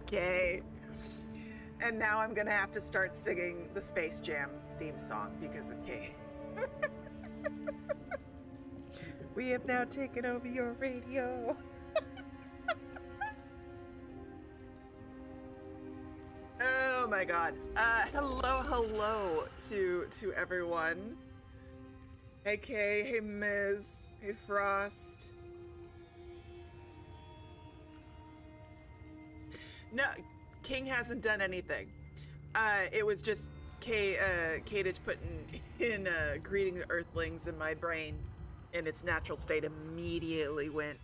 Okay. And now I'm gonna have to start singing the Space Jam theme song because of Kay. We have now taken over your radio. Oh my god. Hello to everyone. Hey Kay, hey Miz, hey Frost. No, King hasn't done anything. It was just Kadich putting in greeting the Earthlings in my brain, in its natural state immediately went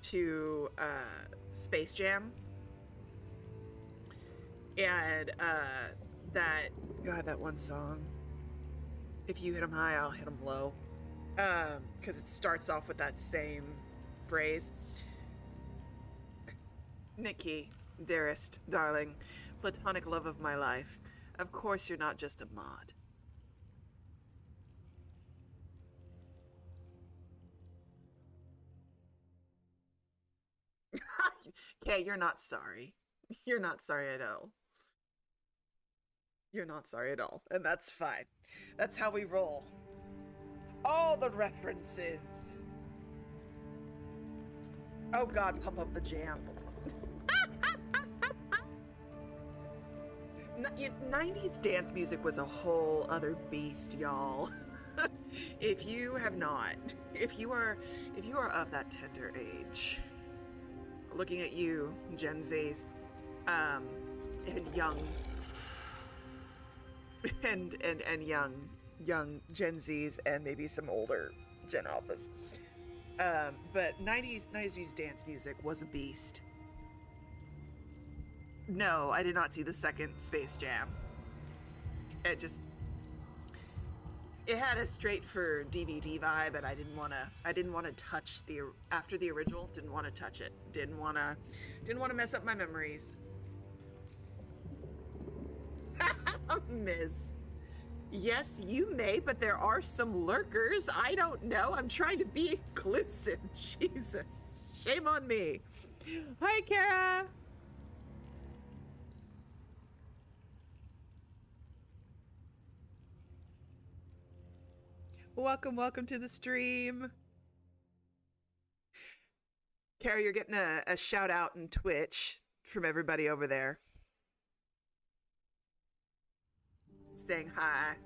to Space Jam. And that one song. If you hit them high, I'll hit them low. Because it starts off with that same phrase. Nikki, dearest, darling, platonic love of my life. Of course you're not just a mod. Okay, you're not sorry. You're not sorry at all. You're not sorry at all. And that's fine. That's how we roll. All the references. Oh God, pump up the jam. 90s dance music was a whole other beast, y'all. If you have not, if you are of that tender age, looking at you, Gen Zs, and young and young Gen Zs and maybe some older Gen Alphas. But 90s dance music was a beast. No, I did not see the second Space Jam. It had a straight for DVD vibe, and I didn't want to touch after the original. Didn't want to touch it. Didn't want to mess up my memories. Miss. Yes, you may, but there are some lurkers. I don't know. I'm trying to be inclusive. Jesus. Shame on me. Hi, Kara. Welcome to the stream. Kara, you're getting a shout out in Twitch from everybody over there. Saying hi.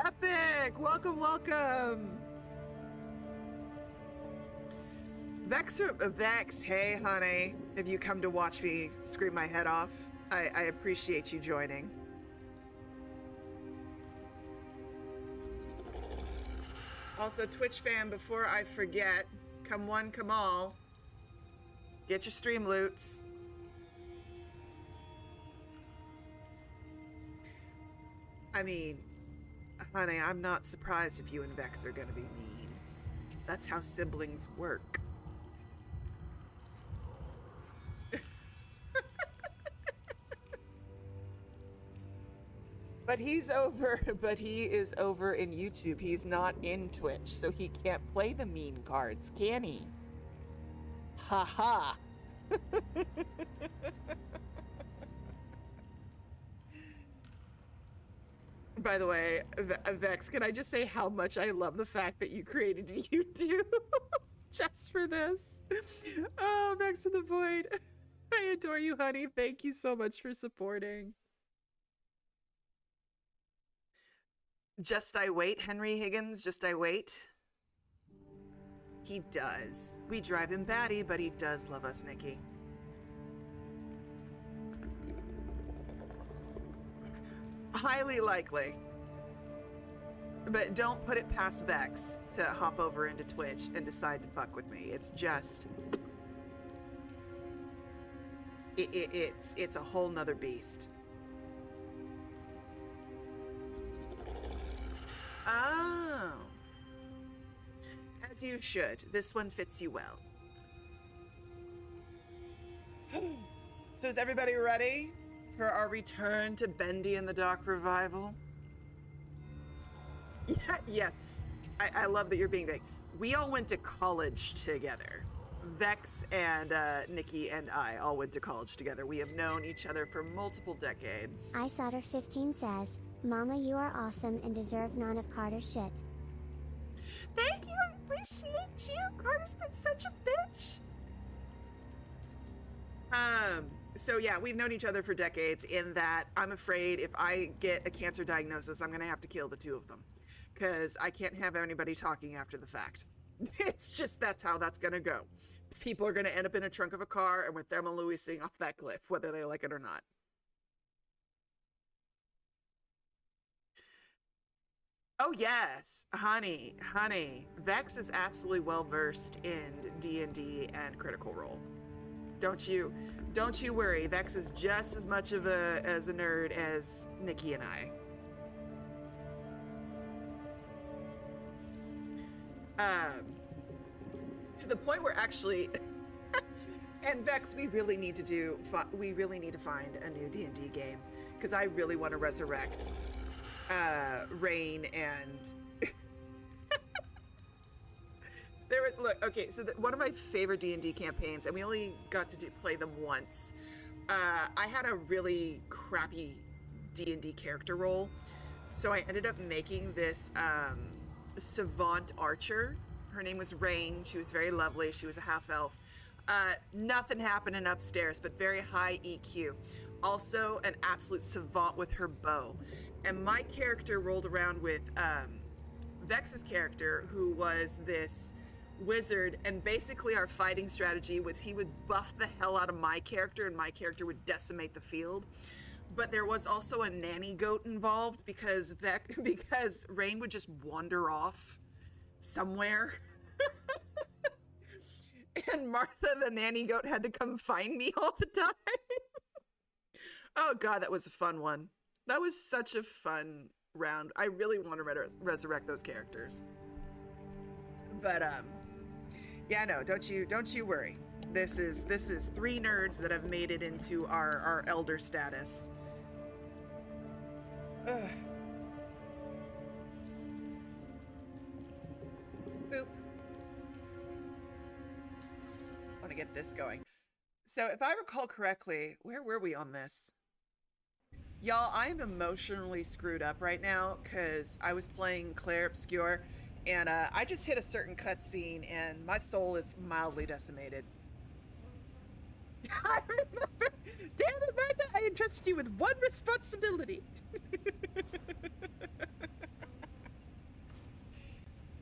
Epic! Welcome! Vex, hey honey, if you come to watch me scream my head off, I appreciate you joining. Also, Twitch fam, before I forget, come one, come all, get your stream loots. I mean, honey, I'm not surprised if you and Vex are gonna be mean. That's how siblings work. But he is over in YouTube. He's not in Twitch, so he can't play the mean cards, can he? Ha ha. By the way, Vex, can I just say how much I love the fact that you created a YouTube just for this? Oh, Vex of the Void. I adore you, honey. Thank you so much for supporting. Just I wait, Henry Higgins, just I wait. He does. We drive him batty, but he does love us, Nikki. Highly likely. But don't put it past Vex to hop over into Twitch and decide to fuck with me. It's just... It's a whole nother beast. Oh. As you should. This one fits you well. So is everybody ready for our return to Bendy and the Dock revival? Yeah, yeah. I love that you're being big. We all went to college together. Vex and Nikki and I all went to college together. We have known each other for multiple decades. iSauter15 says, Mama, you are awesome and deserve none of Carter's shit. Thank you, I appreciate you. Carter's been such a bitch. So yeah, we've known each other for decades in that I'm afraid if I get a cancer diagnosis, I'm gonna have to kill the two of them. Because I can't have anybody talking after the fact. It's just that's how that's gonna go. People are gonna end up in a trunk of a car and with Thelma and Louising off that cliff, whether they like it or not. Oh yes, honey. Vex is absolutely well versed in D&D and Critical Role. Don't you worry. Vex is just as much of a nerd as Nikki and I. To the point where actually, and Vex, we really need to find a new D&D game because I really want to resurrect Rain and there was okay. So one of my favorite D&D campaigns, and we only got to play them once. I had a really crappy D&D character role, so I ended up making this savant archer. Her name was Rain. She was very lovely. She was a half elf. Nothing happening upstairs, but very high EQ. Also, an absolute savant with her bow. And my character rolled around with Vex's character, who was this wizard, and basically our fighting strategy was he would buff the hell out of my character and my character would decimate the field. But there was also a nanny goat involved because Rain would just wander off somewhere. And Martha the nanny goat had to come find me all the time. Oh god, that was a fun one. That was such a fun round. I really want to resurrect those characters. But yeah, no, don't you worry. This is 3 nerds that have made it into our elder status. Ugh. Boop. I want to get this going. So if I recall correctly, where were we on this? Y'all, I am emotionally screwed up right now because I was playing Claire Obscure and I just hit a certain cutscene and my soul is mildly decimated. I remember. Damn it, Martha, I entrusted you with one responsibility.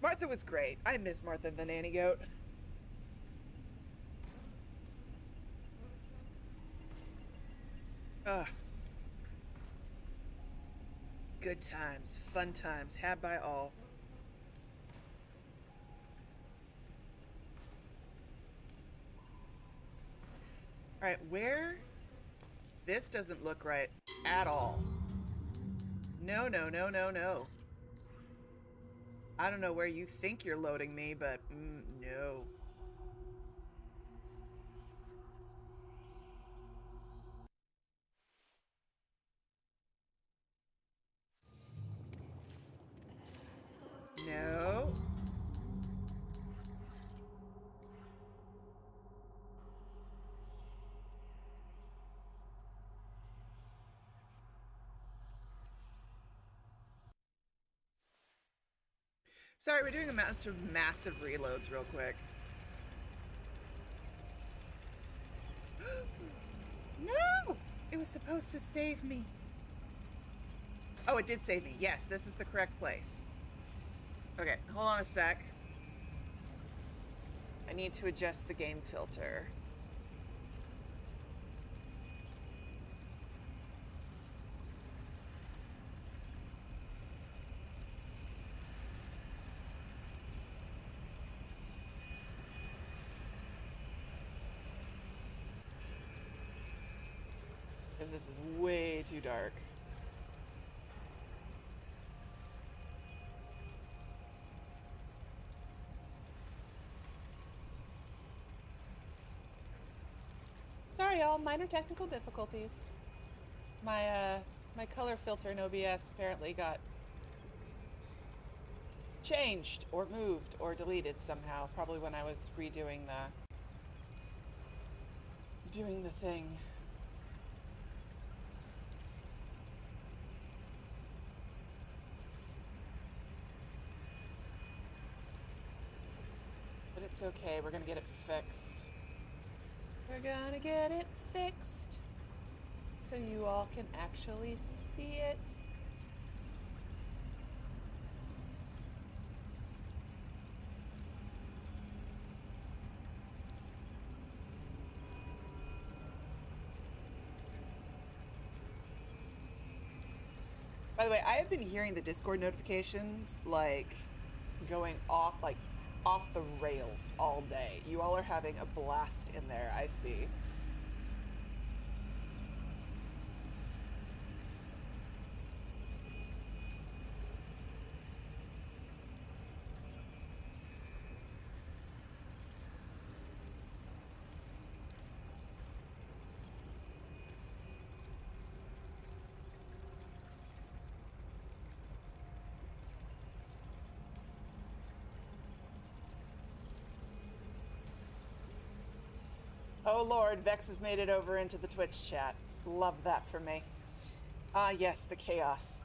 Martha was great. I miss Martha the nanny goat. Ugh. Good times, fun times, had by all. All right, where? This doesn't look right at all. No. I don't know where you think you're loading me, but no. No. Sorry, we're doing a bunch of massive reloads real quick. No! It was supposed to save me. Oh, it did save me. Yes, this is the correct place. Okay, hold on a sec. I need to adjust the game filter. Because this is way too dark. Sorry, y'all. Minor technical difficulties. My color filter in OBS apparently got changed or moved or deleted somehow, probably when I was redoing doing the thing. But it's okay, we're gonna get it fixed. We're gonna get it fixed so you all can actually see it. By the way, I have been hearing the Discord notifications like going off, like off the rails all day. You all are having a blast in there, I see. Oh Lord, Vex has made it over into the Twitch chat. Love that for me. Ah, yes, the chaos.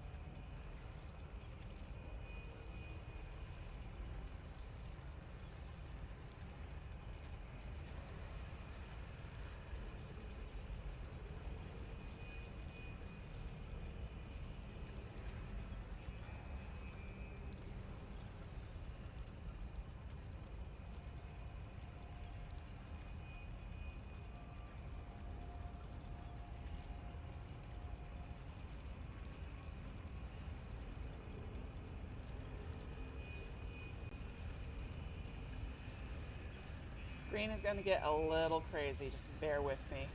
Screen is going to get a little crazy. Just bear with me.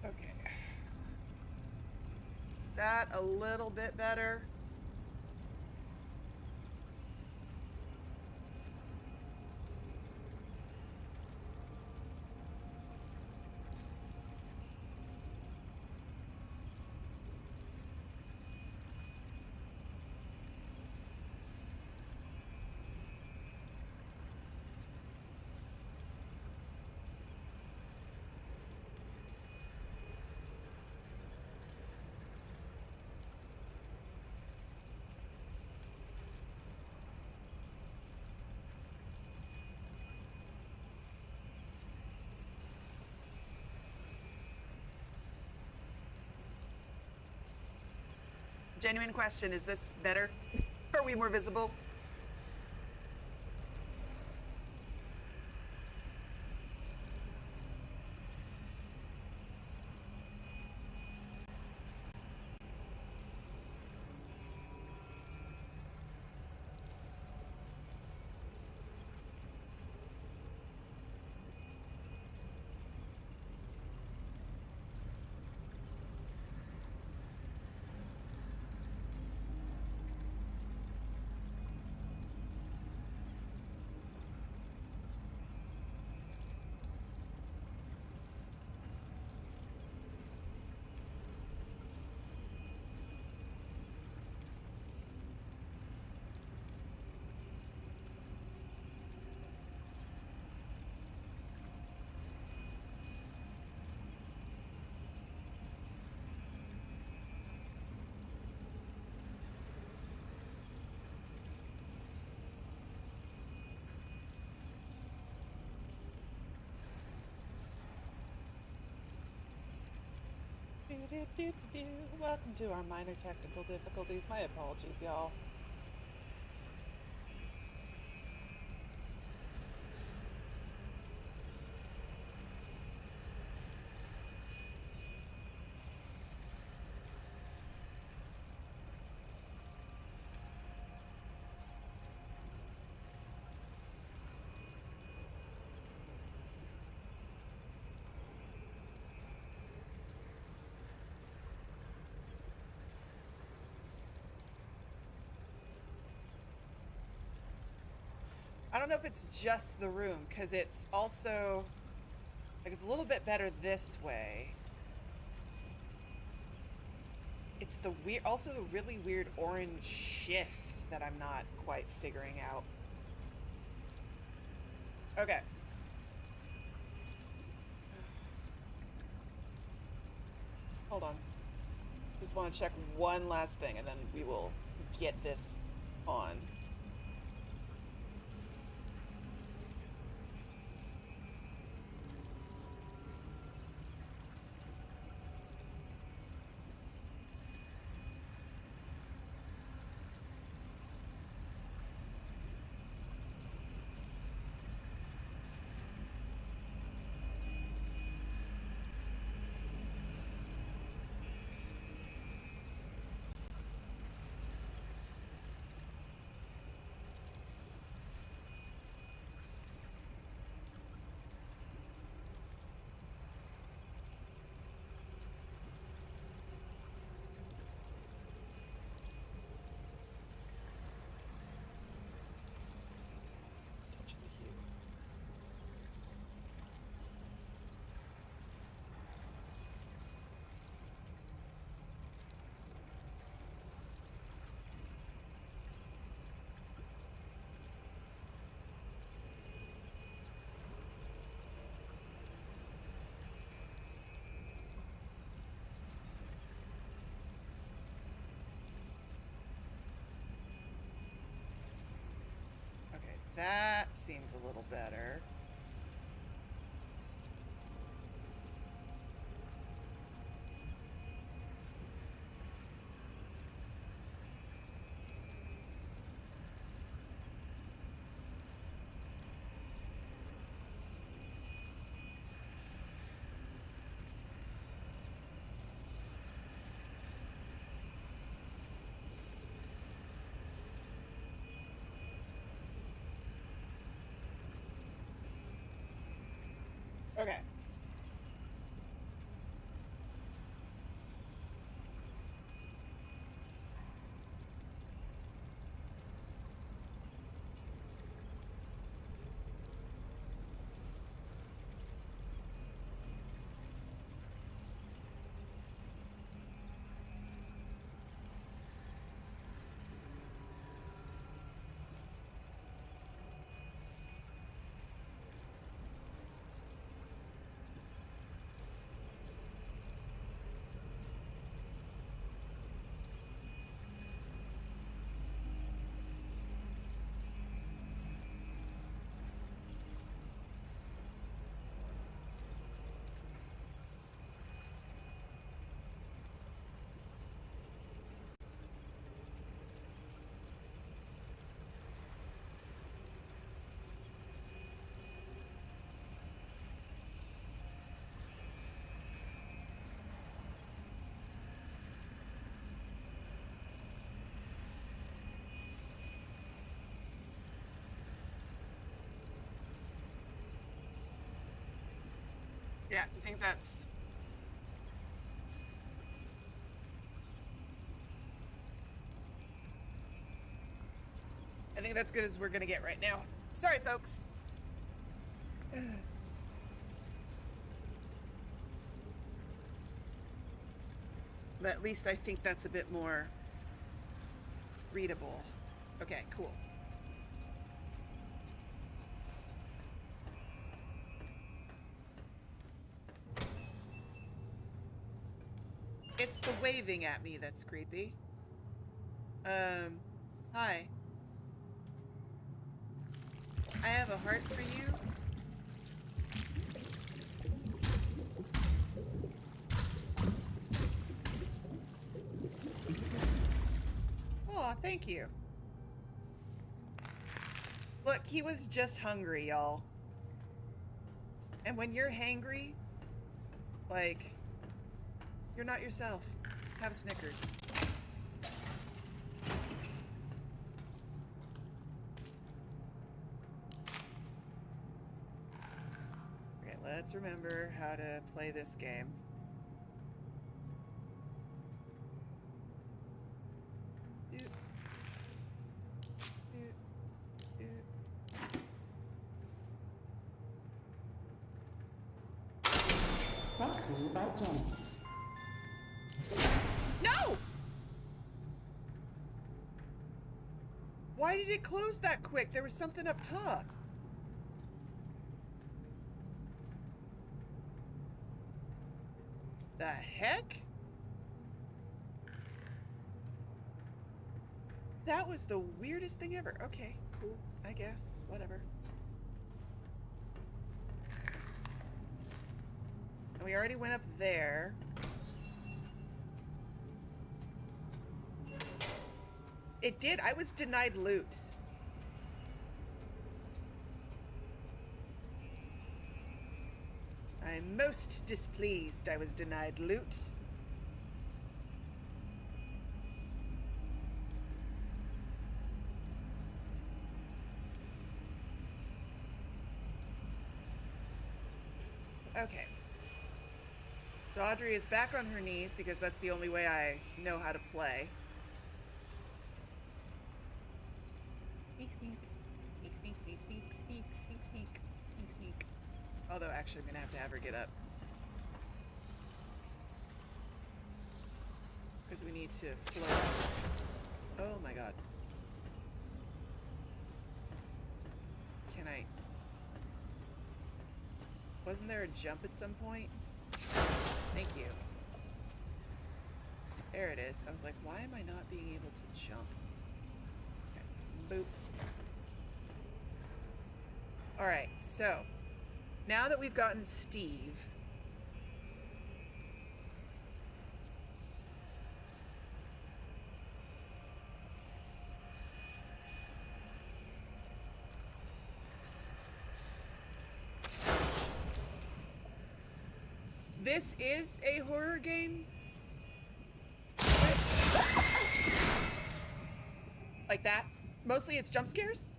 Okay. That a little bit better. Genuine question, is this better? Are we more visible? Welcome to our minor technical difficulties. My apologies, y'all. I don't know if it's just the room, because it's also, like, it's a little bit better this way. It's the also a really weird orange shift that I'm not quite figuring out. Okay. Hold on. Just want to check one last thing, and then we will get this on. Touch the hue. Okay, that seems a little better. Okay. Yeah, I think that's... I think that's good as we're gonna get right now. Sorry, folks. But at least I think that's a bit more readable. Okay, cool. It's the waving at me that's creepy. Hi. I have a heart for you. thank you. Look, he was just hungry, y'all. And when you're hangry, like, you're not yourself. Have a Snickers. Okay, let's remember how to play this game. Doot. Doot. Doot. Brought to you by Gent. No! Why did it close that quick? There was something up top. The heck? That was the weirdest thing ever. Okay, cool. I guess. Whatever. And we already went up there. It did. I was denied loot. I'm most displeased I was denied loot. Okay. So Audrey is back on her knees because that's the only way I know how to play. Sneak, sneak. Sneak, sneak, sneak, sneak, sneak, sneak, sneak, sneak, sneak. Although, actually, I'm gonna have her get up. Because we need to float. Oh my god. Can I... Wasn't there a jump at some point? Thank you. There it is. I was like, why am I not being able to jump? Okay. Boop. Alright, so... Now that we've gotten Steve... This is a horror game? Like that? Mostly it's jump scares?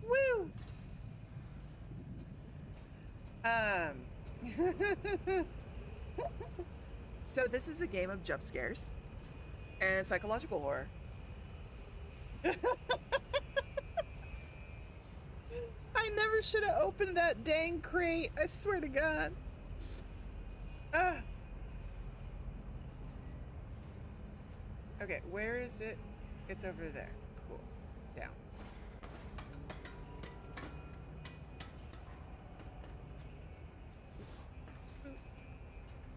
Woo! So this is a game of jump scares and psychological horror. I never should have opened that dang crate. I swear to God. Okay, where is it? It's over there. Cool. Down.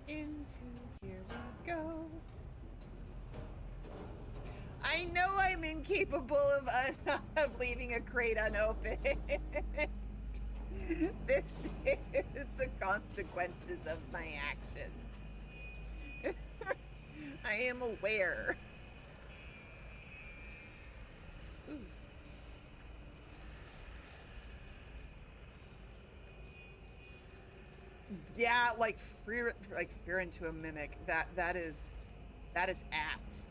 Into here we go. I know I'm incapable of leaving a crate unopened. This is the consequences of my actions. I am aware. Ooh. Yeah, like fear into a mimic. That is apt.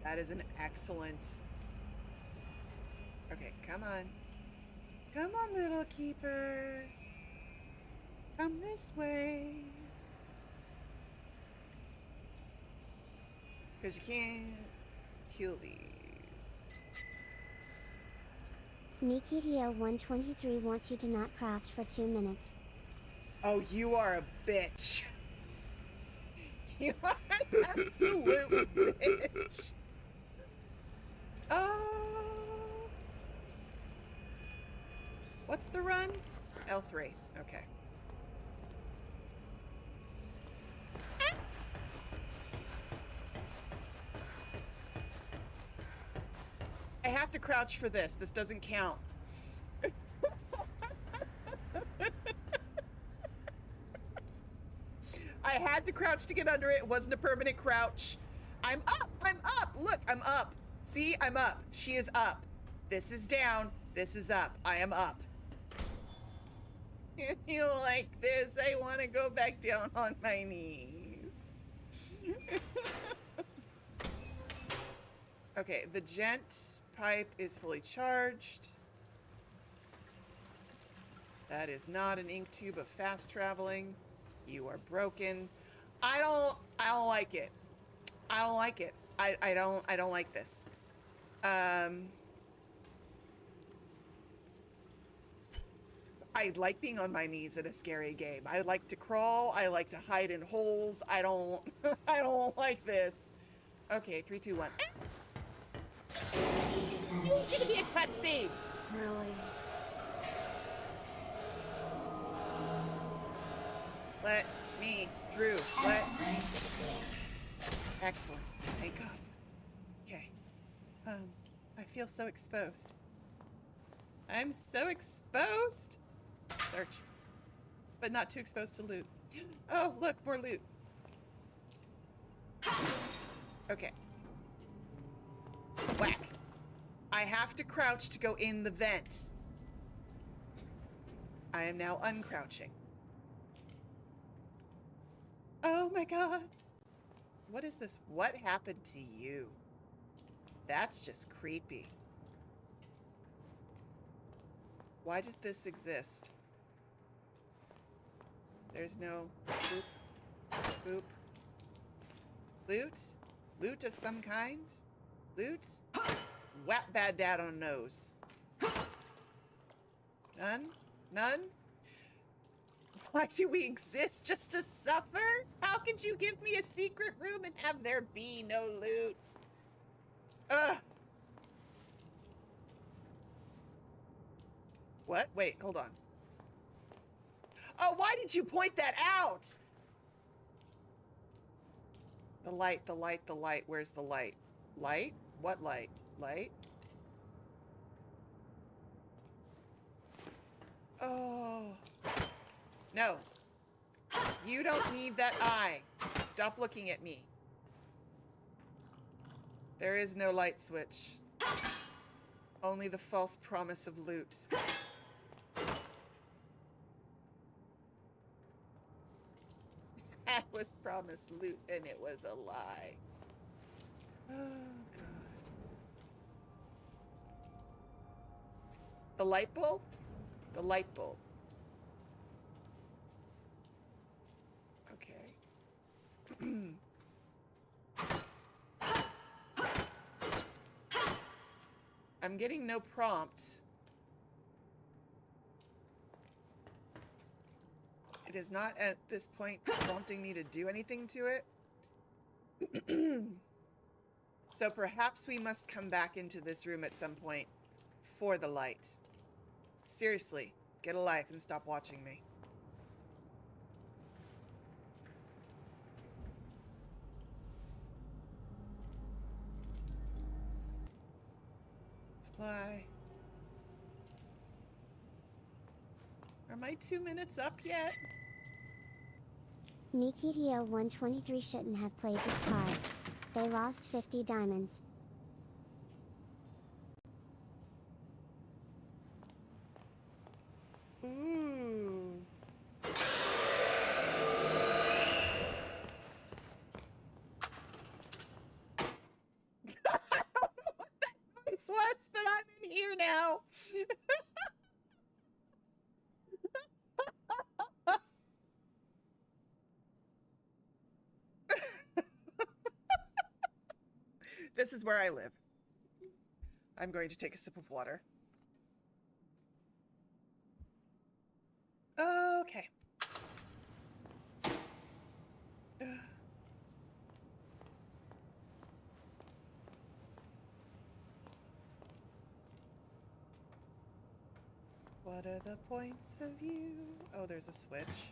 That is an excellent. Okay, come on. Come on, little keeper. Come this way. Because you can't kill these. Nikitio123 wants you to not crouch for 2 minutes. Oh, you are a bitch. You are an absolute bitch. Oh. What's the run? L3. Okay. I have to crouch for this. This doesn't count. I had to crouch to get under it. It wasn't a permanent crouch. I'm up. I'm up. Look, I'm up. See, I'm up. She is up. This is down. This is up. I am up. If you like this, I want to go back down on my knees. Okay, the Gent pipe is fully charged. That is not an ink tube of fast traveling. You are broken. I don't like it. I don't like it. I don't like this. I like being on my knees in a scary game. I like to crawl. I like to hide in holes. I don't like this. Okay, 3, 2, 1. It's gonna be a cutscene. Really? Let me through. Excellent. Thank God. Okay. I feel so exposed. I'm so exposed. Search. But not too exposed to loot. Oh, look, more loot. Okay. Whack. I have to crouch to go in the vent. I am now uncrouching. Oh my God. What is this? What happened to you? That's just creepy. Why does this exist? There's no boop, boop. Loot? Loot of some kind? Loot? Whap bad dad on nose. None? None? Why do we exist? Just to suffer? How could you give me a secret room and have there be no loot? Ugh. What? Wait, hold on. Oh, why did you point that out? The light, the light, the light. Where's the light? Light? What light? Light? Oh. No. You don't need that eye. Stop looking at me. There is no light switch. Only the false promise of loot. That was promised loot and it was a lie. Oh, God. The light bulb? The light bulb. Okay. I'm getting no prompt. It is not at this point prompting me to do anything to it. So perhaps we must come back into this room at some point for the light. Seriously, get a life and stop watching me. Supply. Are my 2 minutes up yet? Nikitio 123 shouldn't have played this card. They lost 50 diamonds. Ooh. I don't know what that noise was, but I'm in here now. This is where I live. I'm going to take a sip of water. Okay. What are the points of view? Oh, there's a switch.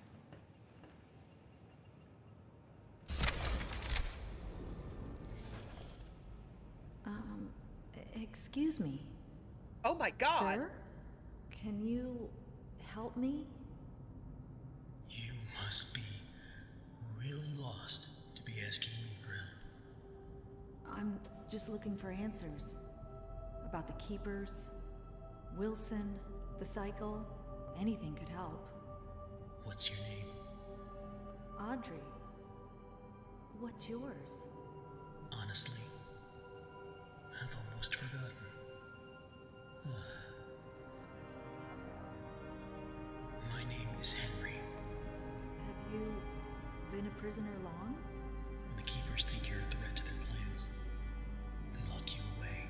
Excuse me. Oh my God! Sir? Can you help me? You must be really lost to be asking me for help. I'm just looking for answers. About the keepers, Wilson, the cycle. Anything could help. What's your name? Audrey. What's yours? Honestly, I've almost forgotten. My name is Henry. Have you been a prisoner long? When the keepers think you're a threat to their plans, they lock you away.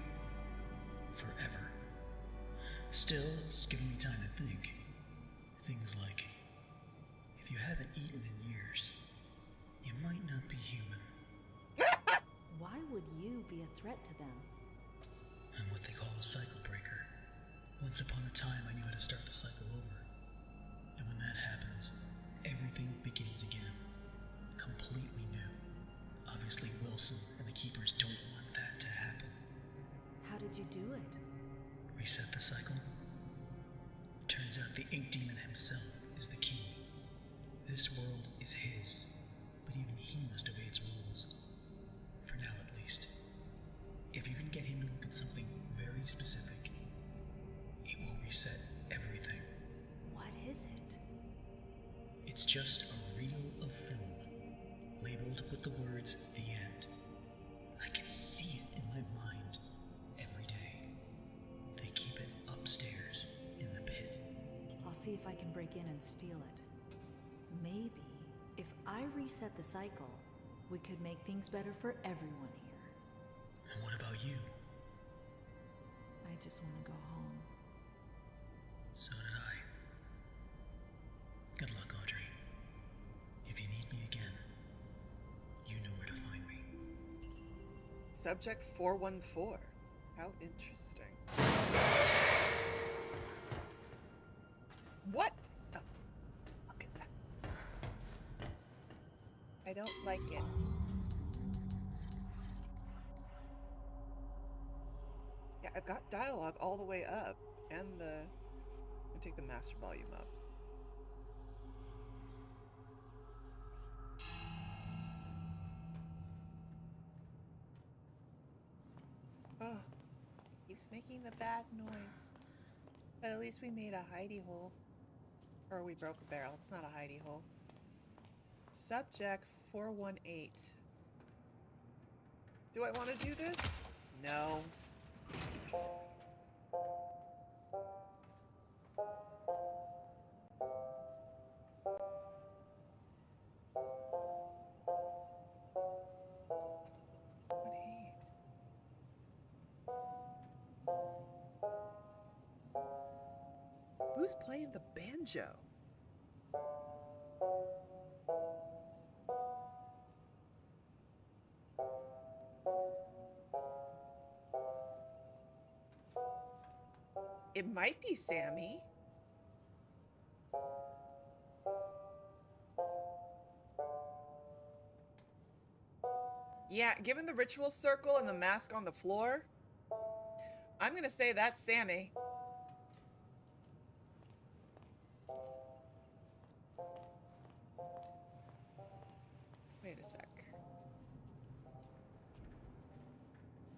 Forever. Still, it's given me time to think. Things like, if you haven't eaten in years, you might not be human. Why would you be a threat to them? I'm what they call a cycle breaker. Once upon a time, I knew how to start the cycle over. And when that happens, everything begins again. Completely new. Obviously, Wilson and the Keepers don't want that to happen. How did you do it? Reset the cycle? Turns out the Ink Demon himself is the key. This world is his, but even he must obey its rules. For now, at least. If you can get him to look at something very specific, it will reset everything. What is it? It's just a reel of film, labeled with the words, "The End." I can see it in my mind every day. They keep it upstairs in the pit. I'll see if I can break in and steal it. Maybe, if I reset the cycle, we could make things better for everyone here. And what about you? I just want to go home. So did I. Good luck, Audrey. If you need me again, you know where to find me. Subject 414. How interesting. What the fuck is that? I don't like it. Yeah, I've got dialogue all the way up, and I'll take the master volume up. Oh, keeps making the bad noise. But at least we made a hidey hole. Or we broke a barrel. It's not a hidey hole. Subject 418. Do I want to do this? No. Who's playing the banjo? It might be Sammy. Yeah, given the ritual circle and the mask on the floor, I'm gonna say that's Sammy. Wait a sec.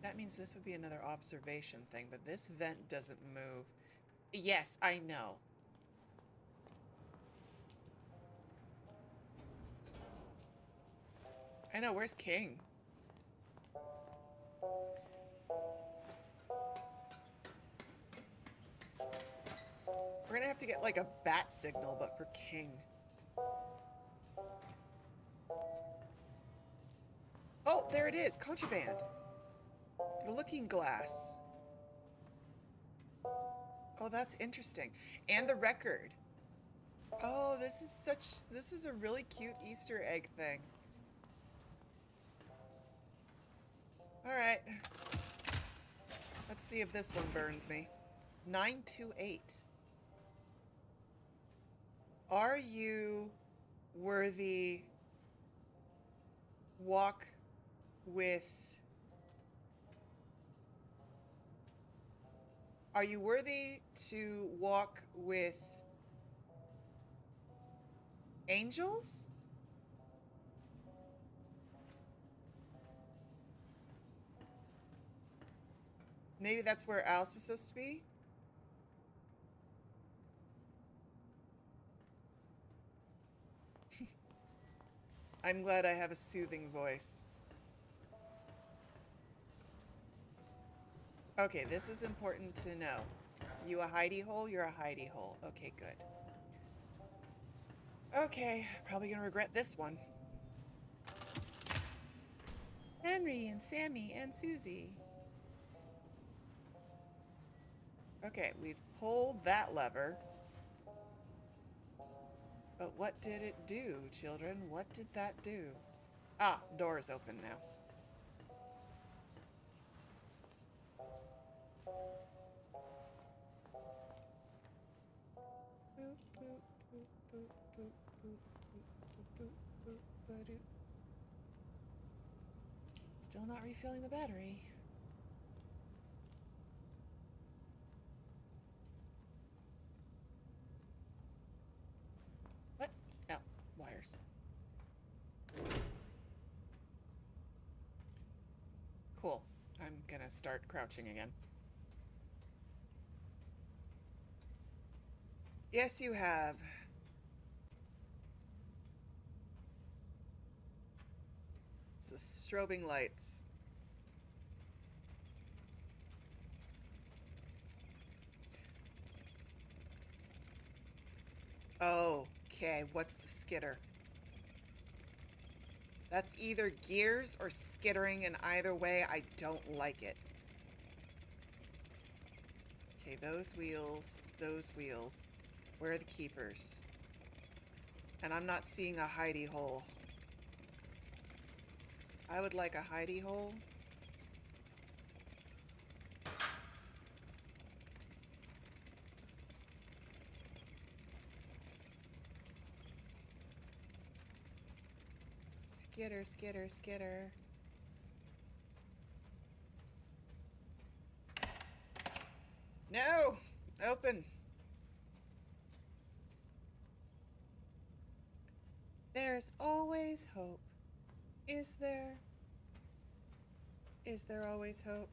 That means this would be another observation thing, but this vent doesn't move. Yes, I know. I know, where's King? We're gonna have to get like a bat signal, but for King. Oh, there it is, contraband. The looking glass. Oh, that's interesting. And the record. Oh, this is a really cute Easter egg thing. All right. Let's see if this one burns me. 928. Are you worthy walk with... Are you worthy to walk with angels? Maybe that's where Alice was supposed to be? I'm glad I have a soothing voice. Okay, this is important to know. You a hidey hole? You're a hidey hole. Okay, good. Okay, probably gonna regret this one. Henry and Sammy and Susie. Okay, we've pulled that lever. But what did it do, children? What did that do? Ah, door is open now. Still not refilling the battery. What? Oh, wires. Cool. I'm gonna start crouching again. Yes, you have. It's the strobing lights. Oh, okay. What's the skitter? That's either gears or skittering, and either way, I don't like it. Okay, those wheels. Where are the keepers? And I'm not seeing a hidey hole. I would like a hidey hole. Skitter, skitter, skitter. No! Open. There's always hope. Is there? Is there always hope?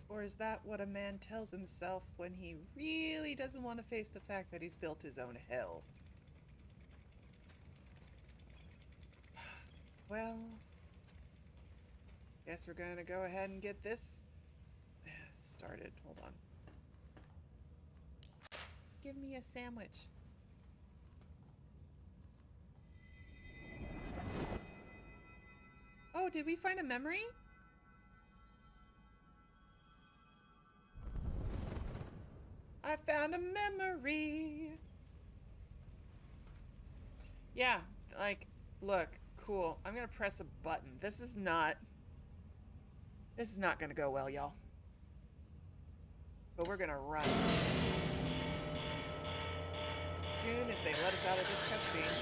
Or is that what a man tells himself when he really doesn't want to face the fact that he's built his own hell? Well, guess we're gonna go ahead and get this started. Hold on. Give me a sandwich. Oh, did we find a memory? I found a memory. Yeah, like, look, cool. I'm gonna press a button. This is not gonna go well, y'all. But we're gonna run. As soon as they let us out of this cutscene.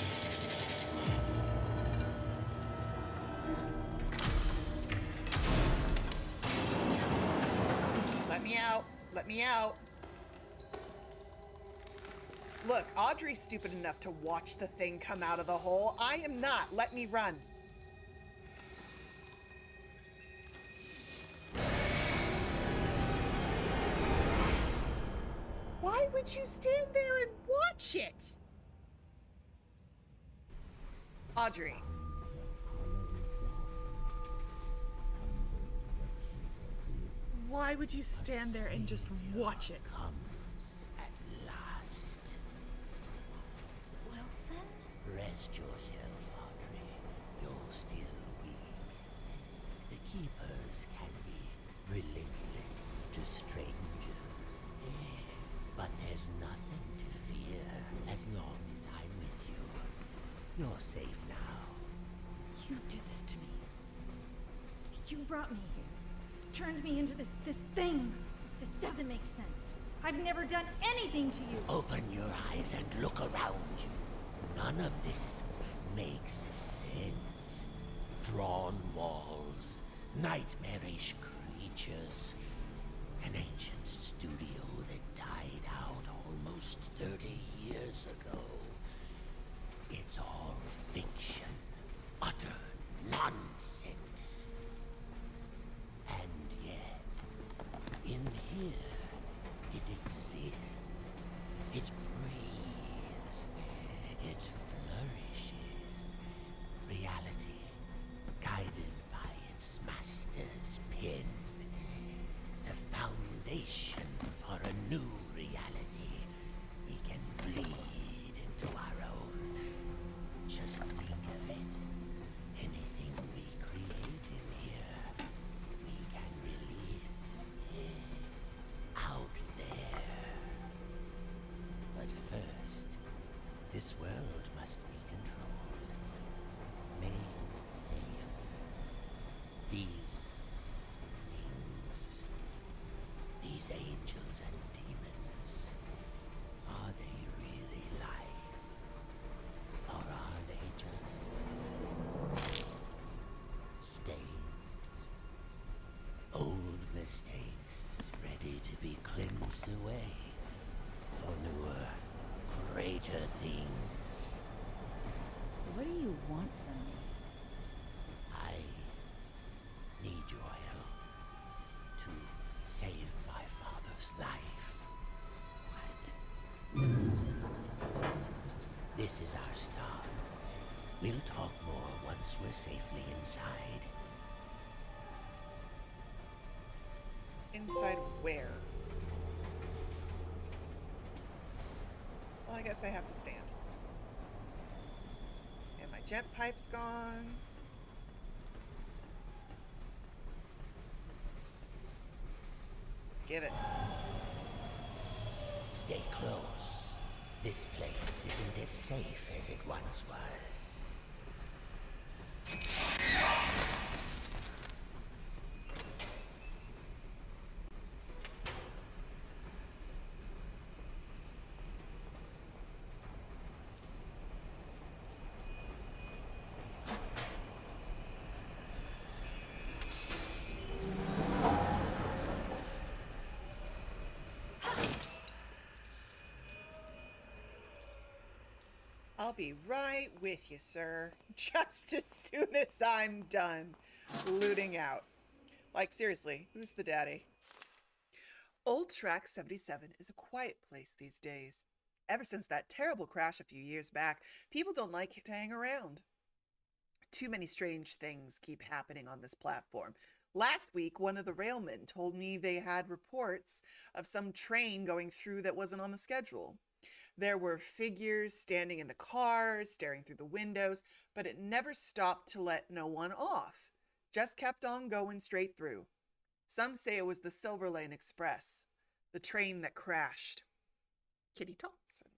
Let me out. Let me out. Look, Audrey's stupid enough to watch the thing come out of the hole. I am not. Let me run. Why would you stand there and watch it? Audrey. Why would you stand there and just watch it? Rest yourself, Audrey. You're still weak. The Keepers can be relentless to strangers. But there's nothing to fear as long as I'm with you. You're safe now. You did this to me. You brought me here. Turned me into this thing. This doesn't make sense. I've never done anything to you. Open your eyes and look around you. None of this makes sense. Drawn walls, nightmarish creatures, an ancient studio that died out almost 30 years ago. It's all fiction, utter nonsense. It breathes. It flourishes. Reality, guided by its master's pen. The foundation for a new reality. We can bleed into our own. Just think of it. Anything we create in here, we can release out there. But first, this world must be controlled, made safe. These things, these angels and demons, are they really life? Or are they just stains? Old mistakes ready to be cleansed away for newer, greater things. What do you want from me? I need your help to save my father's life. What? This is our start. We'll talk more once we're safely inside. Inside where? Well, I guess I have to stand. And my jet pipe's gone. Give it. Stay close. This place isn't as safe as it once was. I'll be right with you, sir. Just as soon as I'm done looting out. Like, seriously, who's the daddy? Old Track 77 is a quiet place these days. Ever since that terrible crash a few years back, people don't like to hang around. Too many strange things keep happening on this platform. Last week, one of the railmen told me they had reports of some train going through that wasn't on the schedule. There were figures standing in the cars, staring through the windows, but it never stopped to let no one off. Just kept on going straight through. Some say it was the Silver Lane Express, the train that crashed. Kitty Thompson.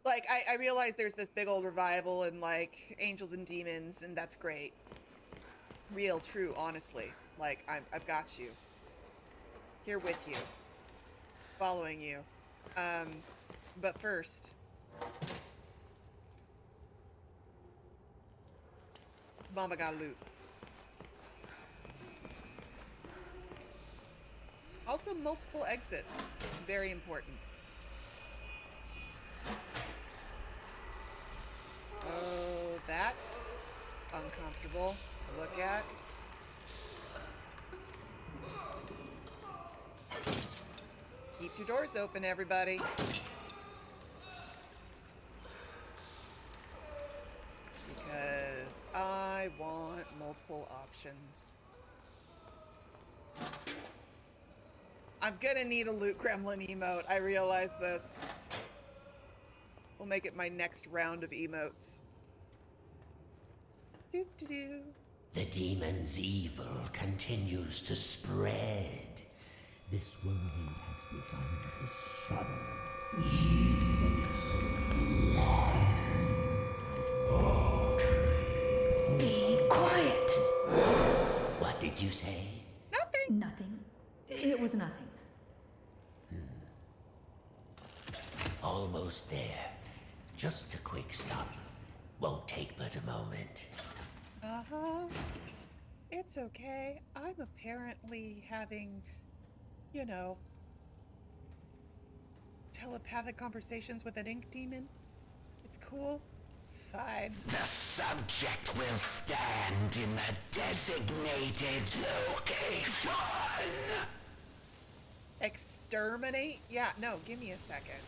Like, I realize there's this big old revival and, like, angels and demons, and that's great. Real, true, honestly. Like, I've got you. Here with you. Following you. But first, Mama got loot. Also, multiple exits. Very important. Oh, that's uncomfortable to look at. Keep your doors open, everybody. Because I want multiple options. I'm gonna need a loot gremlin emote. I realize this. We'll make it my next round of emotes. Doo-doo-doo. The demon's evil continues to spread. This world has begun to shudder. Be quiet. What did you say? Nothing. Nothing. It was nothing. Almost there. Just a quick stop. Won't take but a moment. Uh-huh. It's okay. I'm apparently having, you know, telepathic conversations with an ink demon. It's cool. It's fine. The subject will stand in the designated location. Exterminate? Yeah, no, give me a second.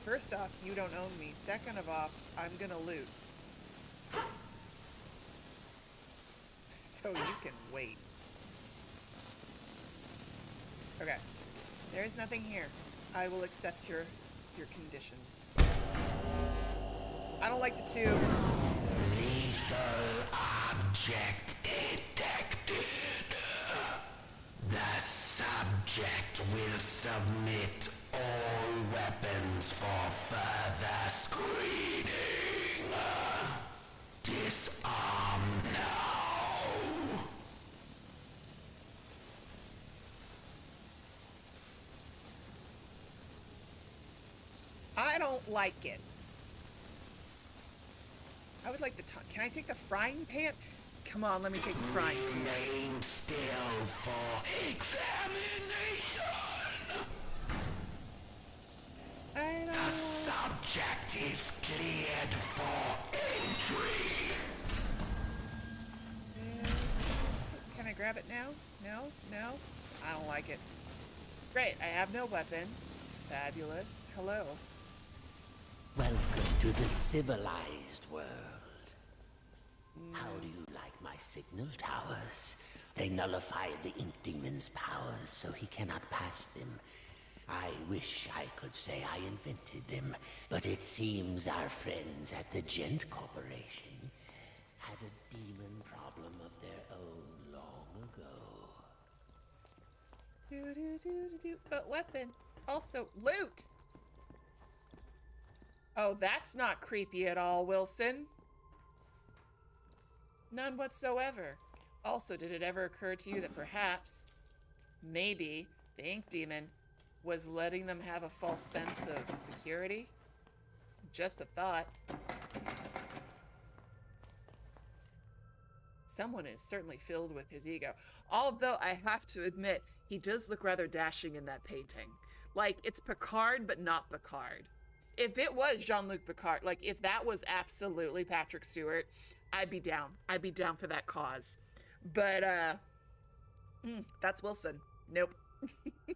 First off, you don't own me. Second of all, I'm gonna loot. So you can wait. Okay. There is nothing here. I will accept your conditions. I don't like the tube. Lethal object detected. The subject will submit all weapons for further screening. Disarm now. I don't like it. I would like the tongue. Can I take the frying pan? Come on, let me take the frying pan. Remain still for examination. The subject is cleared for entry. Can I grab it now? No? No? I don't like it. Great, I have no weapon. Fabulous. Hello. Welcome to the civilized world. How do you like my signal towers? They nullify the Ink Demon's powers so he cannot pass them. I wish I could say I invented them, but it seems our friends at the Gent Corporation had a demon problem of their own long ago. But weapon. Also, loot! Oh, that's not creepy at all, Wilson. None whatsoever. Also, did it ever occur to you that perhaps, maybe, the Ink Demon was letting them have a false sense of security? Just a thought. Someone is certainly filled with his ego. Although I have to admit, he does look rather dashing in that painting. Like, it's Picard, but not Picard. If it was Jean-Luc Picard, like, if that was absolutely Patrick Stewart, I'd be down. I'd be down for that cause. But, that's Wilson. Nope. I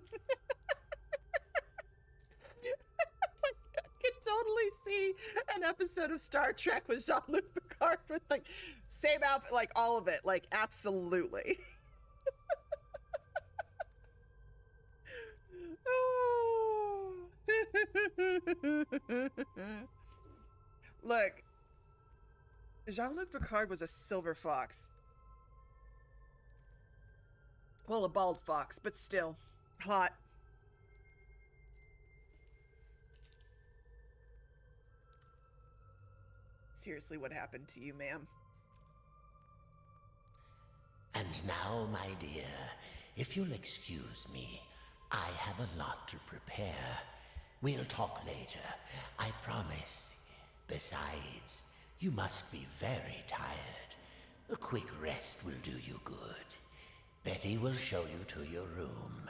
could totally see an episode of Star Trek with Jean-Luc Picard with, like, same outfit, like, all of it. Like, absolutely. Look, Jean-Luc Picard was a silver fox. Well, a bald fox, but still hot. Seriously, what happened to you, ma'am? And now, my dear, if you'll excuse me, I have a lot to prepare. We'll talk later, I promise. Besides, you must be very tired. A quick rest will do you good. Betty will show you to your room.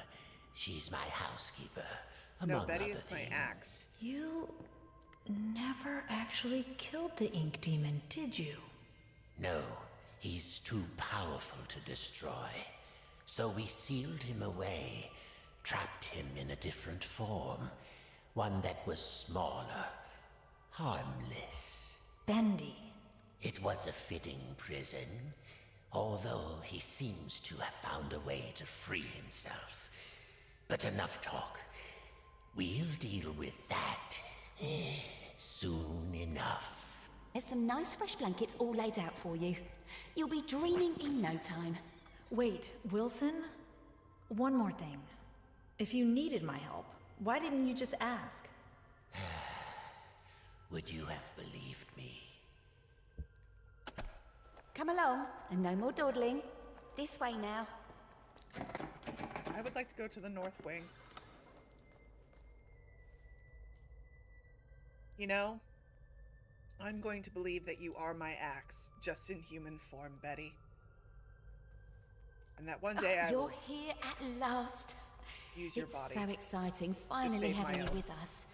She's my housekeeper, among No, Betty other is my things. axe. You never actually killed the Ink Demon, did you? No, he's too powerful to destroy. So we sealed him away, trapped him in a different form. One that was smaller, harmless. Bendy. It was a fitting prison, although he seems to have found a way to free himself. But enough talk. We'll deal with that soon enough. There's some nice fresh blankets all laid out for you. You'll be dreaming in no time. Wait, Wilson? One more thing. If you needed my help, why didn't you just ask? Would you have believed me? Come along, and no more dawdling. This way now. I would like to go to the North Wing. You know, I'm going to believe that you are my axe, just in human form, Betty. And that one day I You're will here at last. use your It's body. so exciting, finally save my having you own. with us.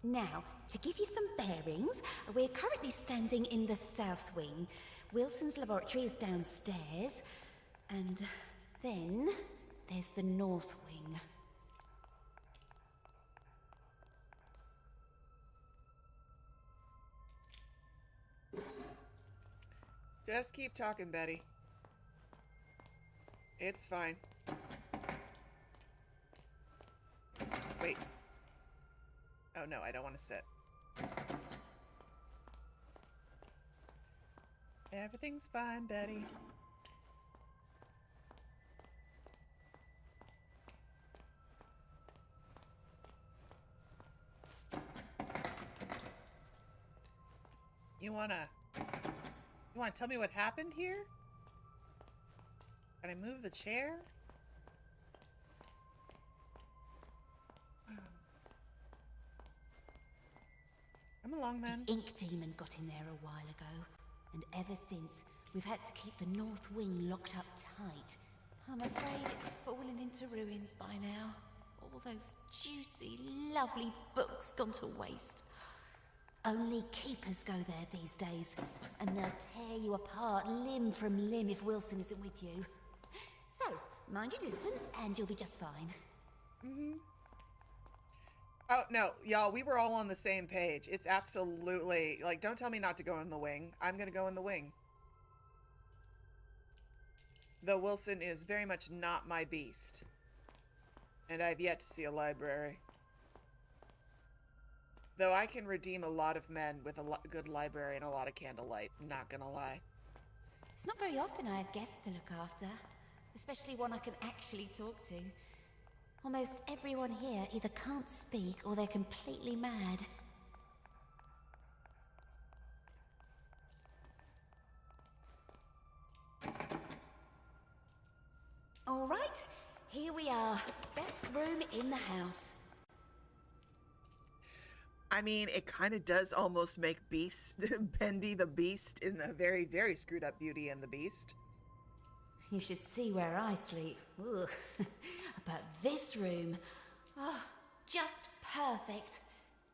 Now, to give you some bearings, we're currently standing in the South Wing. Wilson's laboratory is downstairs. And then There's the North Wing. Just keep talking, Betty. It's fine. Wait. Oh no, I don't want to sit. Everything's fine, Betty. You wanna tell me what happened here? Can I move the chair? Come along then. The ink demon got in there a while ago, and ever since, we've had to keep the North Wing locked up tight. I'm afraid it's fallen into ruins by now. All those juicy, lovely books gone to waste. Only keepers go there these days, and they'll tear you apart limb from limb if Wilson isn't with you. So, mind your distance, and you'll be just fine. Mm-hmm. Oh, no, y'all, we were all on the same page. It's absolutely, like, don't tell me not to go in the wing. I'm gonna go in the wing. Though Wilson is very much not my beast. And I've yet to see a library. Though I can redeem a lot of men with a good library and a lot of candlelight, not gonna lie. It's not very often I have guests to look after, especially one I can actually talk to. Almost everyone here either can't speak or they're completely mad. All right, here we are. Best room in the house. I mean, it kind of does almost make Bendy the Beast in a very, very screwed up Beauty and the Beast. You should see where I sleep. Ugh. But this room, oh, just perfect.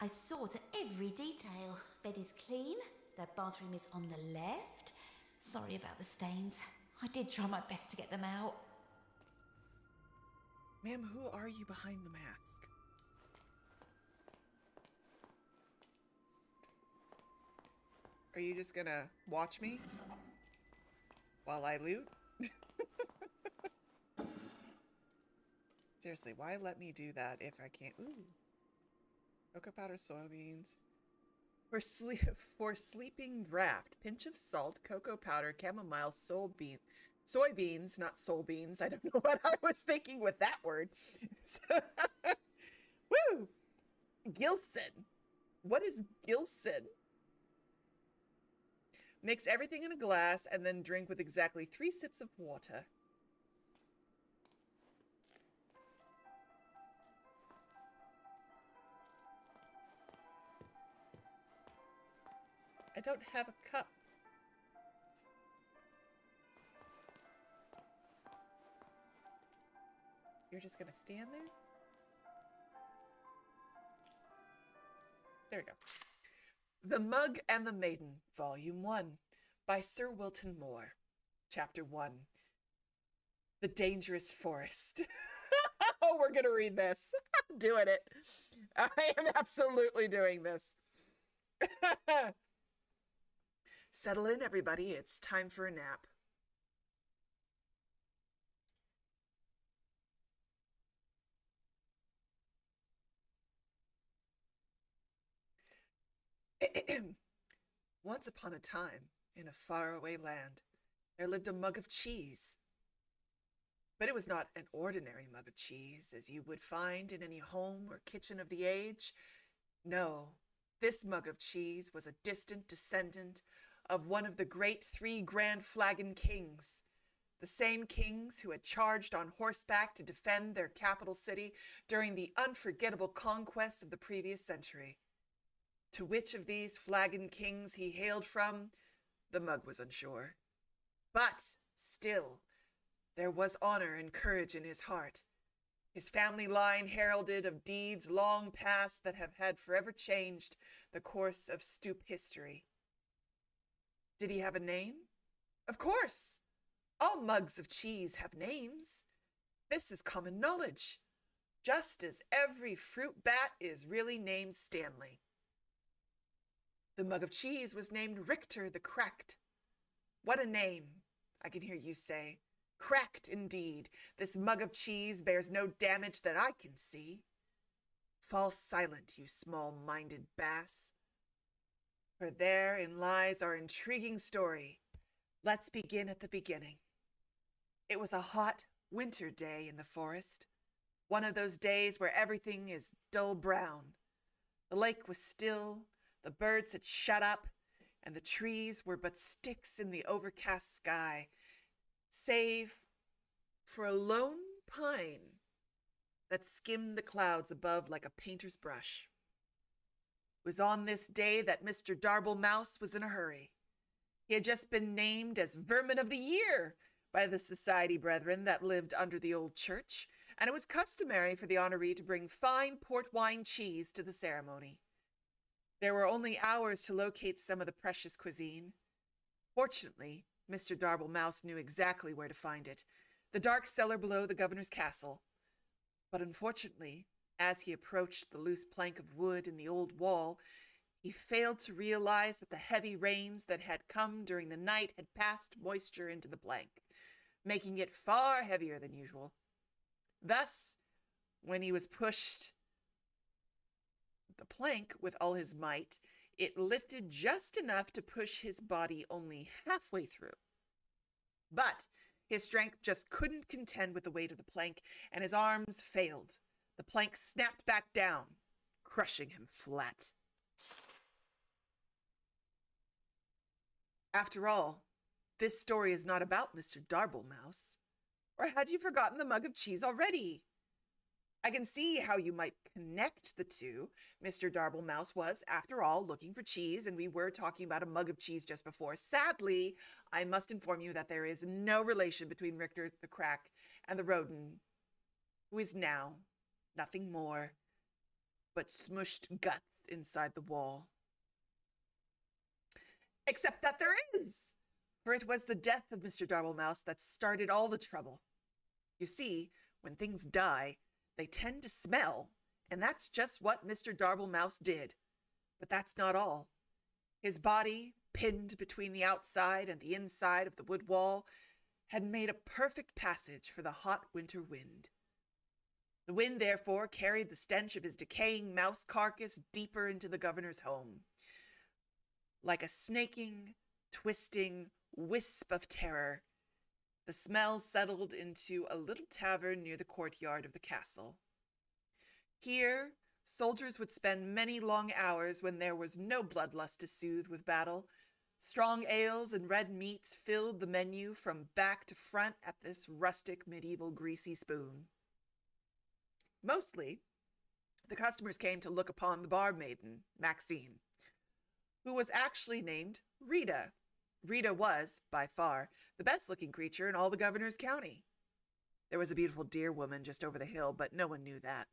I saw to every detail. Bed is clean. The bathroom is on the left. Sorry about the stains. I did try my best to get them out. Ma'am, who are you behind the mask? Are you just gonna watch me while I loot? Seriously, why let me do that if I can't? Ooh. Cocoa powder, soybeans. For sleeping draft, pinch of salt, cocoa powder, chamomile, soybeans, not soul beans. I don't know what I was thinking with that word. Woo! Gilson. What is Gilson? Mix everything in a glass and then drink with exactly 3 sips of water. I don't have a cup. You're just gonna stand there? There we go. The Mug and the Maiden, Volume 1, by Sir Wilton Moore. Chapter 1. The Dangerous Forest. Oh, we're gonna read this. I'm doing it. I am absolutely doing this. Settle in, everybody. It's time for a nap. Once upon a time, in a faraway land, there lived a mug of cheese. But it was not an ordinary mug of cheese, as you would find in any home or kitchen of the age. No, this mug of cheese was a distant descendant of one of the great 3 Grand Flagon kings, the same kings who had charged on horseback to defend their capital city during the unforgettable conquests of the previous century. To which of these flagon kings he hailed from, the mug was unsure. But still, there was honor and courage in his heart. His family line heralded of deeds long past that have had forever changed the course of Stoop history. Did he have a name? Of course! All mugs of cheese have names. This is common knowledge, just as every fruit bat is really named Stanley. The mug of cheese was named Richter the Cracked. What a name, I can hear you say. Cracked indeed. This mug of cheese bears no damage that I can see. Fall silent, you small-minded bass, for therein lies our intriguing story. Let's begin at the beginning. It was a hot winter day in the forest, one of those days where everything is dull brown. The lake was still, the birds had shut up, and the trees were but sticks in the overcast sky, save for a lone pine that skimmed the clouds above like a painter's brush. It was on this day that Mr. Darble Mouse was in a hurry. He had just been named as Vermin of the Year by the society brethren that lived under the old church, and it was customary for the honoree to bring fine port wine cheese to the ceremony. There were only hours to locate some of the precious cuisine. Fortunately, Mr. Darble Mouse knew exactly where to find it, the dark cellar below the governor's castle. But unfortunately, as he approached the loose plank of wood in the old wall, he failed to realize that the heavy rains that had come during the night had passed moisture into the plank, making it far heavier than usual. Thus, when he was pushed the plank with all his might, it lifted just enough to push his body only halfway through. But his strength just couldn't contend with the weight of the plank, and his arms failed. The plank snapped back down, crushing him flat. After all, this story is not about Mr. Darble Mouse. Or had you forgotten the mug of cheese already? I can see how you might connect the two. Mr. Darble Mouse was, after all, looking for cheese, and we were talking about a mug of cheese just before. Sadly, I must inform you that there is no relation between Richter the Crack and the rodent, who is now nothing more but smushed guts inside the wall. Except that there is, for it was the death of Mr. Darble Mouse that started all the trouble. You see, when things die, they tend to smell, and that's just what Mr. Darble Mouse did. But that's not all. His body, pinned between the outside and the inside of the wood wall, had made a perfect passage for the hot winter wind. The wind, therefore, carried the stench of his decaying mouse carcass deeper into the governor's home. Like a snaking, twisting wisp of terror, the smell settled into a little tavern near the courtyard of the castle. Here, soldiers would spend many long hours when there was no bloodlust to soothe with battle. Strong ales and red meats filled the menu from back to front at this rustic medieval greasy spoon. Mostly, the customers came to look upon the barmaiden, Maxine, who was actually named Rita. Rita was, by far, the best-looking creature in all the governor's county. There was a beautiful deer woman just over the hill, but no one knew that.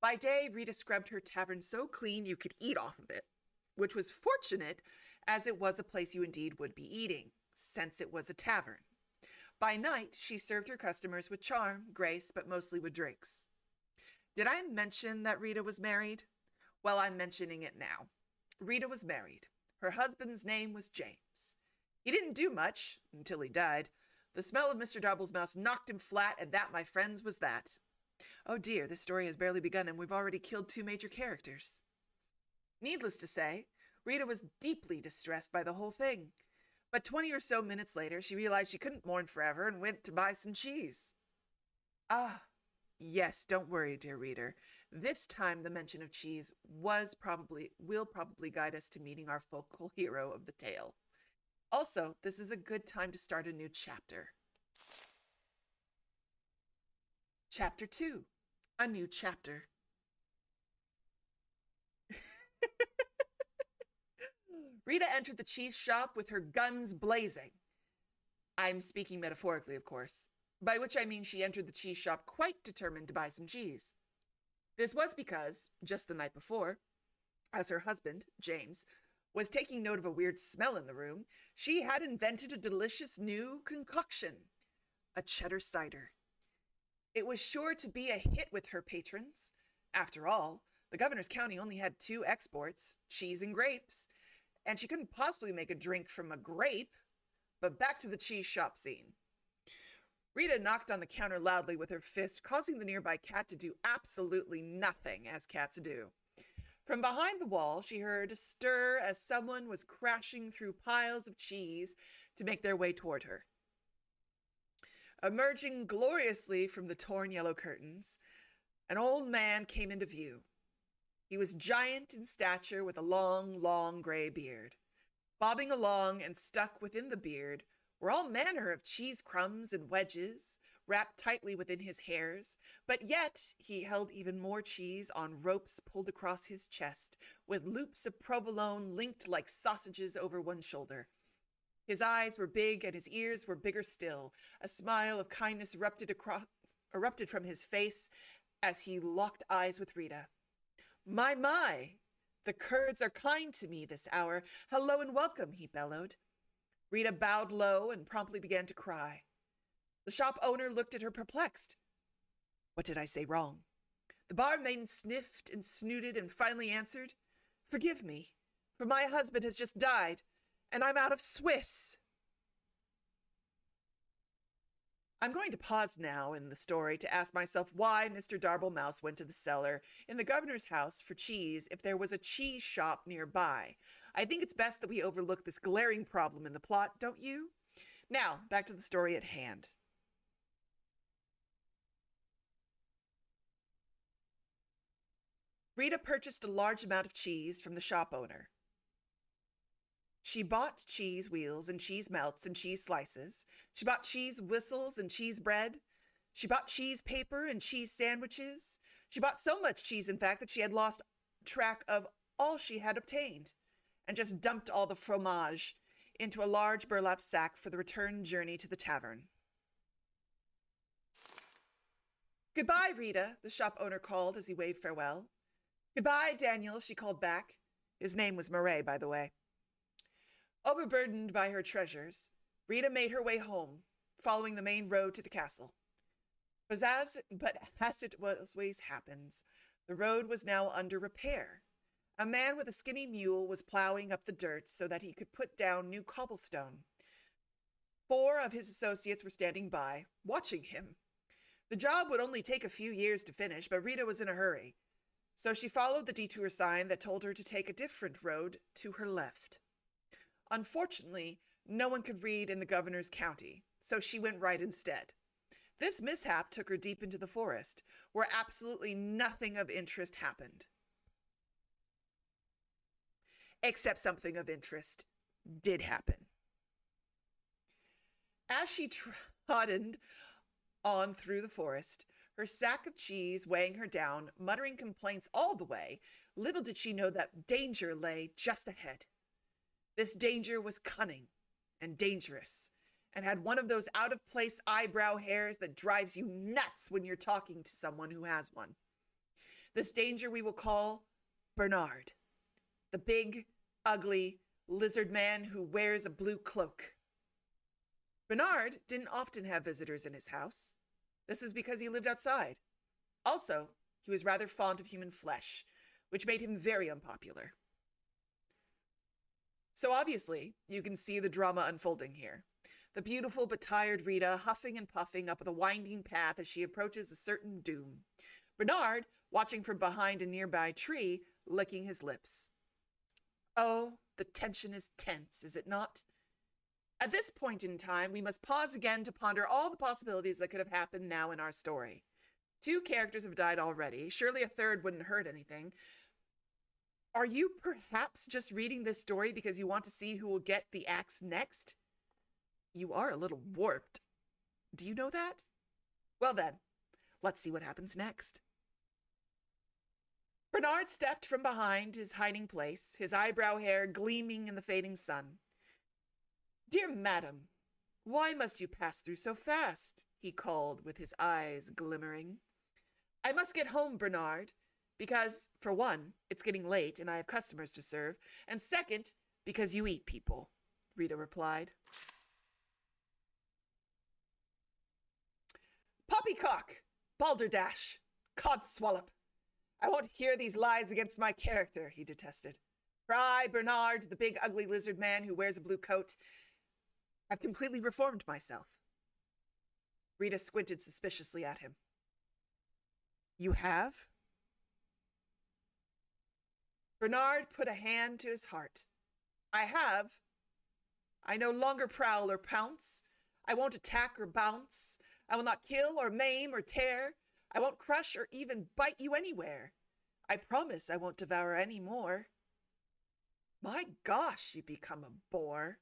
By day, Rita scrubbed her tavern so clean you could eat off of it, which was fortunate, as it was a place you indeed would be eating, since it was a tavern. By night, she served her customers with charm, grace, but mostly with drinks. Did I mention that Rita was married? Well, I'm mentioning it now. Rita was married. Her husband's name was James. He didn't do much until he died. The smell of Mr. Darble's Mouse knocked him flat, and that, my friends, was that. Oh dear, this story has barely begun, and we've already killed 2 major characters. Needless to say, Rita was deeply distressed by the whole thing. But 20 or so minutes later, she realized she couldn't mourn forever and went to buy some cheese. Ah, yes, don't worry, dear reader. This time the mention of cheese will probably guide us to meeting our focal hero of the tale. Also, this is a good time to start a new chapter. Chapter 2, a new chapter. Rita entered the cheese shop with her guns blazing. I'm speaking metaphorically, of course, by which I mean she entered the cheese shop quite determined to buy some cheese. This was because, just the night before, as her husband, James, was taking note of a weird smell in the room, she had invented a delicious new concoction, a cheddar cider. It was sure to be a hit with her patrons. After all, the governor's county only had 2 exports, cheese and grapes, and she couldn't possibly make a drink from a grape. But back to the cheese shop scene. Rita knocked on the counter loudly with her fist, causing the nearby cat to do absolutely nothing, as cats do. From behind the wall, she heard a stir as someone was crashing through piles of cheese to make their way toward her. Emerging gloriously from the torn yellow curtains, an old man came into view. He was giant in stature with a long, long gray beard. Bobbing along and stuck within the beard were all manner of cheese crumbs and wedges, wrapped tightly within his hairs, but yet he held even more cheese on ropes pulled across his chest, with loops of provolone linked like sausages over one shoulder. His eyes were big and his ears were bigger still. A smile of kindness erupted from his face as he locked eyes with Rita. My, the Kurds are kind to me this hour. Hello and welcome, he bellowed. Rita bowed low and promptly began to cry. The shop owner looked at her perplexed. What did I say wrong? The barmaid sniffed and snooted and finally answered, Forgive me, for my husband has just died, and I'm out of Swiss. I'm going to pause now in the story to ask myself why Mr. Darble Mouse went to the cellar in the governor's house for cheese if there was a cheese shop nearby. I think it's best that we overlook this glaring problem in the plot, don't you? Now, back to the story at hand. Rita purchased a large amount of cheese from the shop owner. She bought cheese wheels and cheese melts and cheese slices. She bought cheese whistles and cheese bread. She bought cheese paper and cheese sandwiches. She bought so much cheese, in fact, that she had lost track of all she had obtained and just dumped all the fromage into a large burlap sack for the return journey to the tavern. Goodbye, Rita, the shop owner called as he waved farewell. Goodbye, Daniel, she called back. His name was Murray, by the way. Overburdened by her treasures, Rita made her way home, following the main road to the castle. But as it always happens, the road was now under repair. A man with a skinny mule was plowing up the dirt so that he could put down new cobblestone. 4 of his associates were standing by, watching him. The job would only take a few years to finish, but Rita was in a hurry, so she followed the detour sign that told her to take a different road to her left. Unfortunately, no one could read in the governor's county, so she went right instead. This mishap took her deep into the forest, where absolutely nothing of interest happened. Except something of interest did happen. As she trotted on through the forest, her sack of cheese weighing her down, muttering complaints all the way, little did she know that danger lay just ahead. This danger was cunning and dangerous, and had one of those out-of-place eyebrow hairs that drives you nuts when you're talking to someone who has one. This danger we will call Bernard, the big, ugly lizard man who wears a blue cloak. Bernard didn't often have visitors in his house. This was because he lived outside. Also, he was rather fond of human flesh, which made him very unpopular. So obviously, you can see the drama unfolding here. The beautiful but tired Rita huffing and puffing up the winding path as she approaches a certain doom. Bernard, watching from behind a nearby tree, licking his lips. Oh, the tension is tense, is it not? At this point in time, we must pause again to ponder all the possibilities that could have happened now in our story. 2 characters have died already. Surely a third wouldn't hurt anything. Are you perhaps just reading this story because you want to see who will get the axe next? You are a little warped. Do you know that? Well then, let's see what happens next. Bernard stepped from behind his hiding place, his eyebrow hair gleaming in the fading sun. Dear madam, why must you pass through so fast? He called with his eyes glimmering. I must get home, Bernard. Because, for one, it's getting late and I have customers to serve, and second, because you eat people, Rita replied. Poppycock! Balderdash! Codswallop! I won't hear these lies against my character, he detested. Cry, Bernard, the big ugly lizard man who wears a blue coat. I've completely reformed myself. Rita squinted suspiciously at him. You have? Bernard put a hand to his heart. I have. I no longer prowl or pounce. I won't attack or bounce. I will not kill or maim or tear. I won't crush or even bite you anywhere. I promise I won't devour any more. My gosh, you become a bore.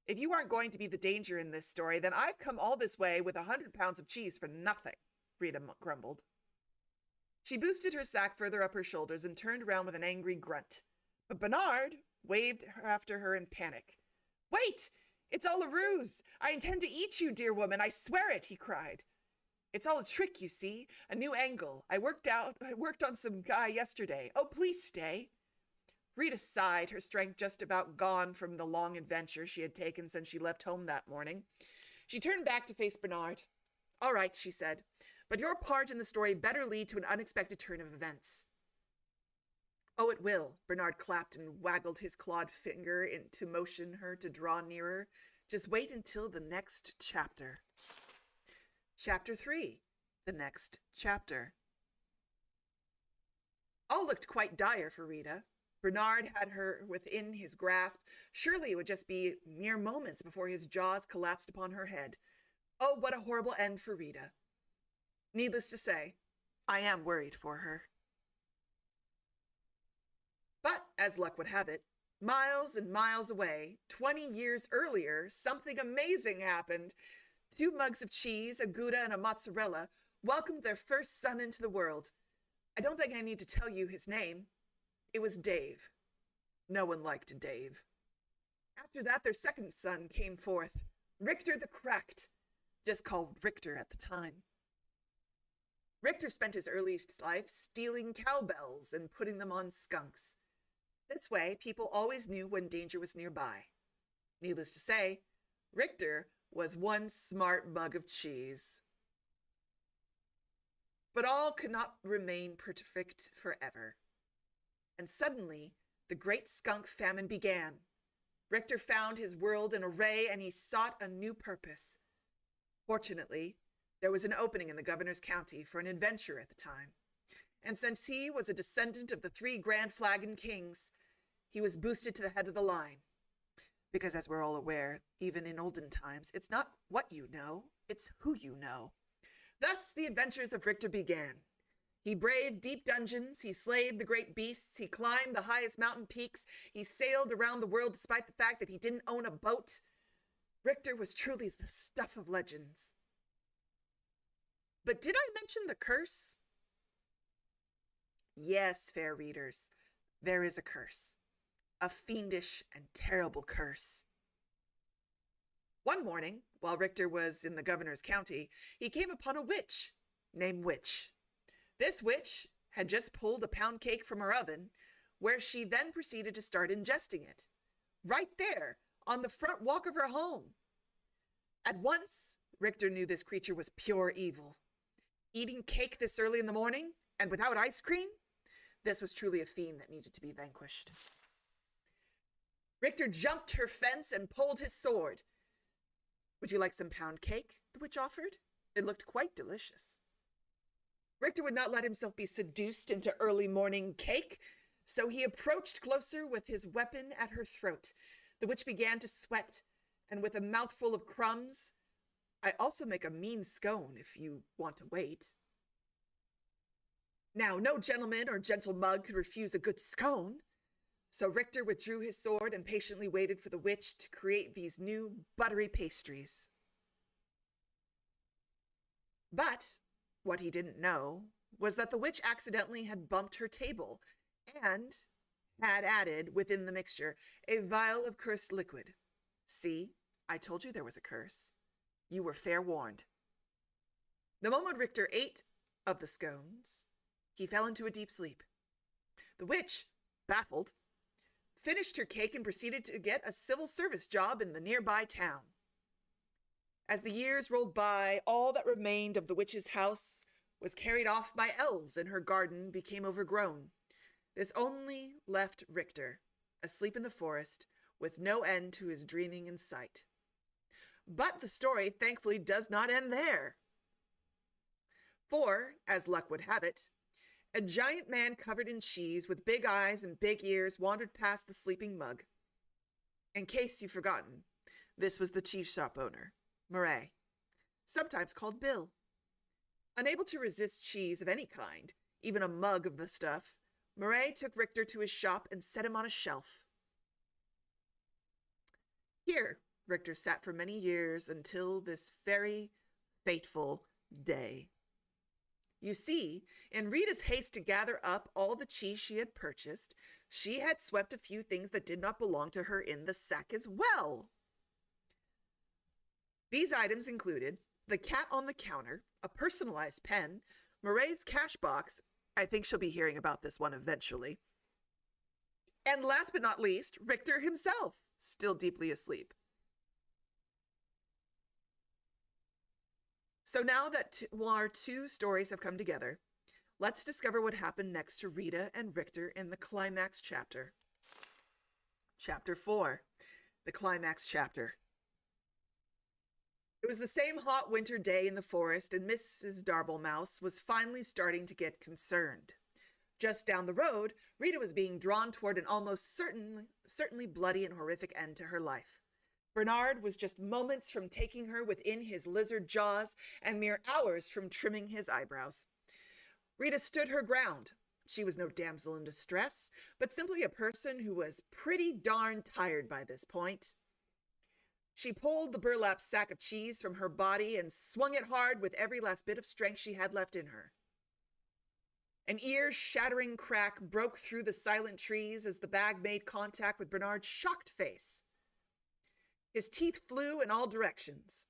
If you aren't going to be the danger in this story, then I've come all this way with 100 pounds of cheese for nothing, Rita grumbled. She boosted her sack further up her shoulders and turned around with an angry grunt. But Bernard waved after her in panic. Wait! It's all a ruse! I intend to eat you, dear woman, I swear it, he cried. It's all a trick, you see, a new angle. I worked on some guy yesterday. Oh, please stay. Rita sighed, her strength just about gone from the long adventure she had taken since she left home that morning. She turned back to face Bernard. All right, she said, but your part in the story better lead to an unexpected turn of events. Oh, it will. Bernard clapped and waggled his clawed finger to motion her to draw nearer. Just wait until the next chapter. Chapter 3. The next chapter. All looked quite dire for Rita. Bernard had her within his grasp. Surely it would just be mere moments before his jaws collapsed upon her head. Oh, what a horrible end for Rita. Needless to say, I am worried for her. But, as luck would have it, miles and miles away, 20 years earlier, something amazing happened. 2 mugs of cheese, a Gouda, and a mozzarella welcomed their first son into the world. I don't think I need to tell you his name. It was Dave. No one liked Dave. After that, their second son came forth, Richter the Cracked, just called Richter at the time. Richter spent his earliest life stealing cowbells and putting them on skunks. This way, people always knew when danger was nearby. Needless to say, Richter was one smart mug of cheese. But all could not remain perfect forever. And suddenly, the great skunk famine began. Richter found his world in array, and he sought a new purpose. Fortunately, there was an opening in the governor's county for an adventurer at the time. And since he was a descendant of the 3 Grand Flagon Kings, he was boosted to the head of the line. Because as we're all aware, even in olden times, it's not what you know, it's who you know. Thus the adventures of Richter began. He braved deep dungeons, he slayed the great beasts, he climbed the highest mountain peaks, he sailed around the world despite the fact that he didn't own a boat. Richter was truly the stuff of legends. But did I mention the curse? Yes, fair readers, there is a curse. A fiendish and terrible curse. One morning, while Richter was in the governor's county, he came upon a witch named Witch. This witch had just pulled a pound cake from her oven, where she then proceeded to start ingesting it, right there on the front walk of her home. At once, Richter knew this creature was pure evil. Eating cake this early in the morning, and without ice cream? This was truly a fiend that needed to be vanquished. Richter jumped her fence and pulled his sword. Would you like some pound cake? The witch offered. It looked quite delicious. Richter would not let himself be seduced into early morning cake, so he approached closer with his weapon at her throat. The witch began to sweat, and with a mouthful of crumbs, I also make a mean scone if you want to wait. Now, no gentleman or gentle mug could refuse a good scone. So Richter withdrew his sword and patiently waited for the witch to create these new buttery pastries. But what he didn't know was that the witch accidentally had bumped her table and had added within the mixture a vial of cursed liquid. See, I told you there was a curse. You were fair warned. The moment Richter ate of the scones, he fell into a deep sleep. The witch, baffled, finished her cake and proceeded to get a civil service job in the nearby town. As the years rolled by, all that remained of the witch's house was carried off by elves and her garden became overgrown. This only left Richter, asleep in the forest, with no end to his dreaming in sight. But the story thankfully does not end there. For, as luck would have it, a giant man covered in cheese with big eyes and big ears wandered past the sleeping mug. In case you've forgotten, this was the cheese shop owner, Murray, sometimes called Bill. Unable to resist cheese of any kind, even a mug of the stuff, Murray took Richter to his shop and set him on a shelf. Here, Richter sat for many years until this very fateful day. You see, in Rita's haste to gather up all the cheese she had purchased, she had swept a few things that did not belong to her in the sack as well. These items included the cat on the counter, a personalized pen, Murray's cash box, I think she'll be hearing about this one eventually, and last but not least, Richter himself, still deeply asleep. So now that our two stories have come together, let's discover what happened next to Rita and Richter in the climax chapter. Chapter 4, the climax chapter. It was the same hot winter day in the forest, and Mrs. Darblemouse was finally starting to get concerned. Just down the road, Rita was being drawn toward an almost certainly bloody and horrific end to her life. Bernard was just moments from taking her within his lizard jaws and mere hours from trimming his eyebrows. Rita stood her ground. She was no damsel in distress, but simply a person who was pretty darn tired by this point. She pulled the burlap sack of cheese from her body and swung it hard with every last bit of strength she had left in her. An ear-shattering crack broke through the silent trees as the bag made contact with Bernard's shocked face. His teeth flew in all directions,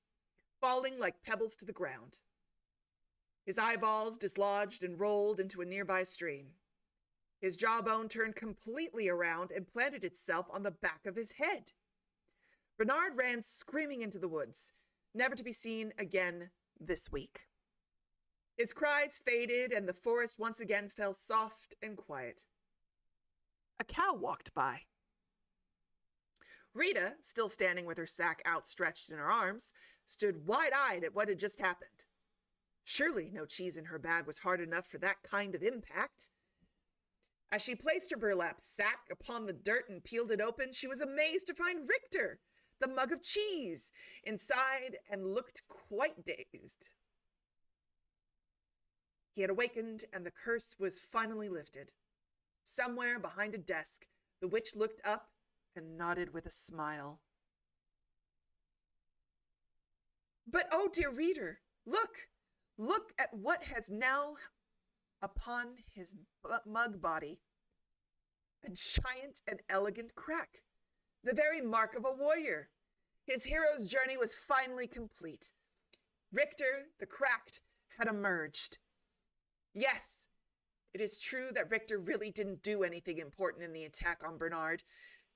falling like pebbles to the ground. His eyeballs dislodged and rolled into a nearby stream. His jawbone turned completely around and planted itself on the back of his head. Bernard ran screaming into the woods, never to be seen again this week. His cries faded, and the forest once again fell soft and quiet. A cow walked by. Rita, still standing with her sack outstretched in her arms, stood wide-eyed at what had just happened. Surely no cheese in her bag was hard enough for that kind of impact. As she placed her burlap sack upon the dirt and peeled it open, she was amazed to find Richter, the mug of cheese, inside and looked quite dazed. He had awakened, and the curse was finally lifted. Somewhere behind a desk, the witch looked up and nodded with a smile. But oh, dear reader, look at what has now upon his mug body. A giant and elegant crack, the very mark of a warrior. His hero's journey was finally complete. Richter, the cracked, had emerged. Yes, it is true that Richter really didn't do anything important in the attack on Bernard.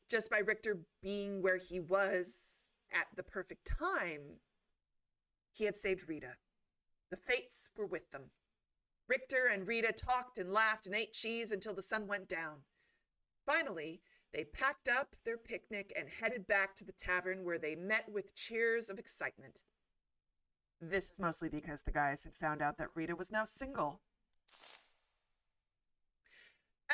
Just by Richter being where he was at the perfect time, he had saved Rita. The fates were with them. Richter and Rita talked and laughed and ate cheese until the sun went down. Finally, they packed up their picnic and headed back to the tavern, where they met with cheers of excitement. This is mostly because the guys had found out that Rita was now single.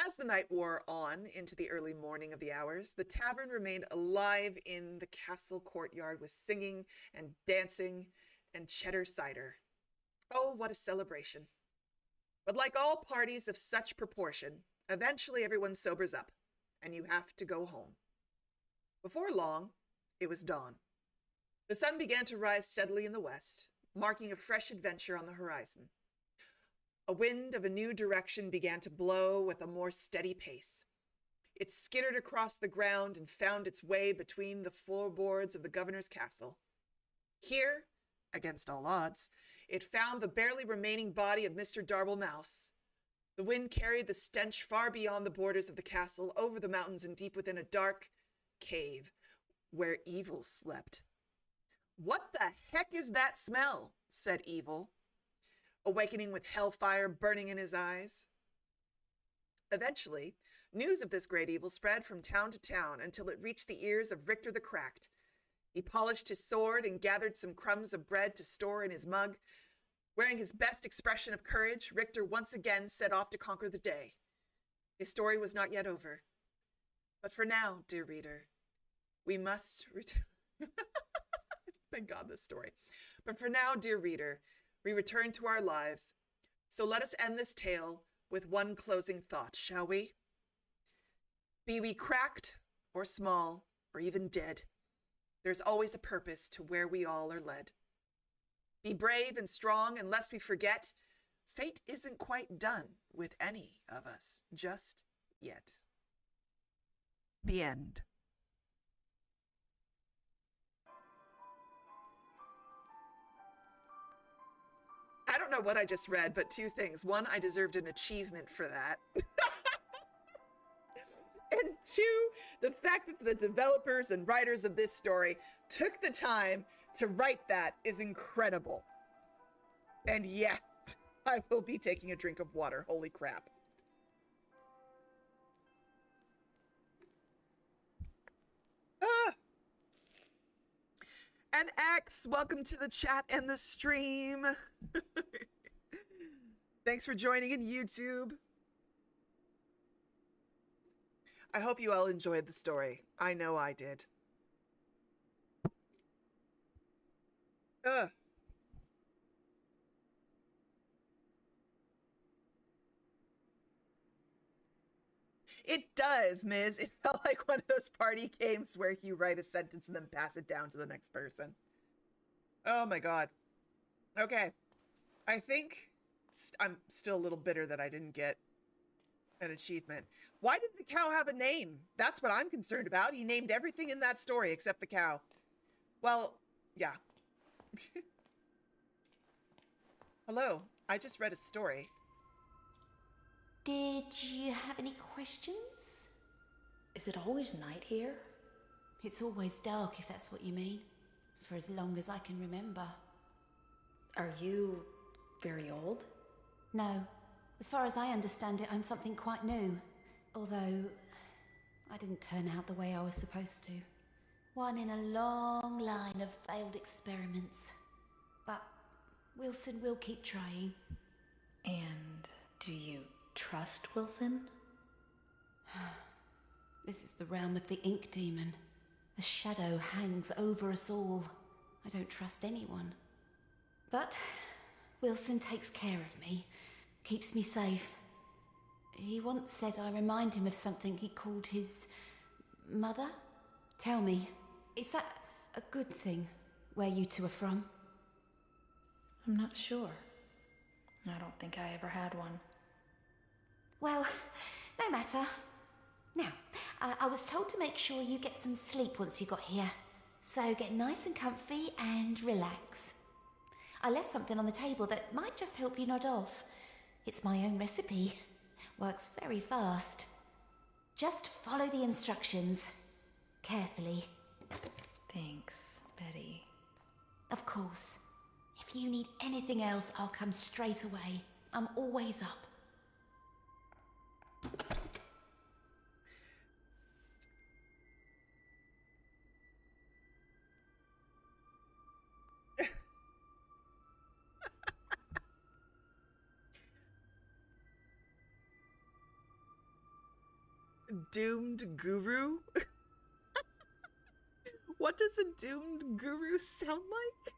As the night wore on into the early morning of the hours, the tavern remained alive in the castle courtyard with singing and dancing and cheddar cider. Oh, what a celebration. But like all parties of such proportion, eventually everyone sobers up, and you have to go home. Before long, it was dawn. The sun began to rise steadily in the west, marking a fresh adventure on the horizon. A wind of a new direction began to blow with a more steady pace. It skittered across the ground and found its way between the floorboards of the governor's castle. Here, against all odds, it found the barely remaining body of Mr. Darblemouse. The wind carried the stench far beyond the borders of the castle, over the mountains and deep within a dark cave where Evil slept. "What the heck is that smell?" said Evil. awakening with hellfire burning in his eyes. Eventually, news of this great evil spread from town to town until it reached the ears of Richter the Cracked. He polished his sword and gathered some crumbs of bread to store in his mug. Wearing his best expression of courage, Richter once again set off to conquer the day. His story was not yet over. But for now, dear reader, we must return. Thank God this story. But for now, dear reader, we return to our lives. So let us end this tale with one closing thought, shall we? Be we cracked or small or even dead, there's always a purpose to where we all are led. Be brave and strong, and lest we forget, fate isn't quite done with any of us just yet. The end. I don't know what I just read, but two things. One, I deserved an achievement for that. And two, the fact that the developers and writers of this story took the time to write that is incredible. And yes, I will be taking a drink of water. Holy crap. Ah. And X, welcome to the chat and the stream. Thanks for joining in YouTube. I hope you all enjoyed the story. I know I did. Ugh. It does, Ms. It felt like one of those party games where you write a sentence and then pass it down to the next person. Oh my God. Okay. I think I'm still a little bitter that I didn't get an achievement. Why did the cow have a name? That's what I'm concerned about. He named everything in that story except the cow. Well, yeah. Hello, I just read a story. Did you have any questions? Is it always night here? It's always dark, if that's what you mean. For as long as I can remember. Are you very old? No. As far as I understand it, I'm something quite new. Although, I didn't turn out the way I was supposed to. One in a long line of failed experiments. But Wilson will keep trying. And do you trust Wilson? This is the realm of the ink demon. The shadow hangs over us all. I don't trust anyone. But Wilson takes care of me, keeps me safe. He once said I remind him of something he called his mother. Tell me, is that a good thing, where you two are from? I'm not sure. I don't think I ever had one. Well, no matter. Now, I was told to make sure you get some sleep once you got here. So get nice and comfy and relax. I left something on the table that might just help you nod off. It's my own recipe. Works very fast. Just follow the instructions. Carefully. Thanks, Betty. Of course. If you need anything else, I'll come straight away. I'm always up. Doomed guru? What does a doomed guru sound like?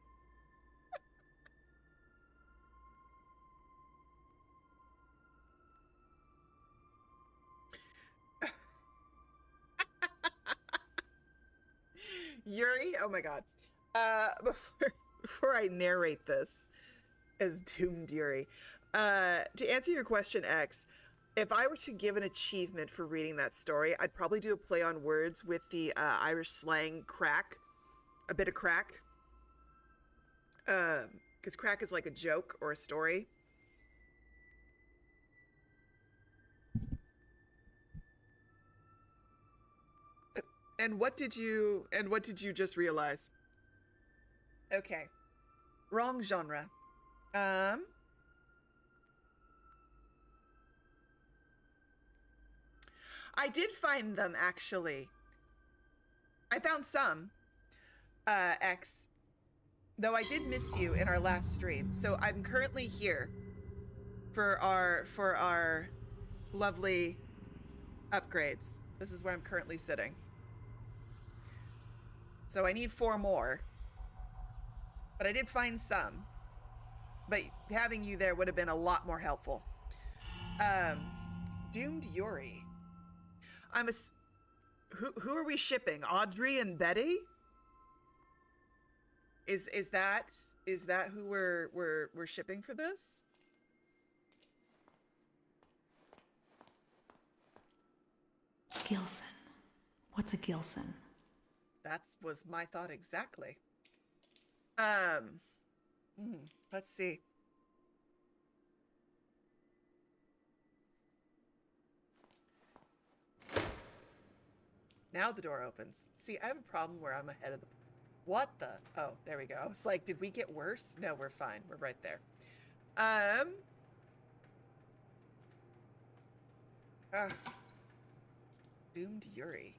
Yuri, oh my God. Before I narrate this as doomed Yuri, to answer your question, X, if I were to give an achievement for reading that story, I'd probably do a play on words with the Irish slang crack, a bit of crack, because crack is like a joke or a story. And what did you just realize? Okay. Wrong genre. I did find them, actually. I found some, X. Though I did miss you in our last stream. So I'm currently here for our lovely upgrades. This is where I'm currently sitting. So I need 4 more. But I did find some. But having you there would have been a lot more helpful. Doomed Yuri. Who are we shipping? Audrey and Betty? Is that who we're shipping for this? Gilson. What's a Gilson? That was my thought exactly. Let's see. Now the door opens. See, I have a problem where I'm ahead of the... What the... Oh, there we go. I was like, did we get worse? No, we're fine. We're right there. Doomed Yuri.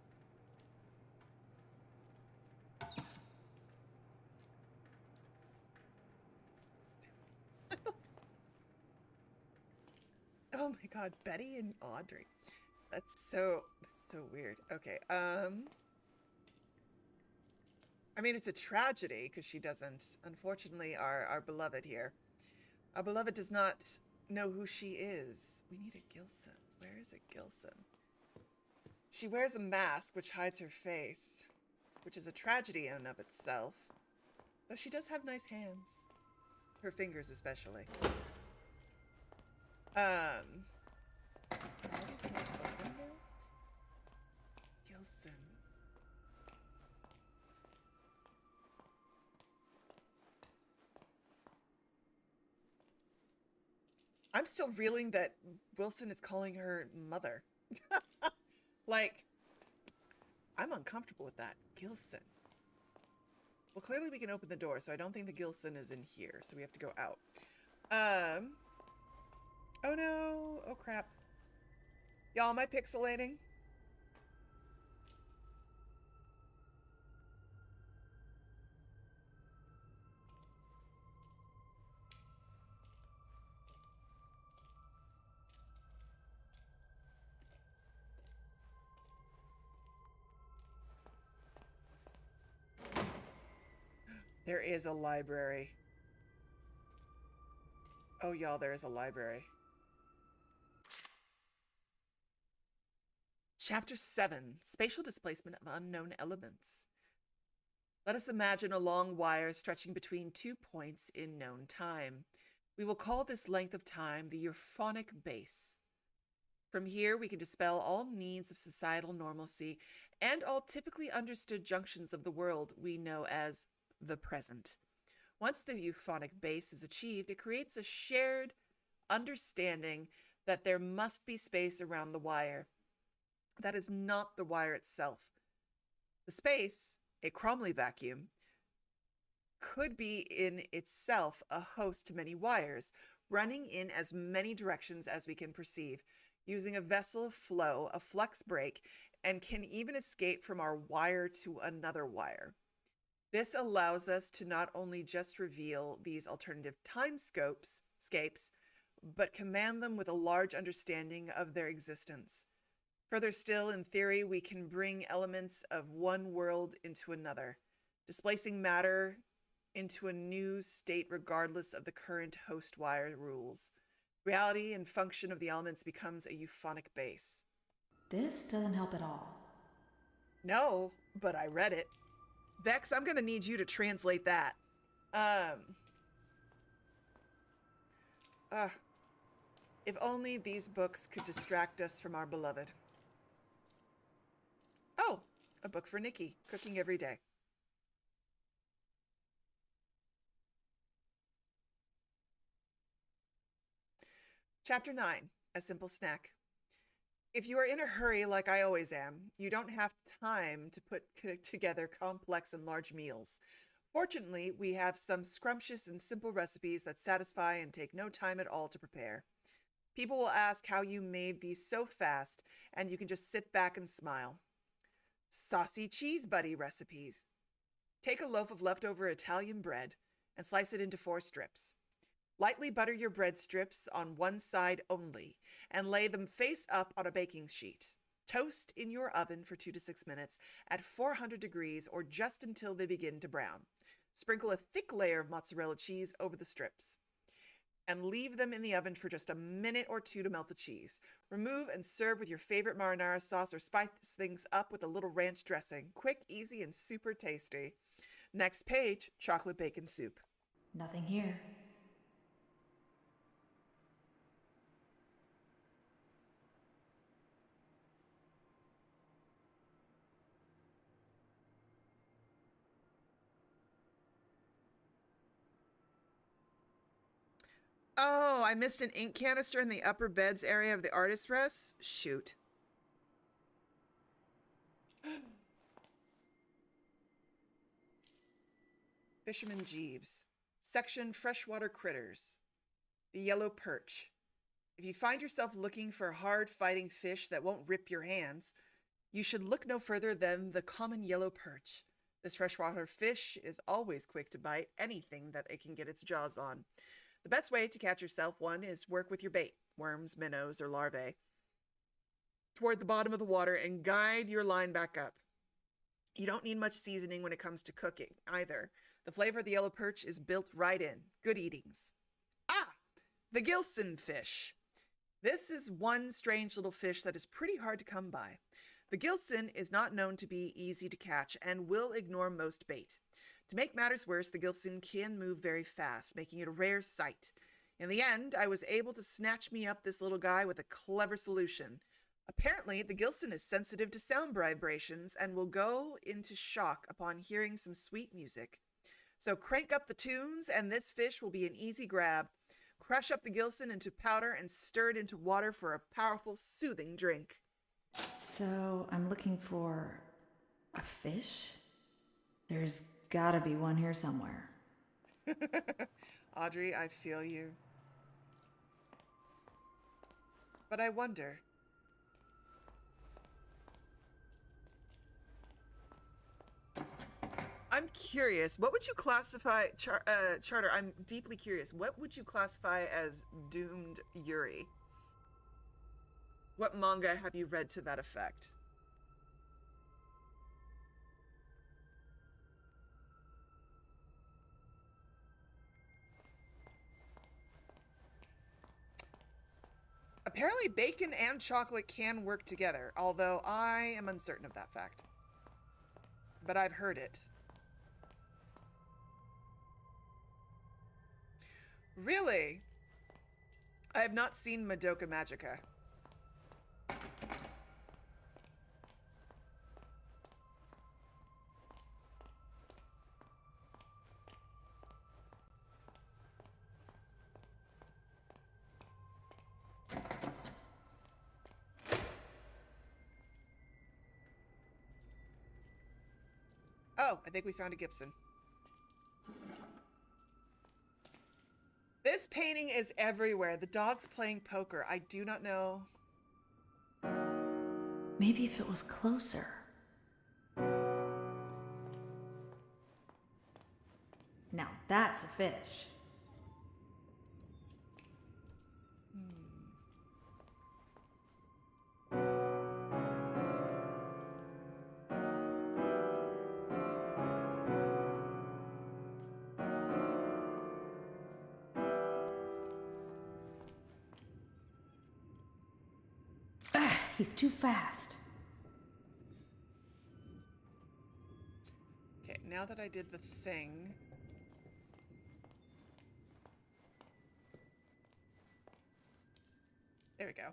Oh my god, Betty and Audrey. That's so weird. Okay, I mean, it's a tragedy because she doesn't. Unfortunately, our beloved here. Our beloved does not know who she is. We need a Gilson. Where is a Gilson? She wears a mask which hides her face, which is a tragedy in and of itself. Though she does have nice hands. Her fingers especially. Are all these doors open now? Gilson. I'm still reeling that Wilson is calling her mother. Like, I'm uncomfortable with that. Gilson. Well, clearly we can open the door, so I don't think the Gilson is in here, so we have to go out. Oh no. Oh crap. Y'all, am I pixelating? There is a library. Oh, y'all, there is a library. Chapter 7, Spatial Displacement of Unknown Elements. Let us imagine a long wire stretching between 2 points in known time. We will call this length of time the euphonic base. From here, we can dispel all needs of societal normalcy and all typically understood junctions of the world we know as the present. Once the euphonic base is achieved, it creates a shared understanding that there must be space around the wire. That is not the wire itself. The space, a Cromley vacuum, could be in itself a host to many wires, running in as many directions as we can perceive, using a vessel of flow, a flux break, and can even escape from our wire to another wire. This allows us to not only just reveal these alternative timescapes, but command them with a large understanding of their existence. Further still, in theory, we can bring elements of one world into another, displacing matter into a new state regardless of the current host wire rules. Reality and function of the elements becomes a euphonic base. This doesn't help at all. No, but I read it. Vex, I'm going to need you to translate that. If only these books could distract us from our beloved. Oh, a book for Nikki, cooking every day. Chapter 9, A Simple Snack. If you are in a hurry like I always am, you don't have time to put together complex and large meals. Fortunately, we have some scrumptious and simple recipes that satisfy and take no time at all to prepare. People will ask how you made these so fast, and you can just sit back and smile. Saucy cheese buddy recipes. Take a loaf of leftover Italian bread and slice it into 4 strips. Lightly butter your bread strips on one side only and lay them face up on a baking sheet. Toast in your oven for 2 to 6 minutes at 400 degrees or just until they begin to brown. Sprinkle a thick layer of mozzarella cheese over the strips and leave them in the oven for just a minute or 2 to melt the cheese. Remove and serve with your favorite marinara sauce or spice things up with a little ranch dressing. Quick, easy, and super tasty. Next page, chocolate bacon soup. Nothing here. Oh, I missed an ink canister in the upper beds area of the artist rest? Shoot. Fisherman Jeeves. Section Freshwater Critters. The yellow perch. If you find yourself looking for hard-fighting fish that won't rip your hands, you should look no further than the common yellow perch. This freshwater fish is always quick to bite anything that it can get its jaws on. The best way to catch yourself one is work with your bait, worms, minnows, or larvae, toward the bottom of the water and guide your line back up. You don't need much seasoning when it comes to cooking either. The flavor of the yellow perch is built right in. Good eatings. Ah, the Gilson fish. This is one strange little fish that is pretty hard to come by. The Gilson is not known to be easy to catch and will ignore most bait. To make matters worse, the Gilson can move very fast, making it a rare sight. In the end, I was able to snatch me up this little guy with a clever solution. Apparently, the Gilson is sensitive to sound vibrations and will go into shock upon hearing some sweet music. So crank up the tunes and this fish will be an easy grab. Crush up the Gilson into powder and stir it into water for a powerful, soothing drink. So, I'm looking for a fish? There's gotta be one here somewhere. Audrey, I feel you. But I wonder. I'm curious, what would you classify, Charter, I'm deeply curious, what would you classify as doomed Yuri? What manga have you read to that effect? Apparently bacon and chocolate can work together, although I am uncertain of that fact. But I've heard it. Really? I have not seen Madoka Magica. Oh, I think we found a Gibson. This painting is everywhere. The dog's playing poker. I do not know. Maybe if it was closer. Now that's a fish. He's too fast. Okay, now that I did the thing. There we go.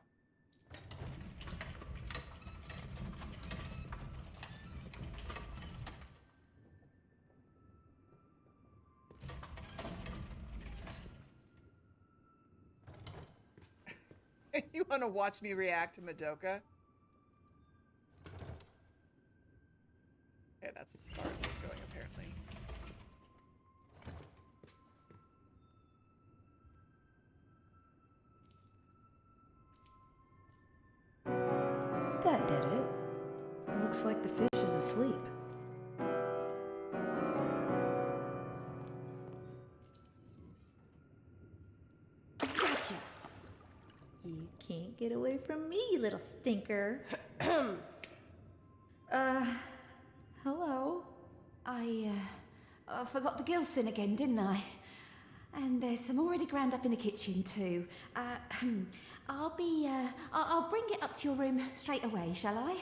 You want to watch me react to Madoka? Okay, that's as far as it's going, apparently. Looks like the fish is asleep. Gotcha! You can't get away from me, you little stinker. Hello? I forgot the Gilson again, didn't I? And there's some already ground up in the kitchen too. I'll bring it up to your room straight away, shall I?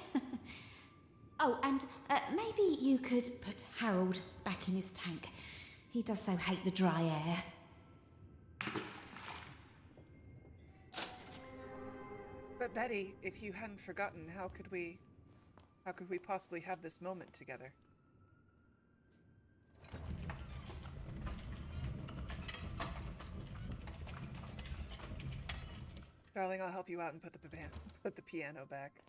Oh, and maybe you could put Harold back in his tank. He does so hate the dry air. But Betty, if you hadn't forgotten, how could we possibly have this moment together? Darling, I'll help you out and put the piano back.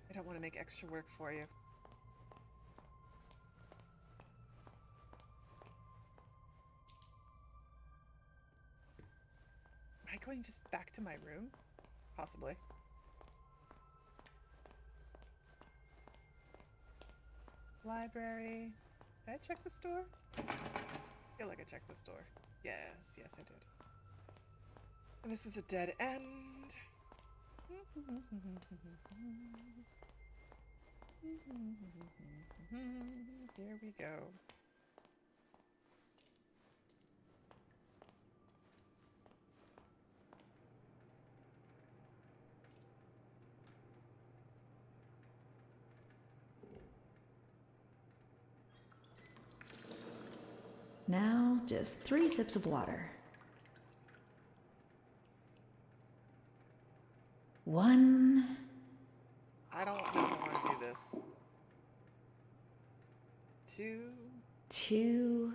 I don't want to make extra work for you. Am I going just back to my room? Possibly. Library. Did I check the store? I feel like I checked the store. Yes, I did. And this was a dead end. Here we go. Now, just 3 sips of water. 1. I don't know how I want to do this. 2. 2.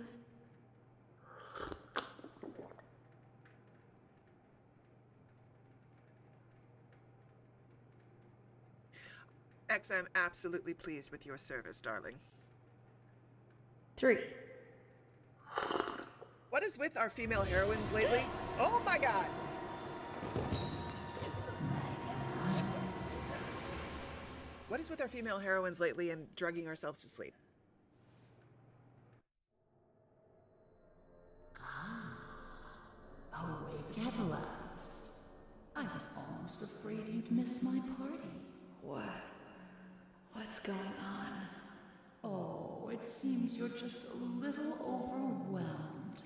X, I'm absolutely pleased with your service, darling. 3. What is with our female heroines lately? Oh my god! What is with our female heroines lately and drugging ourselves to sleep? Awake at last. I was almost afraid you'd miss my party. What's going on? Oh, it seems you're just a little overwhelmed.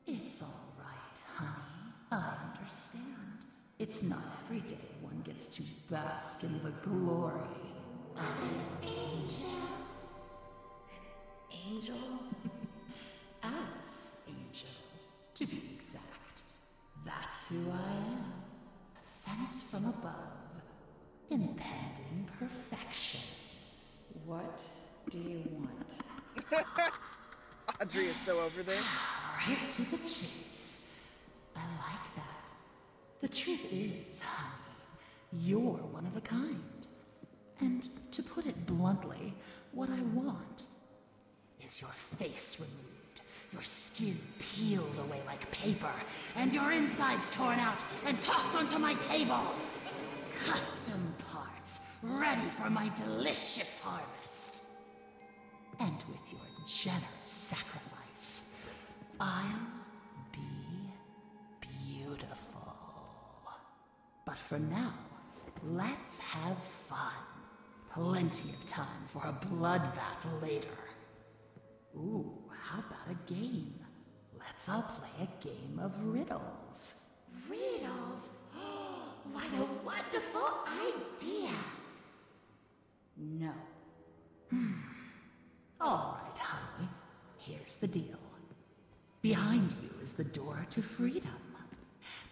It's all right, honey. I understand. It's not every day one gets to bask in the glory of an angel. Angel? Alice Angel, to be exact. That's who I am. Sent from above. Impending perfection. What do you want? Audrey is so over this. Right to the chase. I like that. The truth is, honey, you're one of a kind. And to put it bluntly, what I want is your face removed, your skin peeled away like paper, and your insides torn out and tossed onto my table. Custom parts, ready for my delicious harvest. And with your generous sacrifice, I'll be beautiful. But for now, let's have fun. Plenty of time for a bloodbath later. Ooh, how about a game? Let's all play a game of riddles. Riddles? What a wonderful idea! No. All right, honey. Here's the deal. Behind you is the door to freedom.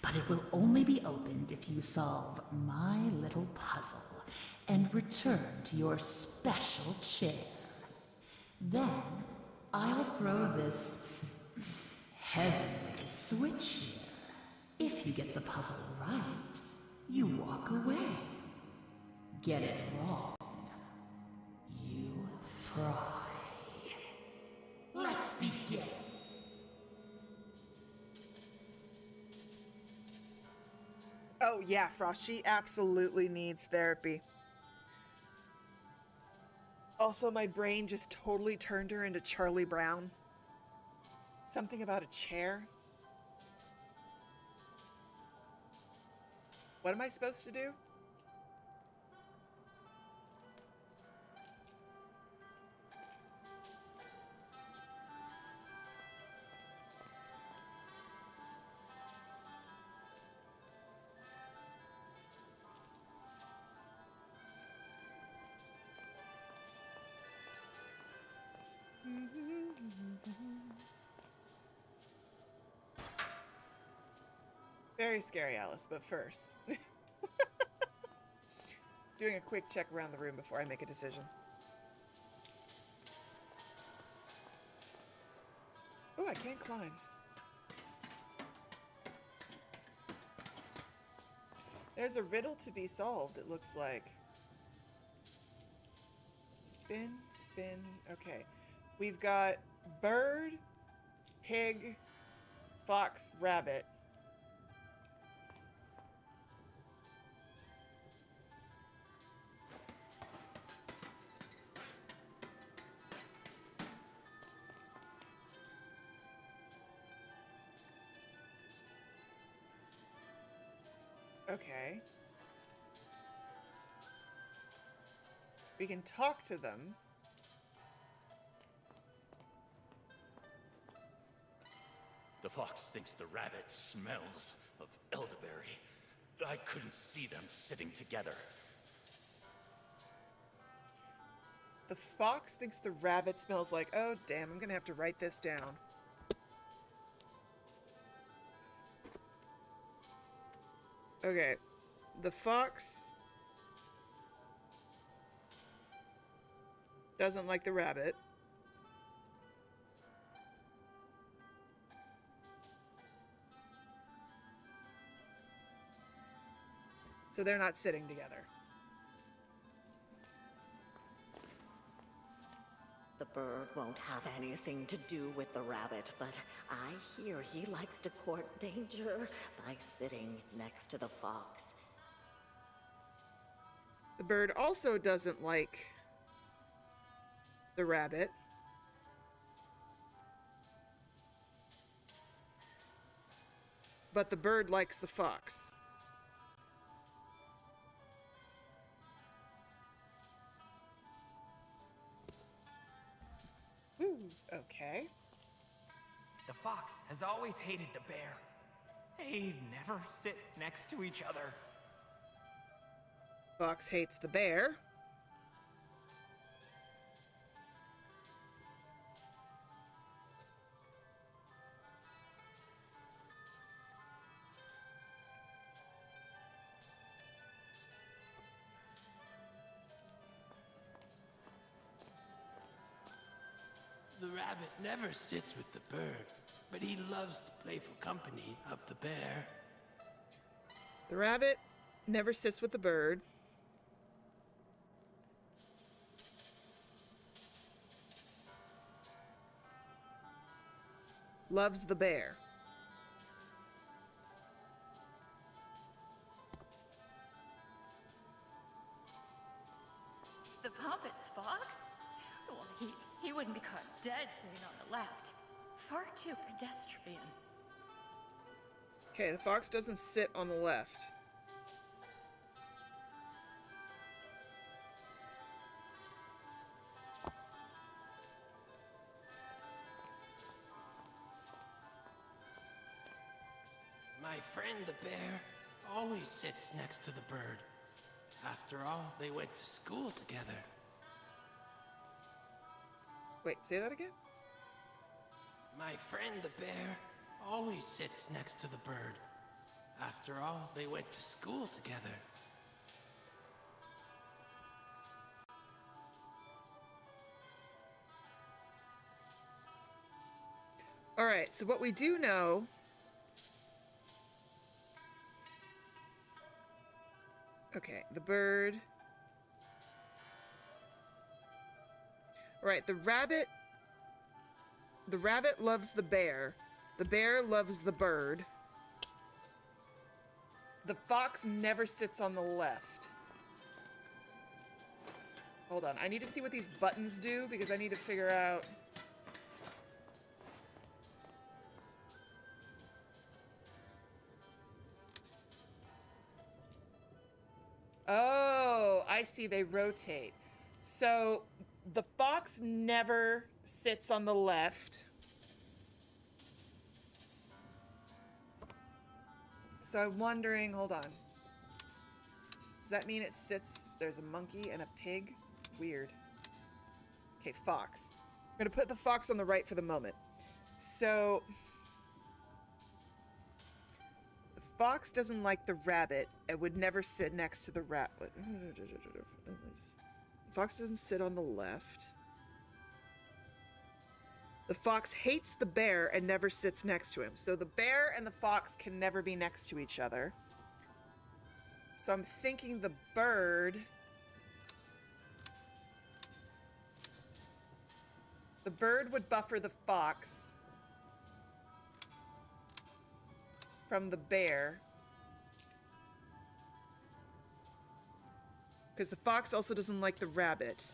But it will only be opened if you solve my little puzzle and return to your special chair. Then I'll throw this heavenly switch here. If you get the puzzle right, you walk away. Get it wrong, you fry. Let's begin. Oh yeah, Frost, she absolutely needs therapy. Also, my brain just totally turned her into Charlie Brown. Something about a chair. What am I supposed to do? Very scary, Alice, but first. Just doing a quick check around the room before I make a decision. Oh, I can't climb. There's a riddle to be solved, it looks like. Spin, spin. Okay. We've got bird, pig, fox, rabbit. Okay. We can talk to them. The fox thinks the rabbit smells of elderberry. I couldn't see them sitting together. The fox thinks the rabbit smells like... Oh, damn, I'm gonna have to write this down. Okay. The fox doesn't like the rabbit. So they're not sitting together. The bird won't have anything to do with the rabbit, but I hear he likes to court danger by sitting next to the fox. The bird also doesn't like the rabbit. But the bird likes the fox. Ooh, okay. The fox has always hated the bear. They never sit next to each other. Fox hates the bear. The rabbit never sits with the bird, but he loves the playful company of the bear. The rabbit never sits with the bird. Loves the bear. The pompous fox? Well, he wouldn't be caught dead sitting on the left. Far too pedestrian. Okay, the fox doesn't sit on the left. My friend the bear always sits next to the bird. After all, they went to school together. Wait, say that again? My friend the bear always sits next to the bird. After all, they went to school together. All right, so what we do know... Okay, the bird... All right, the rabbit loves the bear loves the bird. The fox never sits on the left. Hold on, I need to see what these buttons do because I need to figure out... Oh, I see, they rotate. So the fox never sits on the left. So I'm wondering, hold on. Does that mean it sits, there's a monkey and a pig? Weird. Okay, fox. I'm gonna put the fox on the right for the moment. So the fox doesn't like the rabbit and would never sit next to the rabbit. The fox doesn't sit on the left. The fox hates the bear and never sits next to him. So the bear and the fox can never be next to each other. So I'm thinking the bird... The bird would buffer the fox from the bear. Because the fox also doesn't like the rabbit.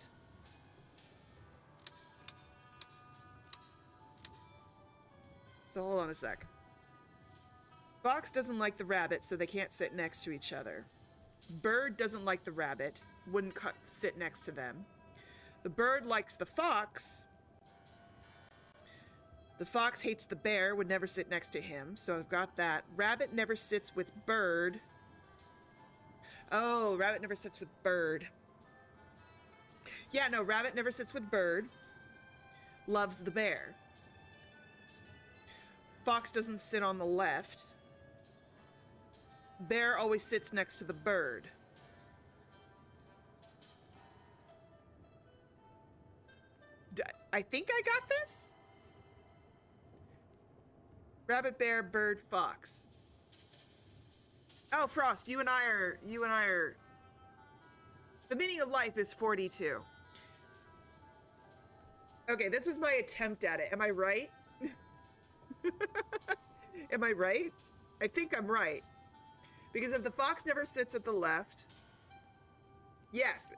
So hold on a sec. Fox doesn't like the rabbit, so they can't sit next to each other. Bird doesn't like the rabbit, wouldn't sit next to them. The bird likes the fox. The fox hates the bear, would never sit next to him, so I've got that. Rabbit never sits with bird. Oh, rabbit never sits with bird. Yeah, no, rabbit never sits with bird. Loves the bear. Fox doesn't sit on the left. Bear always sits next to the bird. I think I got this? Rabbit, bear, bird, fox. Oh, Frost, you and I are... The meaning of life is 42. Okay, this was my attempt at it. Am I right? Am I right? I think I'm right. Because if the fox never sits at the left... Yes.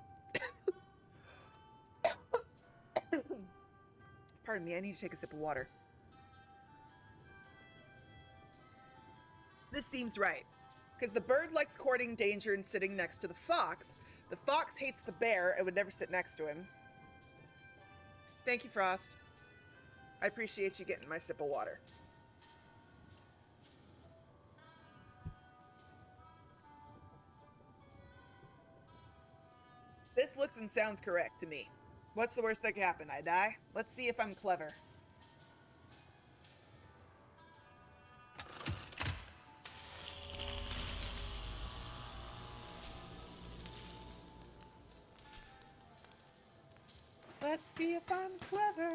Pardon me, I need to take a sip of water. This seems right. Because the bird likes courting danger and sitting next to the fox. The fox hates the bear and would never sit next to him. Thank you, Frost. I appreciate you getting my sip of water. This looks and sounds correct to me. What's the worst that could happen? I die? Let's see if I'm clever. Let's see if I'm clever.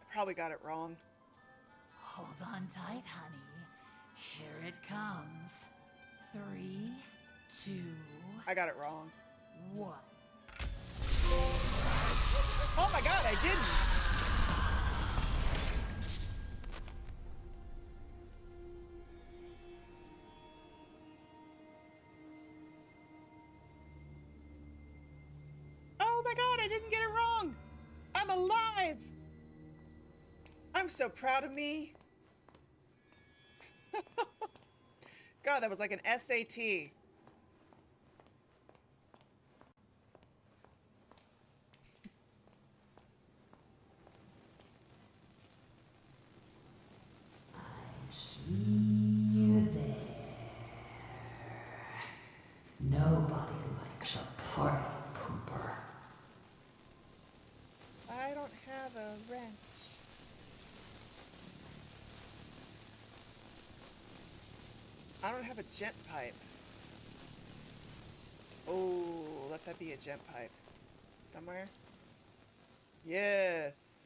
I probably got it wrong. Hold on tight, honey. Here it comes. 3, 2... I got it wrong. 1. Oh my god, I didn't! Oh my god, I didn't get it wrong! I'm alive! I'm so proud of me. God, that was like an SAT. See you there. Nobody likes a party pooper. I don't have a wrench. I don't have a gent pipe. Oh, let that be a gent pipe. Somewhere? Yes.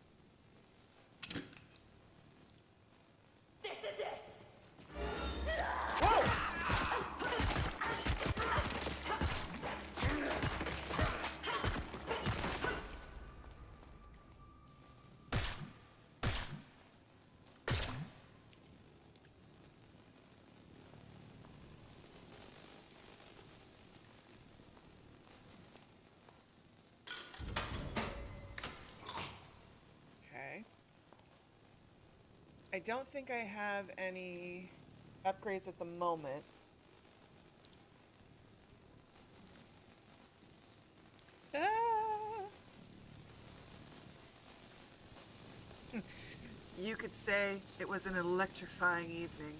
This is it! Whoa! I don't think I have any upgrades at the moment. Ah! You could say it was an electrifying evening.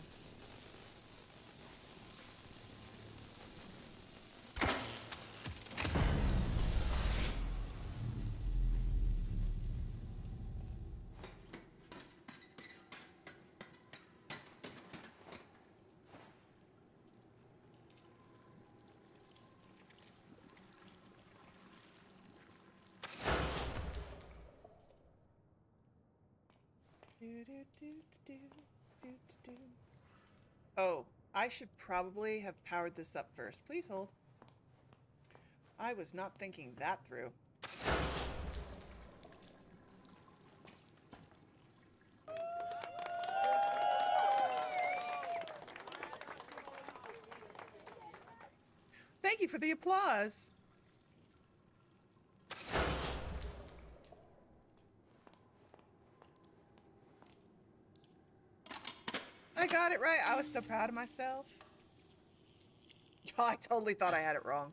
Oh, I should probably have powered this up first. Please hold. I was not thinking that through. Thank you for the applause. I got it right. I was so proud of myself. I totally thought I had it wrong.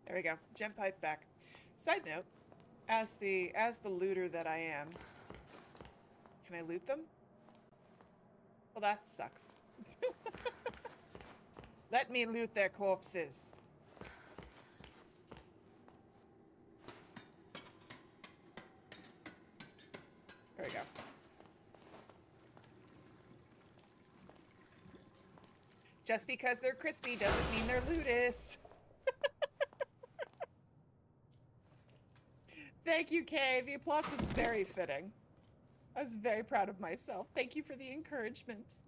There we go. Gent pipe back. Side note, as the looter that I am, can I loot them? Well, that sucks. Let me loot their corpses. There we go. Just because they're crispy doesn't mean they're lootist. Thank you, Kay. The applause was very fitting. I was very proud of myself. Thank you for the encouragement.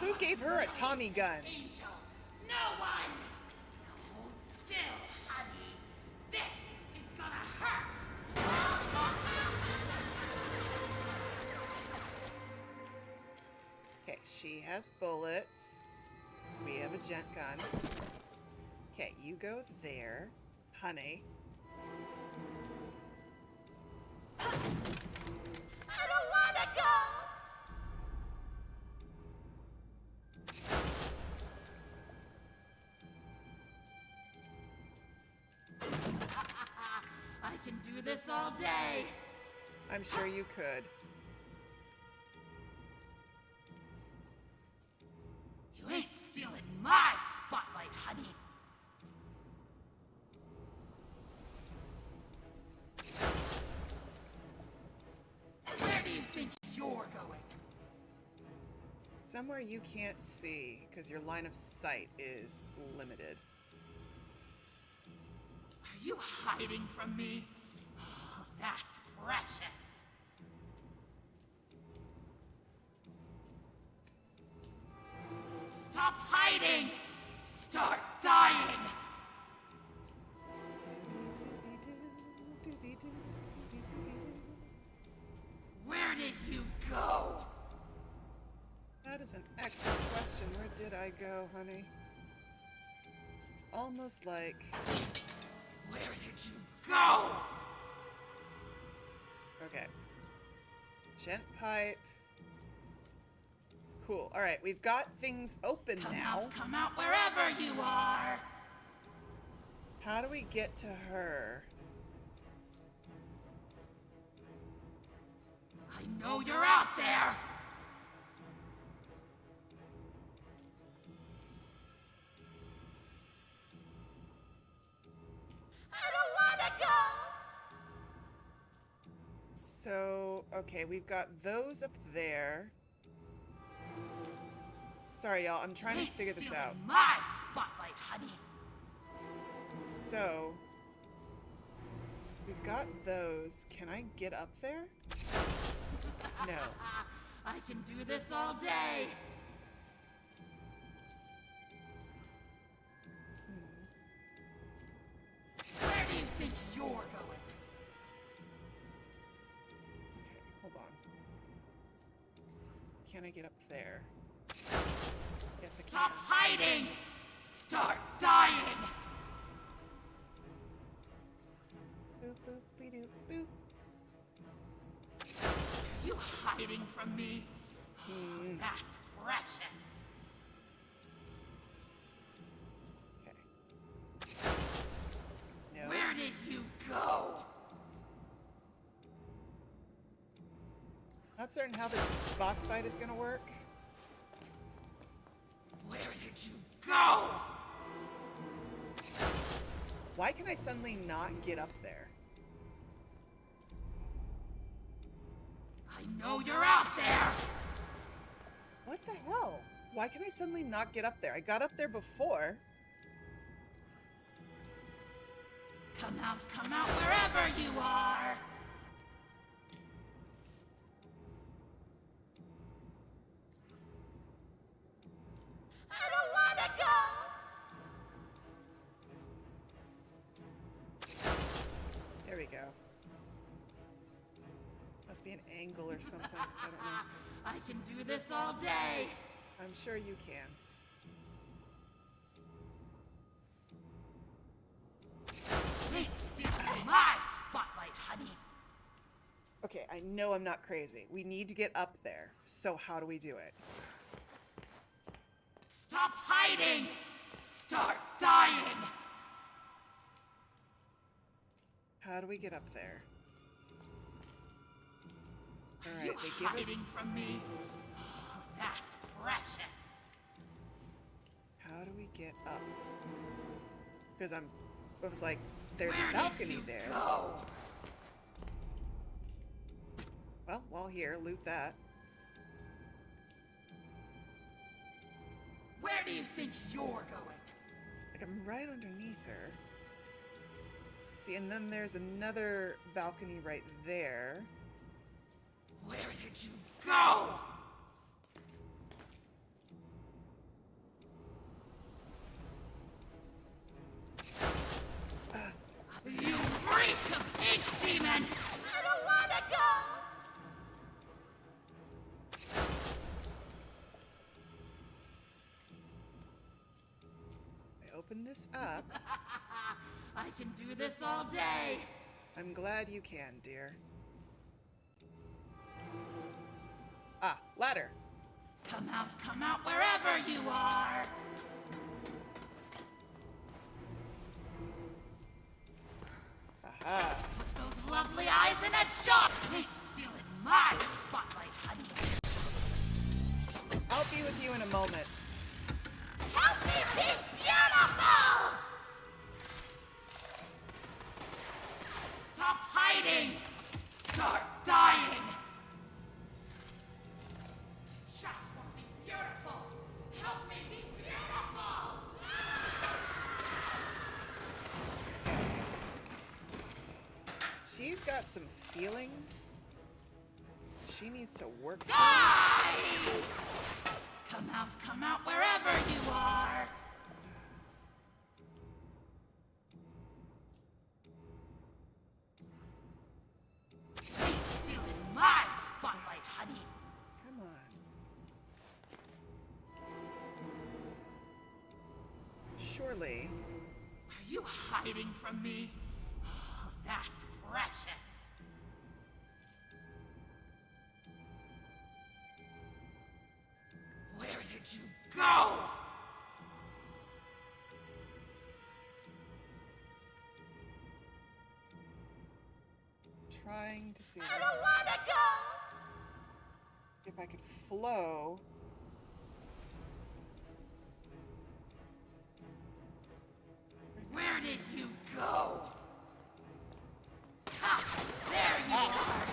Who gave her a Tommy gun? Angel, no one! Hold still, honey. This is gonna hurt. Okay, she has bullets. We have a gent gun. Okay, you go there, honey. I don't wanna go! I can do this all day. I'm sure you could. You ain't stealing my spotlight, honey. Where do you think you're going? Somewhere you can't see, because your line of sight is limited. Are you hiding from me? Oh, that's precious. Stop hiding! Start dying! Where did you go? That is an excellent question. Where did I go, honey? It's almost like... Where did you go? Okay. Gent pipe. Cool. All right, we've got things open now. Come out wherever you are. How do we get to her? I know you're out there. I don't wanna go. So, okay, we've got those up there. Sorry, y'all. I'm trying to figure this out. My spotlight, honey. So, we've got those. Can I get up there? No. I can do this all day. Where do you think you're going? Okay, hold on. can I get up there? Yes, I can. Stop hiding! Start dying! Boop, boop, be doop, boop. Are you hiding from me? That's precious. Okay. No. Where did you go? Not certain how this boss fight is gonna work. Where did you go? Why can I suddenly not get up there? I know you're out there! What the hell? Why can I suddenly not get up there? I got up there before. Come out wherever you are! I don't wanna go! There we go. Must be an angle or something. I don't know. I can do this all day! I'm sure you can. It's stealing my spotlight, honey! Okay, I know I'm not crazy. We need to get up there. So how do we do it? Stop hiding! Start dying! How do we get up there? All Are right, you they give hiding us. from me? Oh, that's precious. How do we get up? Because I was like, there's Where a did balcony you there. Go? Well, while here, loot that. Where do you think you're going? Like I'm right underneath her. See, and then there's another balcony right there. Where did you go? You freak of ink demon! I don't wanna go! I open this up. I can do this all day! I'm glad you can, dear. Ah, ladder. Come out wherever you are! Aha. Put those lovely eyes in a jar! Ain't stealing my spotlight, honey! I'll be with you in a moment. Help me be beautiful! Stop hiding! Start dying! Just want to be beautiful! Help me be beautiful! She's got some feelings. She needs to work. Die! Come out wherever you are! Ain't stealing my spotlight, honey! Come on. Surely. Are you hiding from me? Oh, that's precious. Where did you go? Trying to see I don't wanna go! if I could flow. Where did you go? Ah, there you are!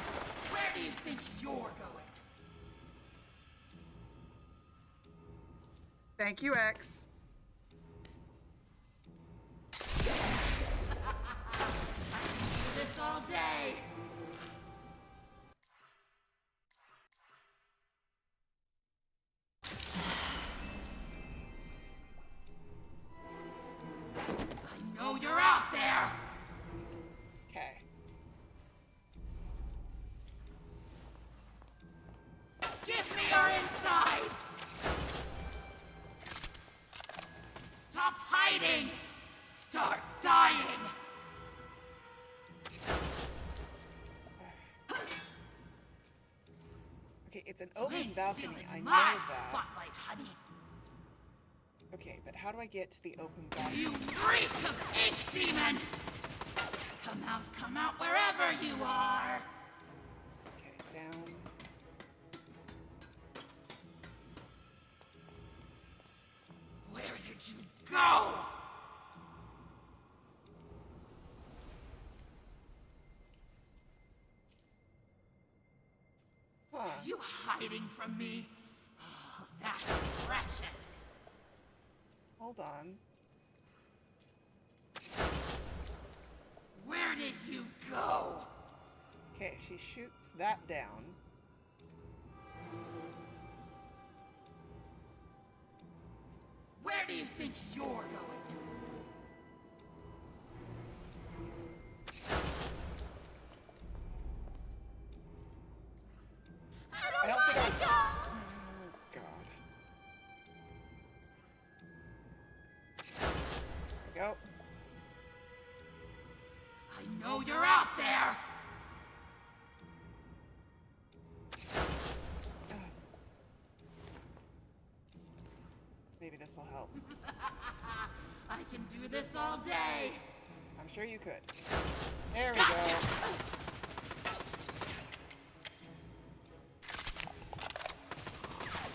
Where do you think you're going? Thank you, X. Do this all day! I know you're out there! Okay. Give me your insides! hiding! Start dying! Okay, it's an open balcony. I know my that. spotlight, honey. Okay, but how do I get to the open balcony? You reek of ink demon! Come out wherever you are! Okay, down. Where did you go? Huh. Are you hiding from me? Oh, that's precious. Hold on. Where did you go? Okay, she shoots that down. Where do you think you're going? I don't think I was... Oh, God. There we go. I know you're out there! Maybe this will help. I can do this all day! I'm sure you could. There we Gotcha. go.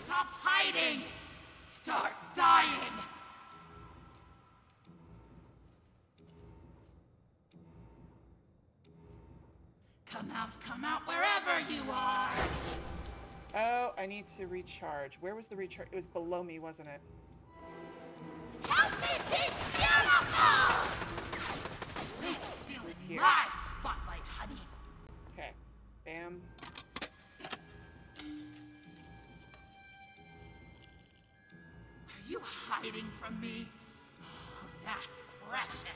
Stop hiding! Start dying! Come out wherever you are! Oh, I need to recharge. Where was the recharge? It was below me, wasn't it? Help me be beautiful! It's still in my spotlight, honey. Okay. Bam. Are you hiding from me? Oh, that's precious.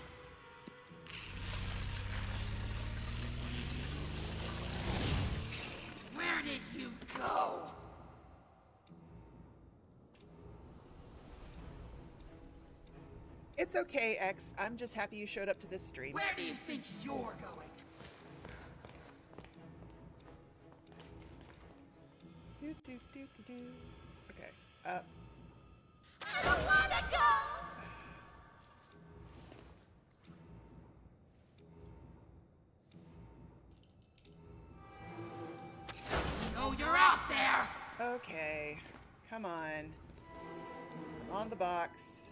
Where did you go? It's okay, X. I'm just happy you showed up to this stream. Where do you think you're going? Do, do, do, do, do. Okay. Up. I don't wanna go! No, you're out there! Okay. Come on. I'm on the box.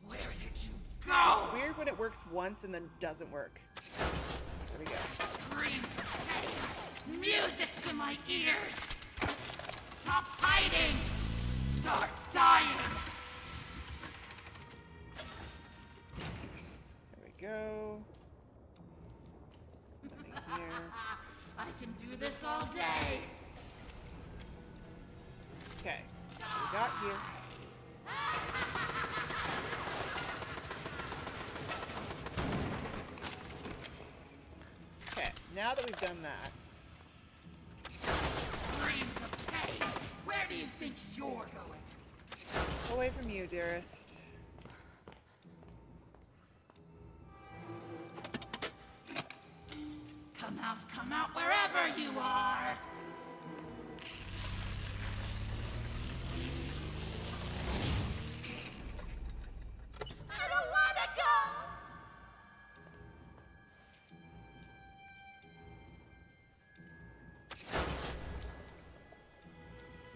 Where did you go? It's weird when it works once and then doesn't work. There we go. Screams of pain, music to my ears. Stop hiding! Start dying! There we go. Nothing here. I can do this all day. Okay. So we got here. Okay, now that we've done that. Screams of pain. Where do you think you're going? Away from you, dearest. Come out wherever you are. I don't wanna go.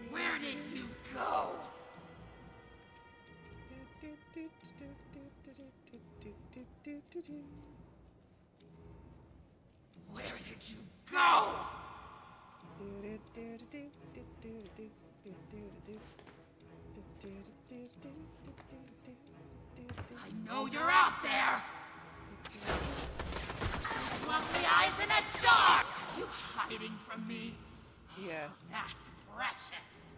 Where did you go? Where did you go? I know you're out there. Those lovely eyes in a jar. Are you hiding from me? Yes. That's precious.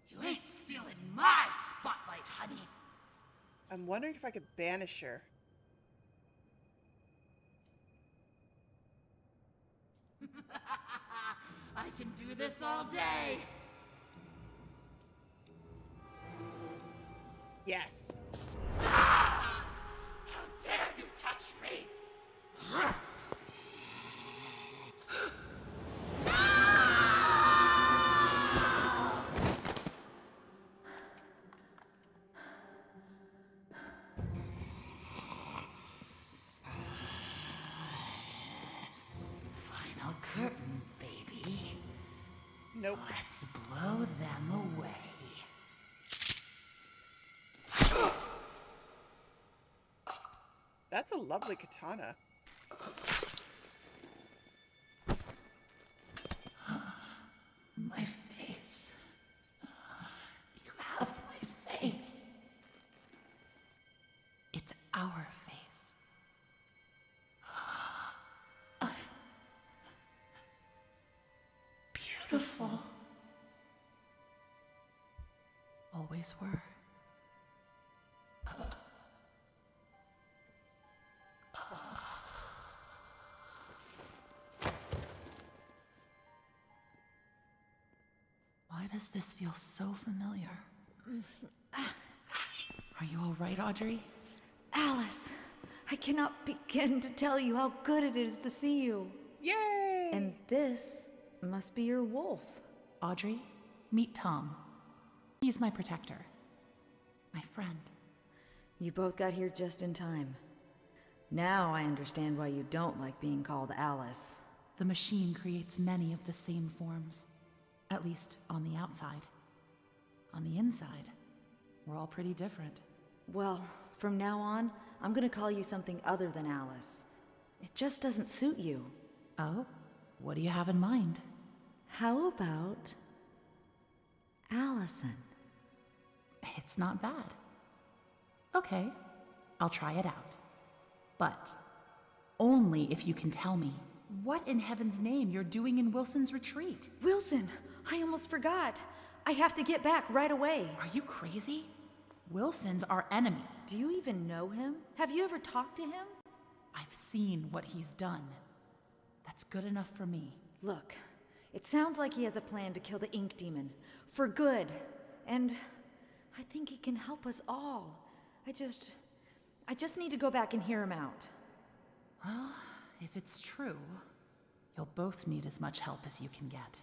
You ain't stealing my spotlight, honey. I'm wondering if I could banish her. can do this all day. Yes. How dare you touch me? Final curtain, baby. Nope. Let's blow them away. That's a lovely katana. My face. You have my face. It's our face. Beautiful. Always were. Why does this feel so familiar? Are you all right, Audrey? Alice, I cannot begin to tell you how good it is to see you. Yay! And this must be your wolf. Audrey, meet Tom. He's my protector. My friend. You both got here just in time. Now I understand why you don't like being called Alice. The machine creates many of the same forms. At least on the outside. On the inside, we're all pretty different. Well, from now on, I'm gonna call you something other than Alice. It just doesn't suit you. Oh? What do you have in mind? How about Allison? It's not bad. Okay, I'll try it out. But only if you can tell me what in heaven's name you're doing in Wilson's retreat. Wilson, I almost forgot. I have to get back right away. Are you crazy? Wilson's our enemy. Do you even know him? Have you ever talked to him? I've seen what he's done. That's good enough for me. Look, it sounds like he has a plan to kill the Ink Demon. For good. And I think he can help us all. I just need to go back and hear him out. Well, if it's true, you'll both need as much help as you can get.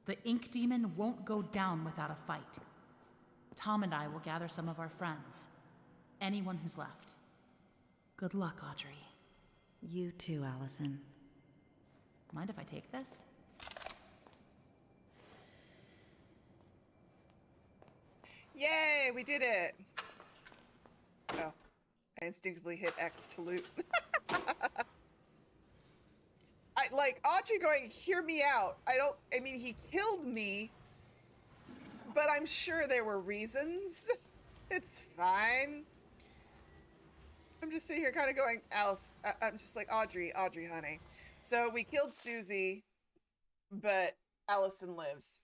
The Ink Demon won't go down without a fight. Tom and I will gather some of our friends. Anyone who's left. Good luck, Audrey. You too, Allison. Mind if I take this? Yay, we did it! Oh, I instinctively hit X to loot. Like, Audrey going, hear me out. I mean, he killed me, but I'm sure there were reasons. It's fine. I'm just sitting here kind of going, Alice, I'm just like, Audrey, honey. So we killed Susie, but Allison lives.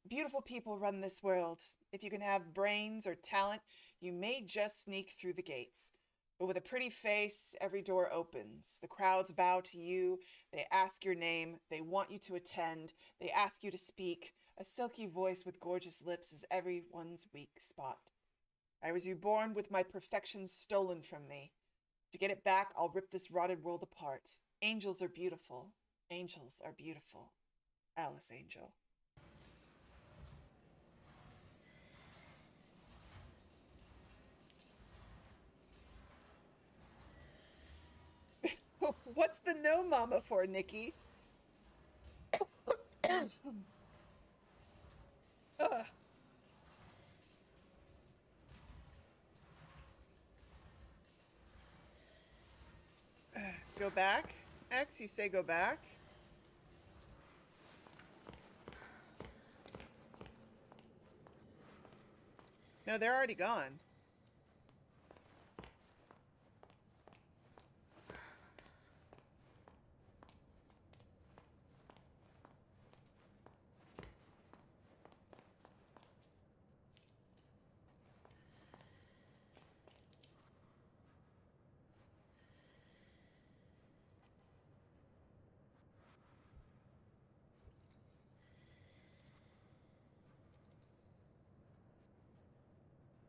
Beautiful people run this world. If you can have brains or talent, you may just sneak through the gates. But with a pretty face, every door opens. The crowds bow to you. They ask your name. They want you to attend. They ask you to speak. A silky voice with gorgeous lips is everyone's weak spot. I was reborn with my perfections stolen from me. To get it back, I'll rip this rotted world apart. Angels are beautiful. Angels are beautiful. Alice Angel. What's the no mama for, Nikki? Go back? X, you say go back? No, they're already gone.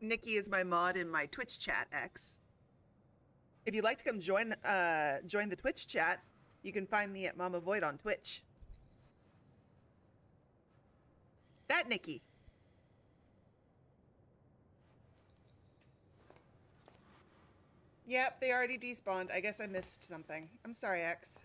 Nikki is my mod in my Twitch chat, X. If you'd like to come join the Twitch chat, you can find me at Mama Void on Twitch. That Nikki. Yep, they already despawned. I guess I missed something. I'm sorry, X.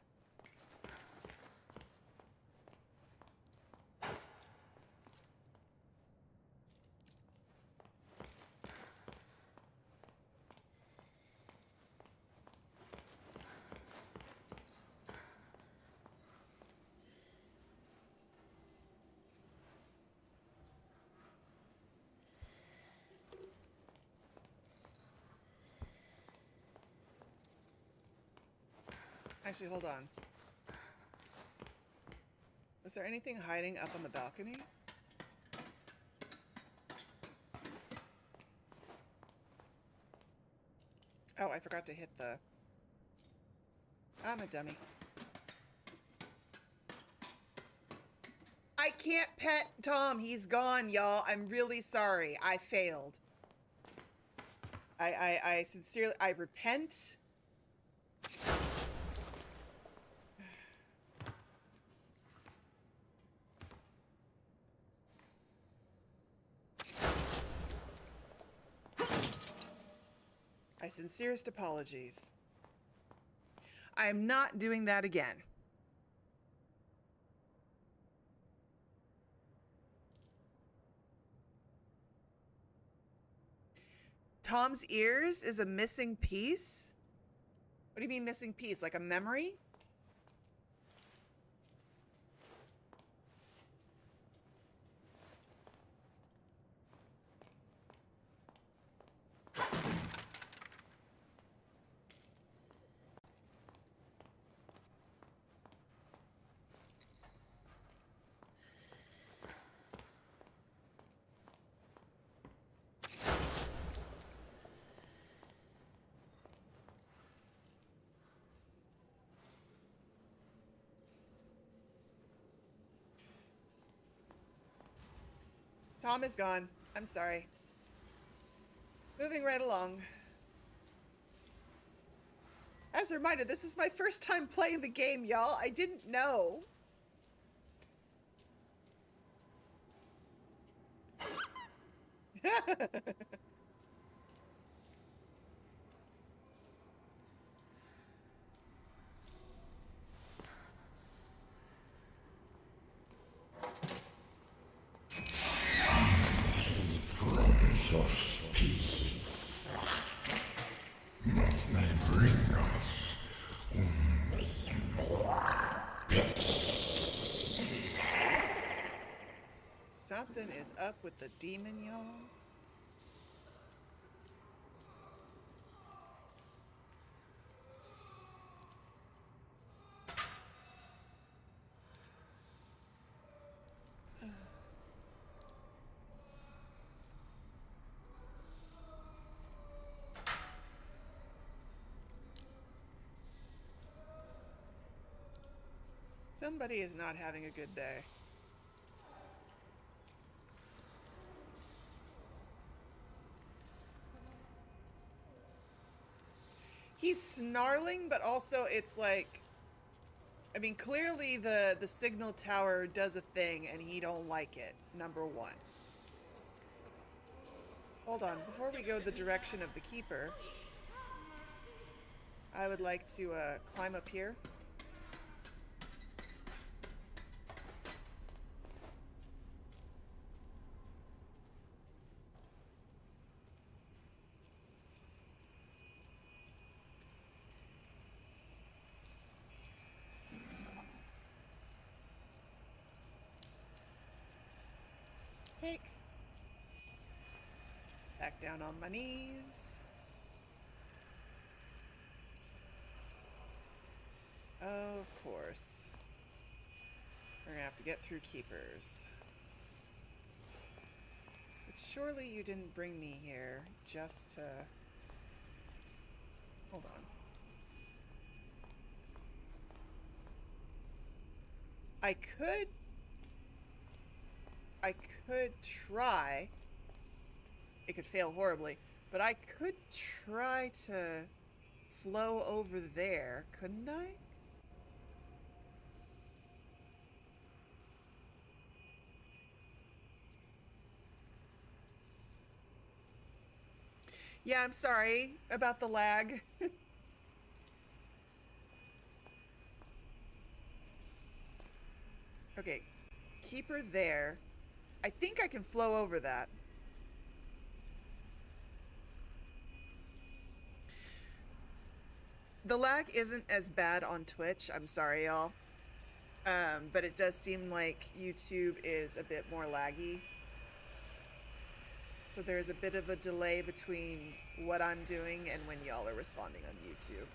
Actually, hold on. Was there anything hiding up on the balcony? Oh, I forgot to hit the... I'm a dummy. I can't pet Tom. He's gone, y'all. I'm really sorry. I failed. I sincerely... I repent. My sincerest apologies. I am not doing that again. Tom's ears is a missing piece? What do you mean missing piece? Like a memory? Tom is gone. I'm sorry. Moving right along. As a reminder, this is my first time playing the game, y'all. I didn't know. Prince of Peace. Must they bring us only more pain? Something is up with the demon, y'all. Somebody is not having a good day. He's snarling, but also it's like, I mean, clearly the signal tower does a thing and he don't like it, number one. Hold on, before we go the direction of the keeper, I would like to climb up here. Cake. Back down on my knees. Of course. We're gonna have to get through keepers. But surely you didn't bring me here just to... Hold on. I could try it could fail horribly. But I could try to flow over there, couldn't I? Yeah, I'm sorry about the lag. Okay, keep her there. I think I can flow over that. The lag isn't as bad on Twitch. I'm sorry, y'all. But it does seem like YouTube is a bit more laggy. So there's a bit of a delay between what I'm doing and when y'all are responding on YouTube.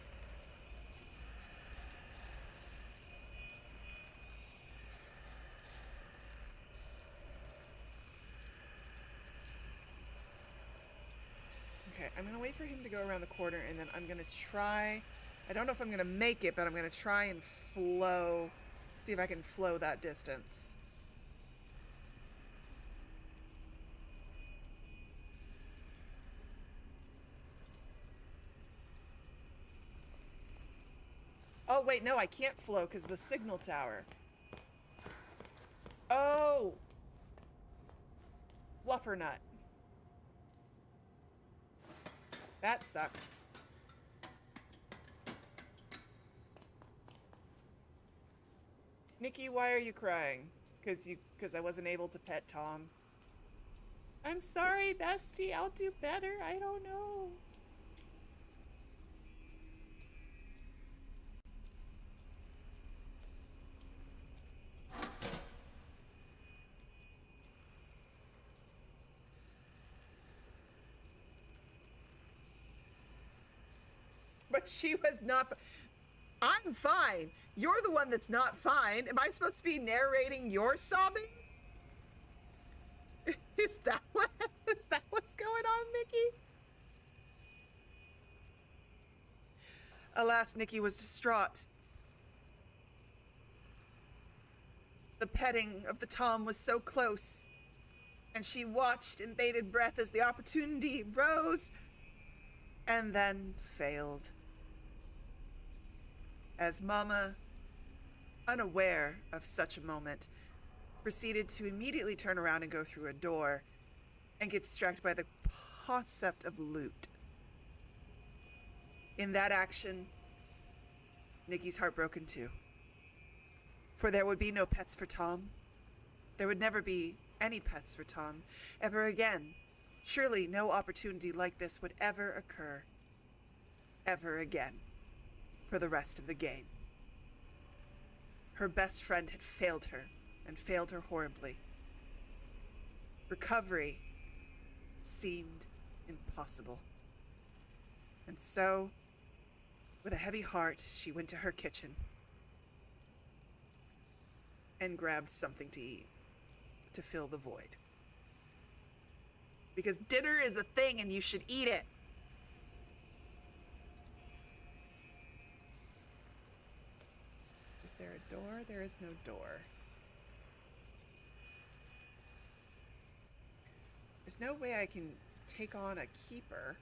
Okay, I'm gonna wait for him to go around the corner, and then I'm gonna try, I don't know if I'm gonna make it, but I'm gonna try and flow, see if I can flow that distance. Oh, wait, no, I can't flow because the signal tower. Oh! Fluffernut. That sucks. Nikki, why are you crying? Because I wasn't able to pet Tom. I'm sorry, bestie. I'll do better. I don't know. But she was not. I'm fine. You're the one that's not fine. Am I supposed to be narrating your sobbing? Is that what's going on, Nikki? Alas, Nikki was distraught. The petting of the Tom was so close, and she watched in bated breath as the opportunity rose and then failed. As Mama, unaware of such a moment, proceeded to immediately turn around and go through a door and get distracted by the concept of loot. In that action, Nikki's heartbroken too. For there would be no pets for Tom. There would never be any pets for Tom ever again. Surely no opportunity like this would ever occur ever again for the rest of the game. Her best friend had failed her, and failed her horribly. Recovery seemed impossible. And so, with a heavy heart, she went to her kitchen and grabbed something to eat to fill the void. Because dinner is a thing and you should eat it. Is there a door? There is no door. There's no way I can take on a keeper.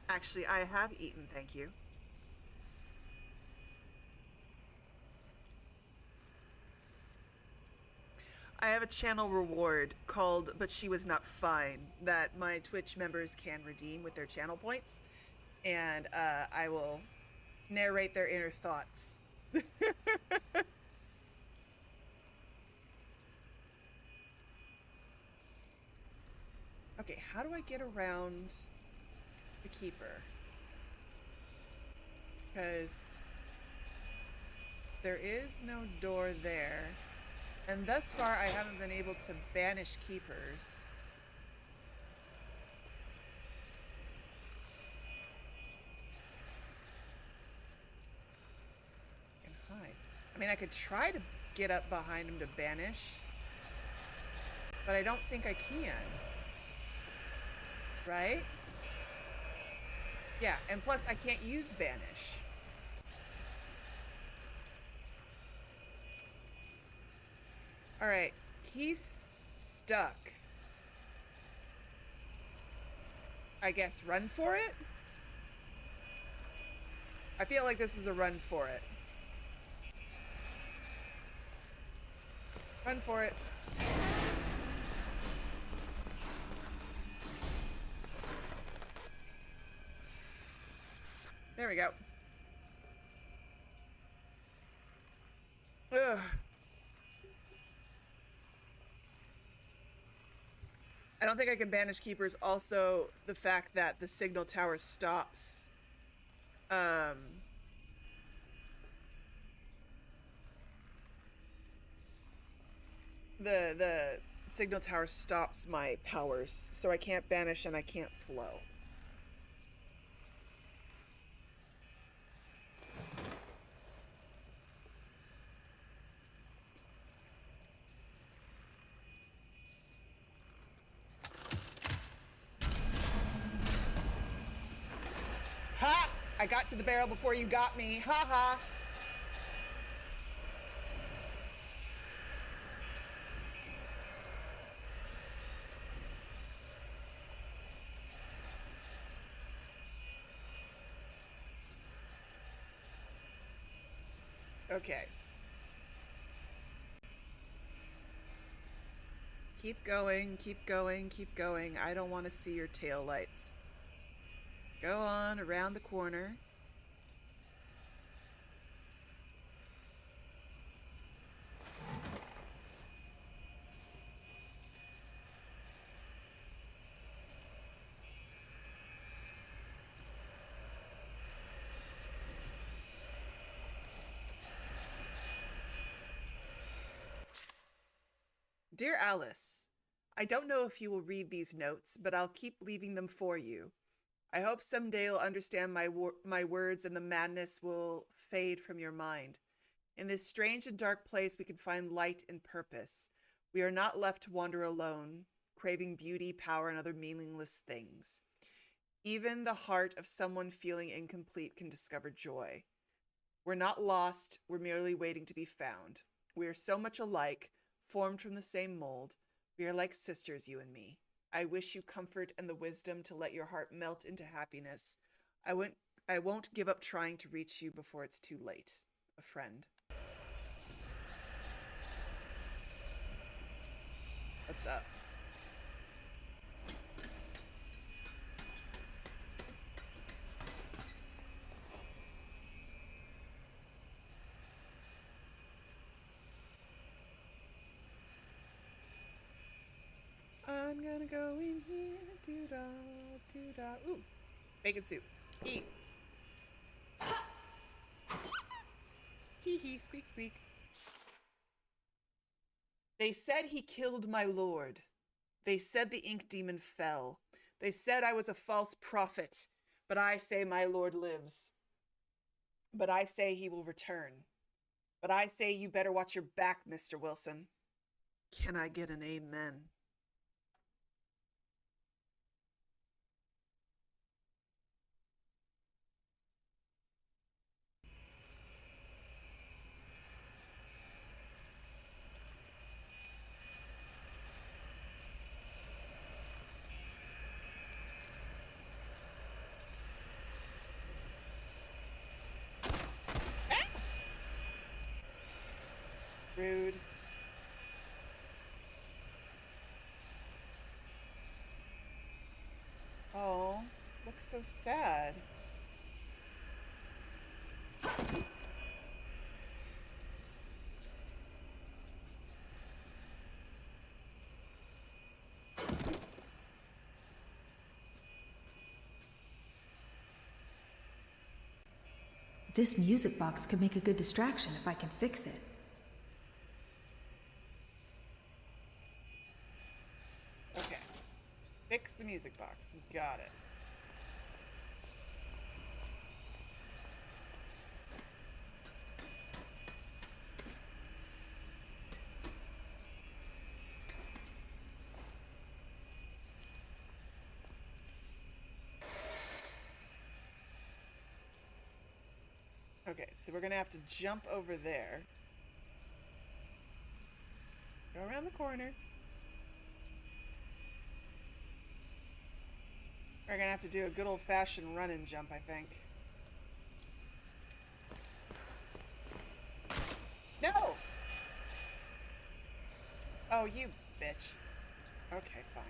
Actually, I have eaten, thank you. I have a channel reward called But She Was Not Fine that my Twitch members can redeem with their channel points. And I will narrate their inner thoughts. Okay, how do I get around the keeper? Because there is no door there. And thus far, I haven't been able to banish keepers. And hide. I mean, I could try to get up behind him to banish, but I don't think I can. Right? Yeah, and plus I can't use Banish. Alright, he's stuck. I guess run for it? I feel like this is a run for it. Run for it. There we go. Ugh. I don't think I can banish keepers. Also, the fact that the signal tower stops. The signal tower stops my powers, so I can't banish and I can't flow. Ha! I got to the barrel before you got me. Ha ha! Okay. Keep going, keep going, keep going. I don't want to see your tail lights. Go on around the corner. Dear Alice, I don't know if you will read these notes, but I'll keep leaving them for you. I hope someday you'll understand my words and the madness will fade from your mind. In this strange and dark place, we can find light and purpose. We are not left to wander alone, craving beauty, power, and other meaningless things. Even the heart of someone feeling incomplete can discover joy. We're not lost, we're merely waiting to be found. We are so much alike, formed from the same mold. We are like sisters, you and me. I wish you comfort and the wisdom to let your heart melt into happiness. I won't give up trying to reach you before it's too late. A friend. What's up? I'm gonna go in here, doo-dah, doo-dah. Ooh, bacon soup. Eat. Hee-hee, squeak, squeak. They said he killed my lord. They said the ink demon fell. They said I was a false prophet. But I say my lord lives. But I say he will return. But I say you better watch your back, Mr. Wilson. Can I get an amen? Rude. Oh, looks so sad. This music box could make a good distraction if I can fix it. Okay. Fix the music box. Got it. Okay, so we're gonna have to jump over there. Go around the corner. We're gonna have to do a good old-fashioned run and jump, I think. No! Oh, you bitch. Okay, fine.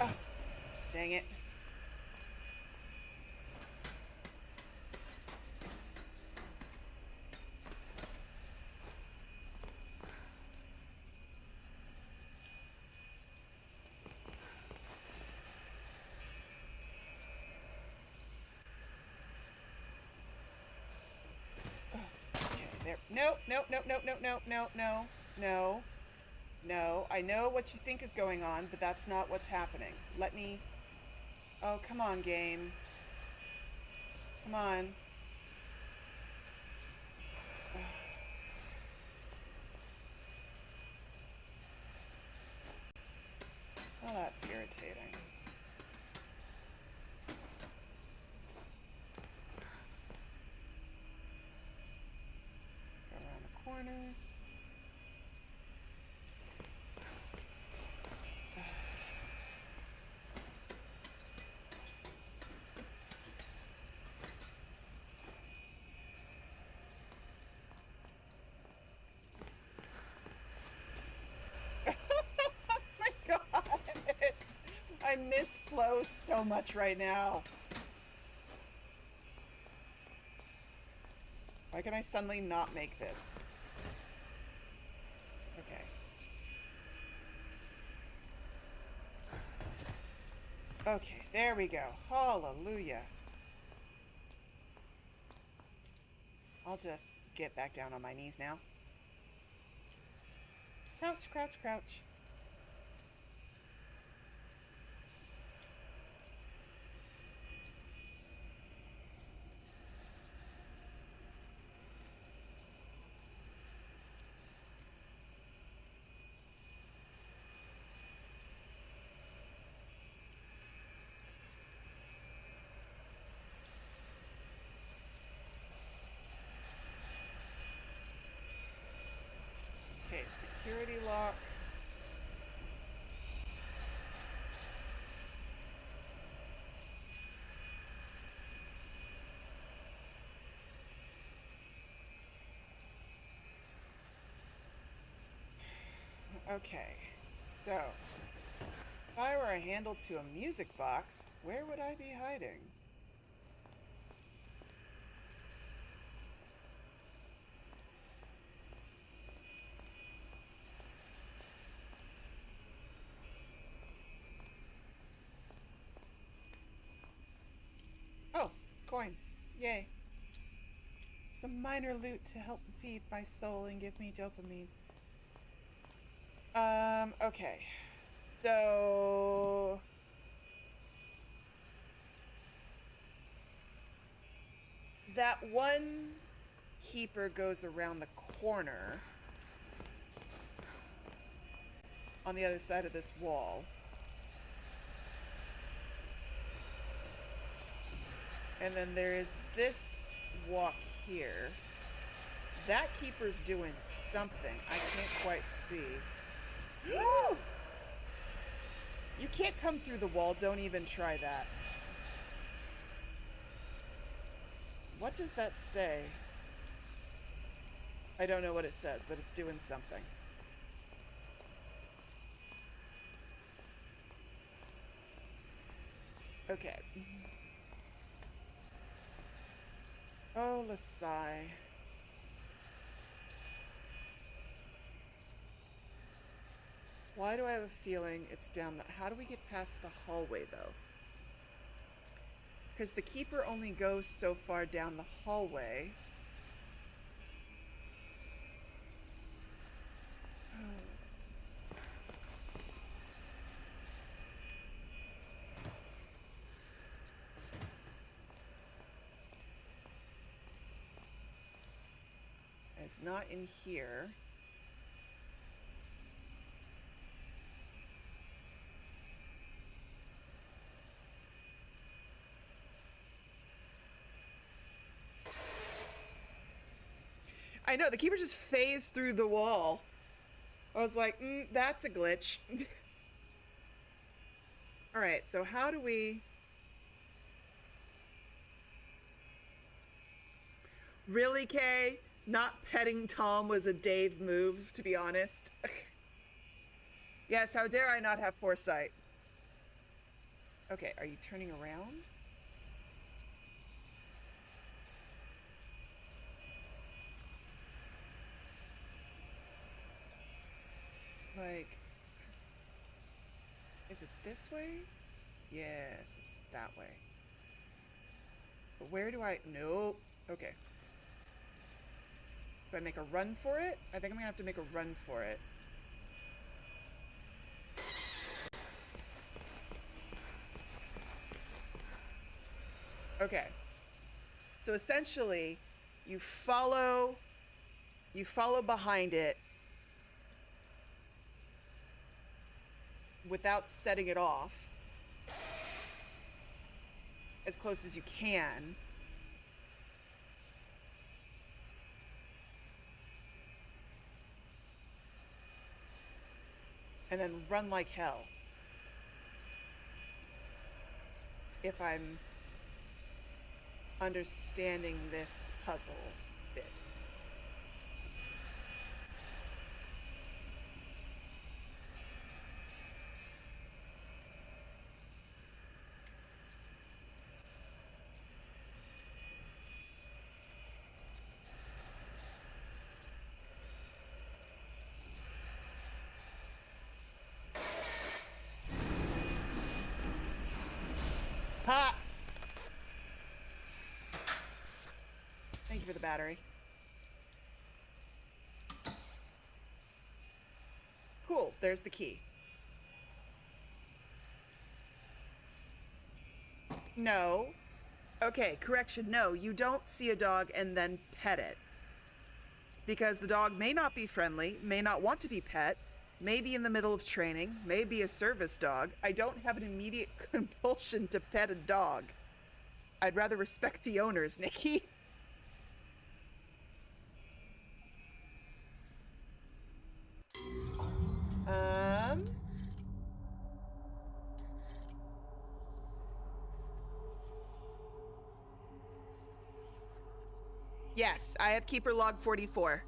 Oh, dang it. There. No, no, no, no, no, no, no, no, no, no. I know what you think is going on, but that's not what's happening. Let me... Oh, come on, game. Come on. Well, that's irritating. Go around the corner. I miss Flo so much right now. Why can I suddenly not make this? Okay. Okay, there we go. Hallelujah. I'll just get back down on my knees now. Crouch, crouch, crouch. Okay, security lock. Okay, so if I were a handle to a music box, where would I be hiding? Oh, coins. Yay. Some minor loot to help feed my soul and give me dopamine. Okay. So... that one keeper goes around the corner on the other side of this wall. And then there is this walk here. That keeper's doing something. I can't quite see. You can't come through the wall. Don't even try that. What does that say? I don't know what it says, but it's doing something. Okay. Oh, Lasai. Why do I have a feeling it's down the... How do we get past the hallway, though? Because the keeper only goes so far down the hallway. It's not in here. I know, the keeper just phased through the wall. I was like, that's a glitch. All right, so how do we... Really, Kay? Not petting Tom was a Dave move, to be honest. Yes, how dare I not have foresight? Okay, are you turning around? Like, is it this way? Yes, it's that way. But where do I... Nope. Okay. Do I make a run for it? I think I'm gonna have to make a run for it. Okay. So essentially, you follow behind it without setting it off as close as you can. And then run like hell. If I'm understanding this puzzle bit. Ha! Thank you for the battery. Cool, there's the key. No. Okay, correction, no, you don't see a dog and then pet it. Because the dog may not be friendly, may not want to be pet, may be in the middle of training, may be a service dog. I don't have an immediate compulsion to pet a dog. I'd rather respect the owners, Nikki. Yes, I have Keeper Log 44.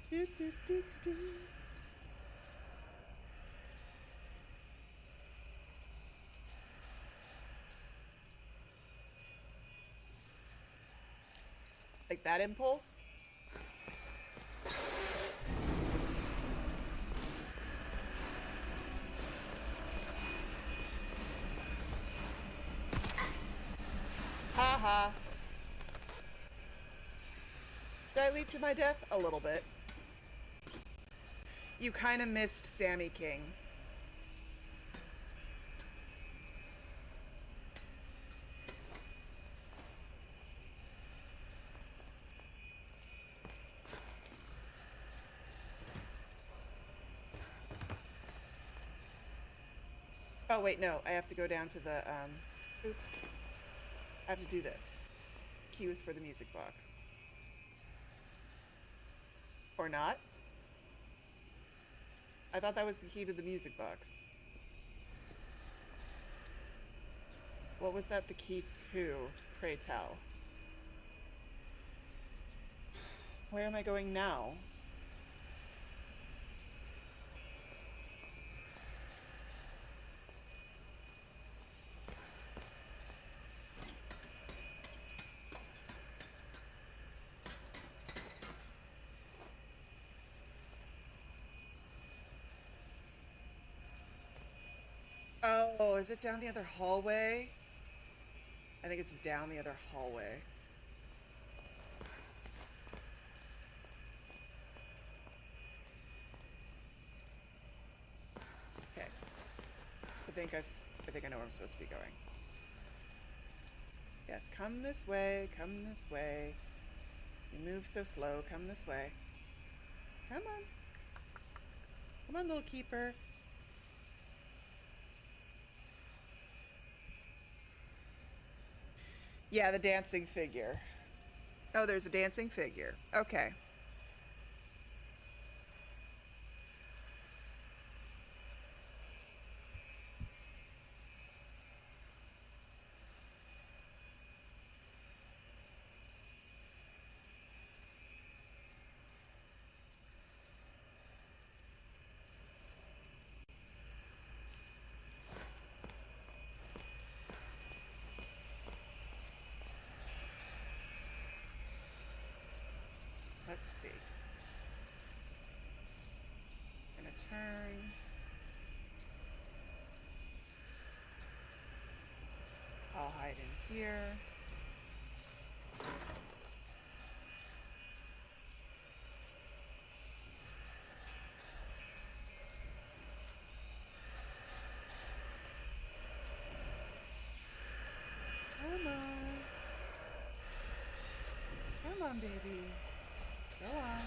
Do, do, do, do, do. Like that impulse? Haha. Did I leap to my death? A little bit. You kind of missed Sammy King. Oh, wait, no. I have to go down to the, oop. I have to do this. Key was for the music box. Or not? I thought that was the key to the music box. What was that the key to, pray tell? Where am I going now? Oh, is it down the other hallway? I think it's down the other hallway. think I know where I'm supposed to be going. Yes, come this way, come this way. You move so slow, come this way. Come on. Come on, little keeper. Yeah, the dancing figure. Oh, there's a dancing figure. Okay. Let's see. Gonna turn. I'll hide in here. Come on. Come on, baby. Go on.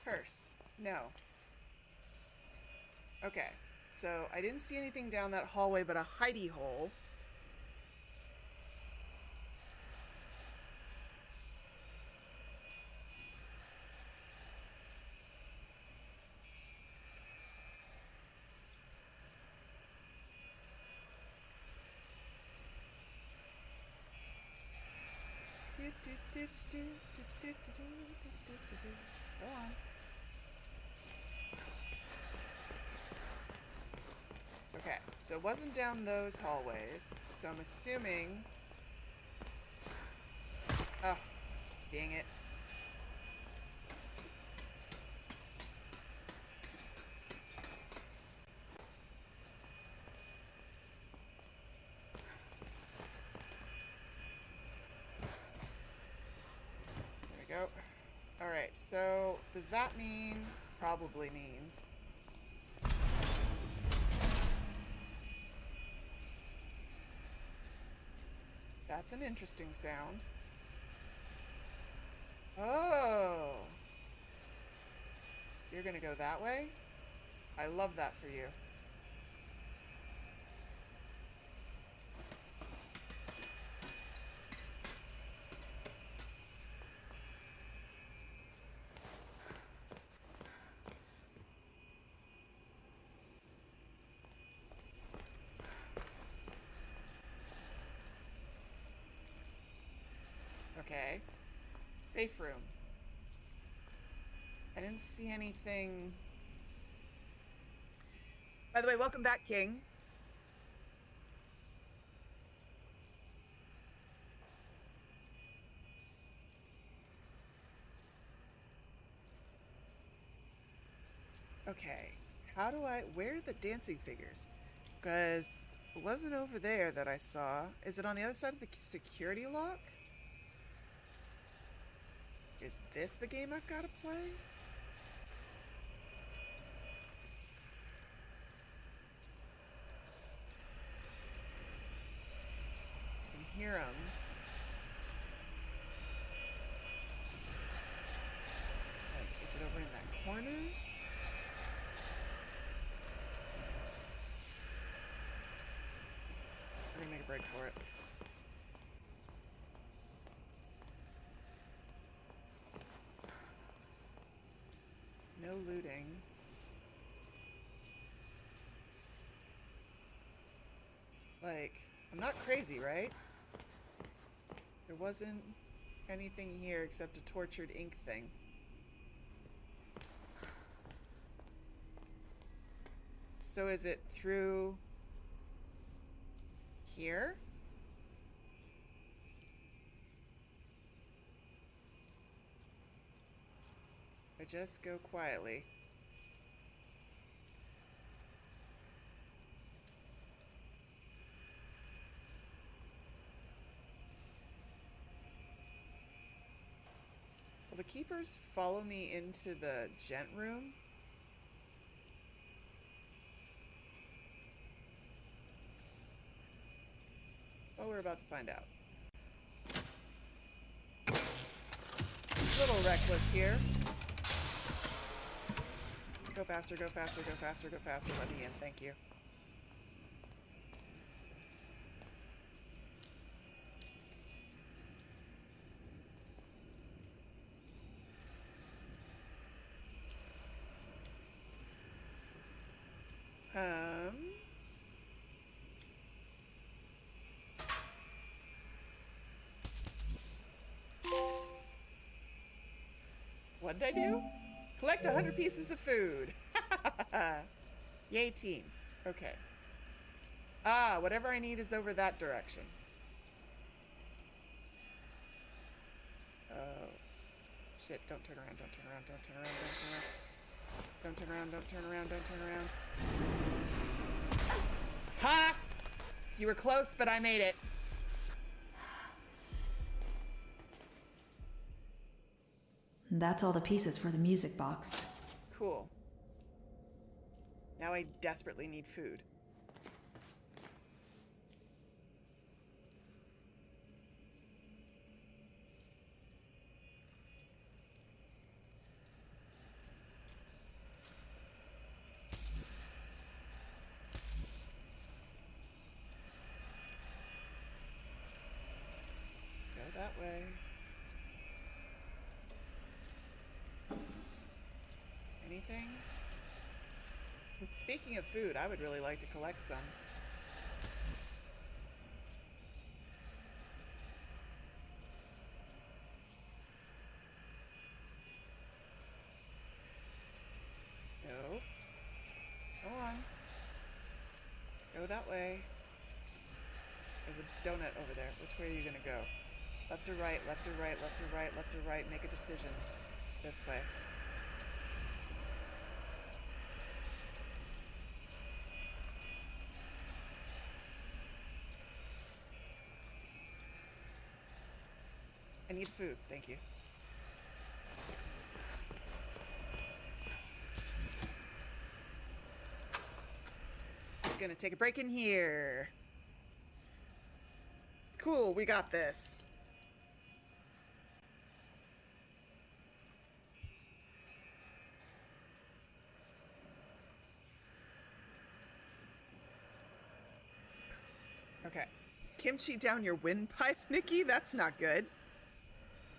Purse. No. Okay. So I didn't see anything down that hallway but a hidey hole. Go on. Okay, so it wasn't down those hallways, so I'm assuming... Oh, dang it. There we go. Alright, so does that mean... This probably means... That's an interesting sound. Oh! You're gonna go that way? I love that for you. Okay. Safe room. I didn't see anything. By the way, welcome back, King. Okay. How do I... Where are the dancing figures? Because it wasn't over there that I saw. Is it on the other side of the security lock? Is this the game I've got to play? I can hear them. Like, is it over in that corner? We're gonna make a break for it. No looting. Like, I'm not crazy, right? There wasn't anything here except a tortured ink thing. So is it through here? I just go quietly. Will the keepers follow me into the gent room? Well, we're about to find out. Little reckless here. Go faster, go faster, go faster, go faster. Let me in, thank you. What did I do? Collect 100 pieces of food. Yay, team. Okay. Ah, whatever I need is over that direction. Oh. Shit, don't turn around, don't turn around, don't turn around, don't turn around. Don't turn around, don't turn around, don't turn around. Ha! You were close, but I made it. That's all the pieces for the music box. Cool. Now I desperately need food. Go that way. Anything? Speaking of food, I would really like to collect some. No. Go on. Go that way. There's a donut over there. Which way are you gonna go? Left or right, left or right, left or right, left or right. Make a decision. This way. I need food, thank you. Just gonna take a break in here. It's cool, we got this. Okay. Kimchi down your windpipe, Nikki? That's not good.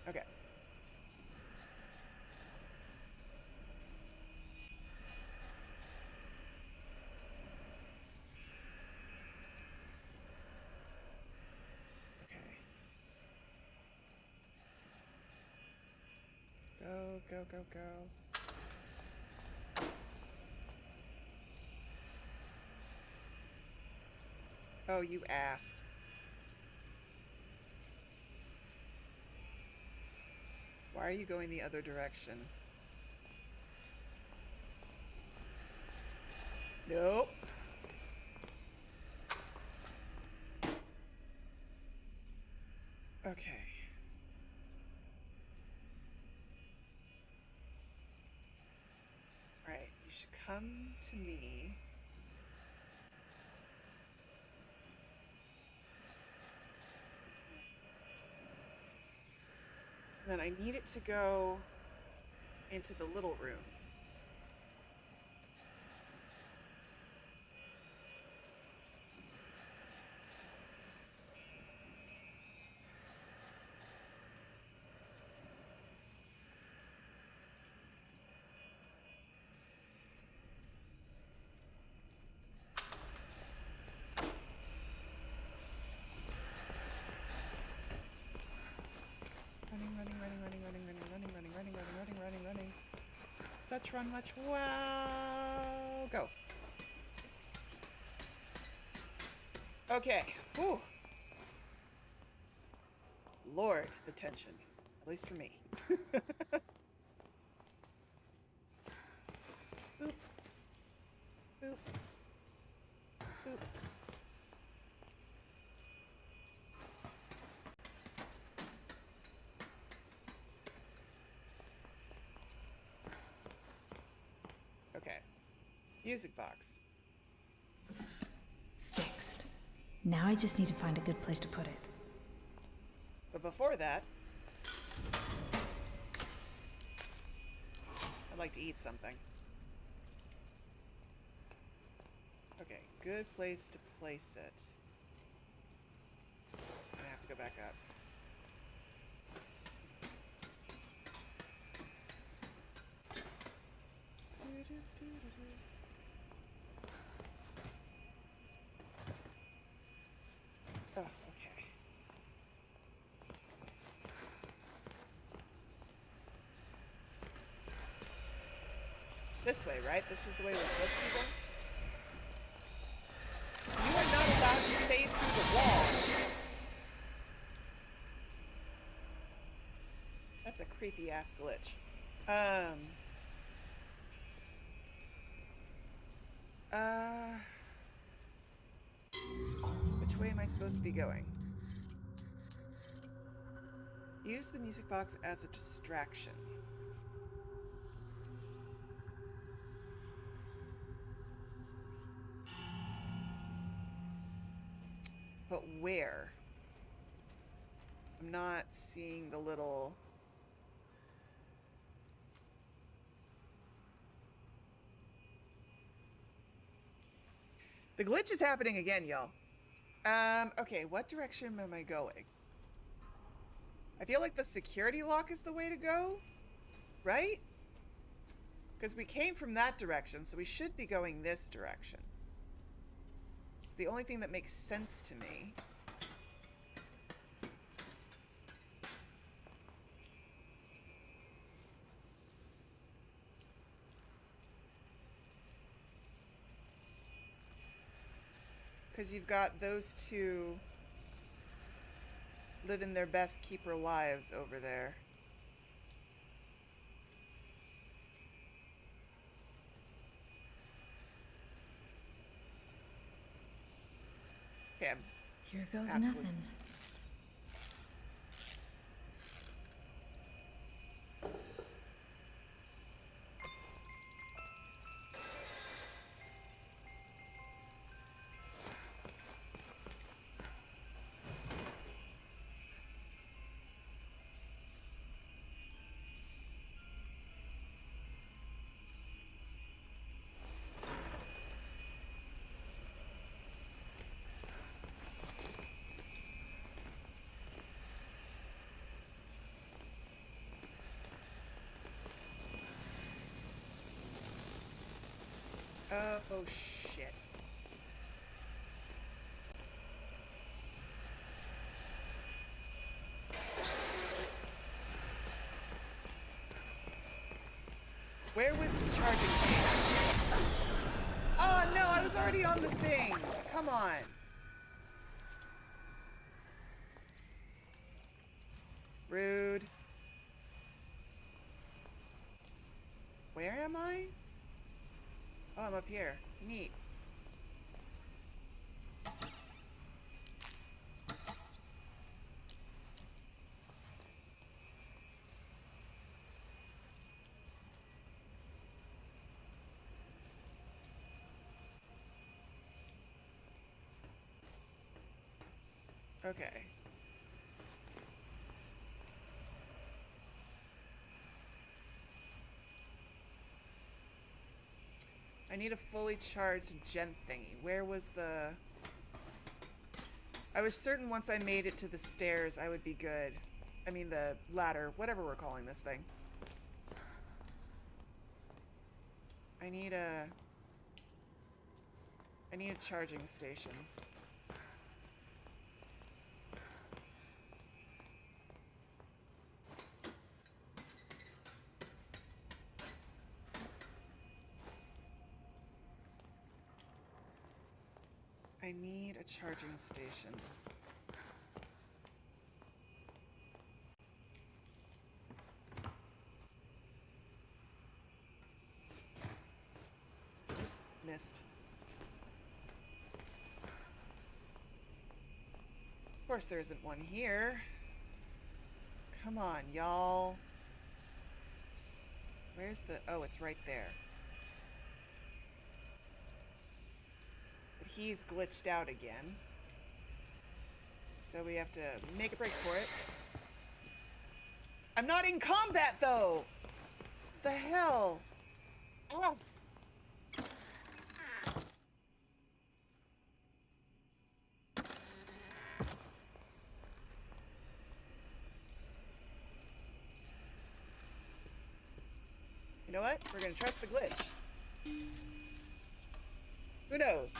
Okay. Okay. Go, go, go, go. Oh, you ass. Why are you going the other direction? Nope. Okay. Right, you should come to me. And then I need it to go into the little room. Running. Such run much. Wow. Go. Okay. Whew. Lord, the tension. At least for me. Boop. Boop. Boop. Okay. Music box. Fixed. Now I just need to find a good place to put it. But before that, I'd like to eat something. Okay, good place to place it. I'm gonna have to go back up. Oh, okay. This way, right? This is the way we're supposed to be going? You are not allowed to phase through the wall. That's a creepy ass glitch. Which way am I supposed to be going? Use the music box as a distraction. But where? I'm not seeing the little... The glitch is happening again, y'all. Okay, what direction am I going? I feel like the security lock is the way to go, right? Because we came from that direction, so we should be going this direction. It's the only thing that makes sense to me. Because you've got those two living their best keeper lives over there. Okay. Here goes Absolutely. nothing. Oh, shit. Where was the charging station? Oh, no, I was already on the thing. Come on. Rude. Where am I? Oh, I'm up here. Neat. Okay. I need a fully charged gent thingy. Where was the... I was certain once I made it to the stairs, I would be good. I mean, the ladder, whatever we're calling this thing. I need a charging station. I need a charging station. missed. Of course there isn't one here. Come on, y'all. Where's the... Oh, it's right there. But he's glitched out again. So we have to make a break for it. I'm not in combat, though! The hell? Oh. You know what? We're gonna trust the glitch. Who knows?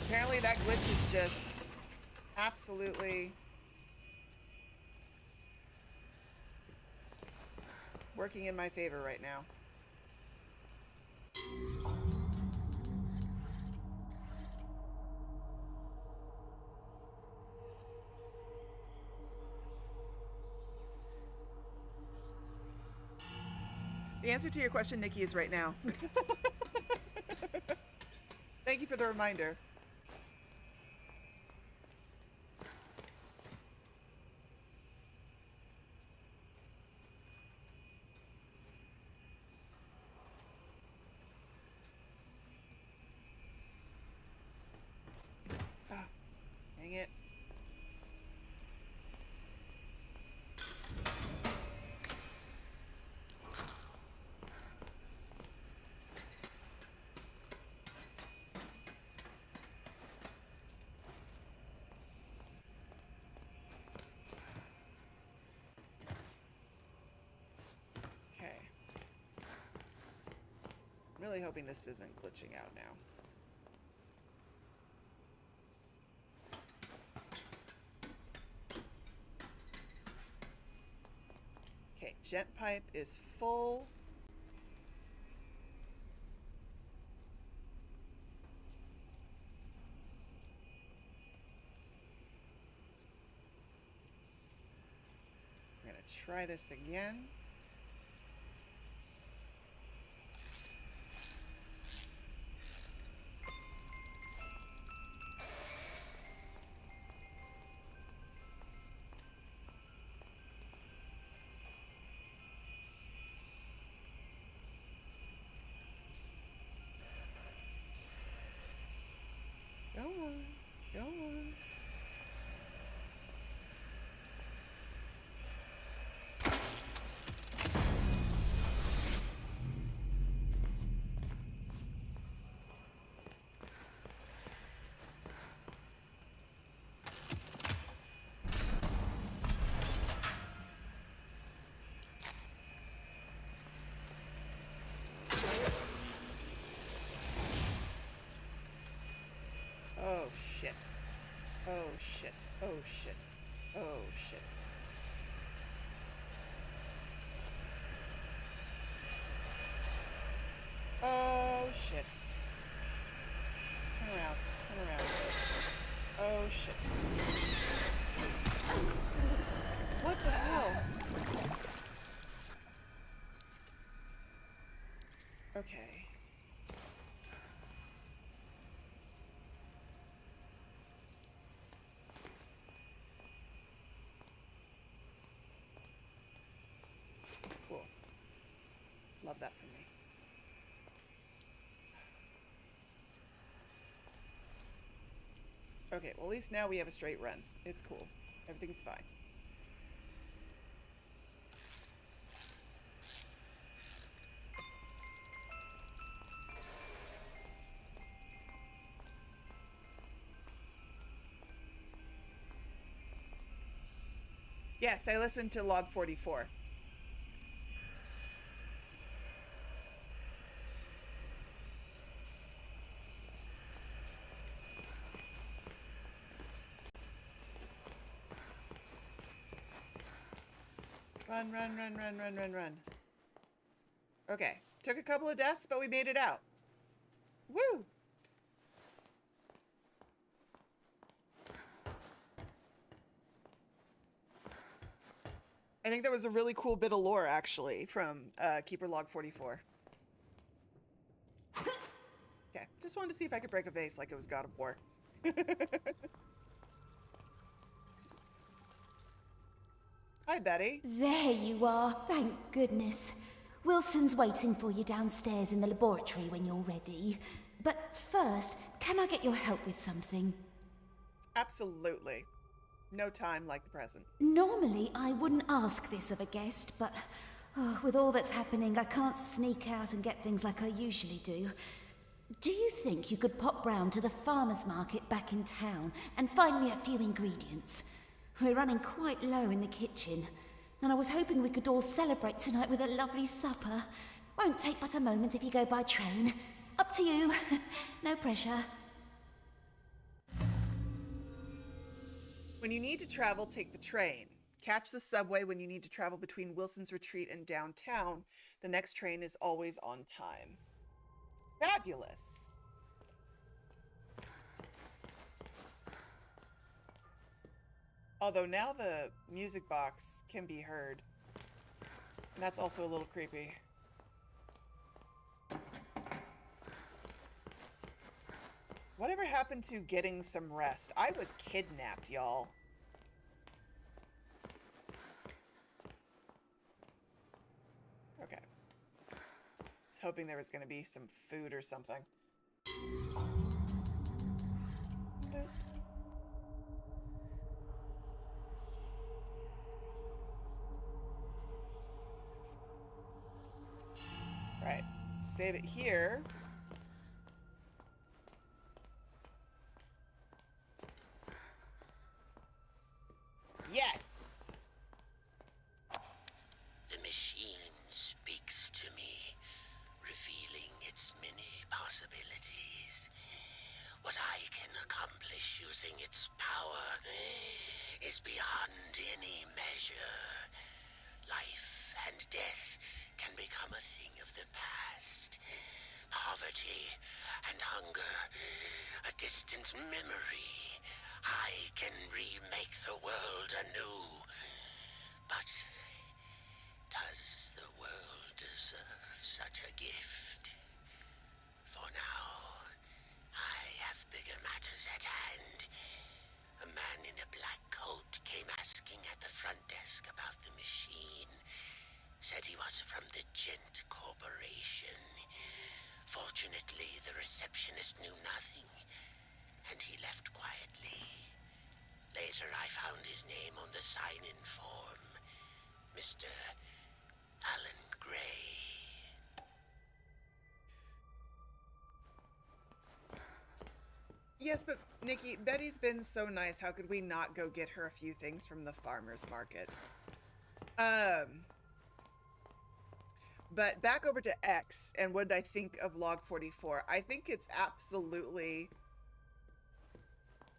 Apparently that glitch is just absolutely working in my favor right now. The answer to your question, Nikki, is right now. Thank you for the reminder. Ah, dang it. I'm really hoping this isn't glitching out now. Okay, Gent pipe is full. I'm gonna try this again. Go on, go on. Oh shit. Oh shit. Oh shit. Oh shit. Oh shit. Turn around. Turn around. Oh shit. What the hell? Okay. Cool. Love that for me. Okay, well at least now we have a straight run. It's cool. Everything's fine. Yes, I listened to log 44. Run, run, run, run, run, run, run. Okay. Took a couple of deaths, but we made it out. Woo! I think that was a really cool bit of lore, actually, from Keeper Log 44. Okay, just wanted to see if I could break a vase like it was God of War. Hi, Betty. There you are, thank goodness. Wilson's waiting for you downstairs in the laboratory when you're ready. But first, can I get your help with something? Absolutely. No time like the present. Normally, I wouldn't ask this of a guest, but with all that's happening, I can't sneak out and get things like I usually do. Do you think you could pop round to the farmer's market back in town and find me a few ingredients? We're running quite low in the kitchen, and I was hoping we could all celebrate tonight with a lovely supper. Won't take but a moment if you go by train. Up to you. No pressure. When you need to travel, take the train. Catch the subway when you need to travel between Wilson's Retreat and downtown. The next train is always on time. Fabulous. Although now the music box can be heard. And that's also a little creepy. Whatever happened to getting some rest? I was kidnapped, y'all. Okay. Was hoping there was going to be some food or something. Nope. Right. Save it here. Yes! The machine speaks to me, revealing its many possibilities. What I can accomplish using its power is beyond any measure. Life and death can become a thing of the past. Poverty and hunger, a distant memory. I can remake the world anew. But does the world deserve such a gift? For now, I have bigger matters at hand. A man in a black coat came asking at the front desk about the machine. Said he was from the Gent Corporation. Fortunately, the receptionist knew nothing, and he left quietly. Later, I found his name on the sign-in form. Mr. Alan Gray. Yes, but Nikki, Betty's been so nice. How could we not go get her a few things from the farmer's market? But back over to X and what did I think of Log 44? I think it's absolutely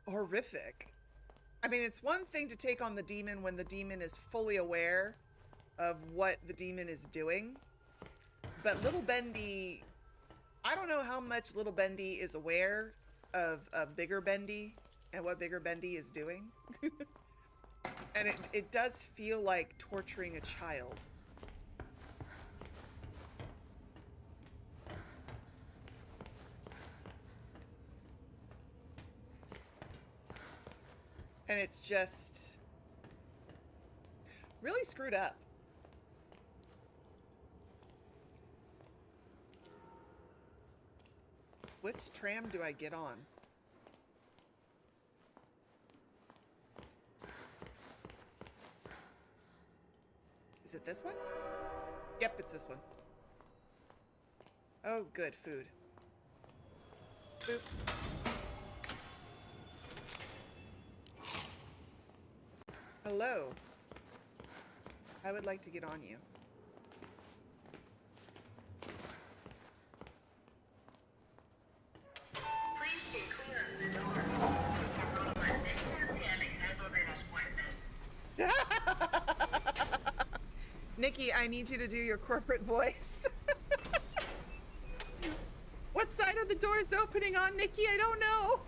horrific. I mean, it's one thing to take on the demon when the demon is fully aware of what the demon is doing. But little Bendy, I don't know how much little Bendy is aware of bigger Bendy and what bigger Bendy is doing. And it does feel like torturing a child. And it's just really screwed up. Which tram do I get on? Is it this one? Yep, it's this one. Oh, good, food. Boop. Hello. I would like to get on you. Please stay clear of the door. Por favor, manténgase alejado de las puertas. Nikki, I need you to do your corporate voice. What side of the door is opening on, Nikki? I don't know.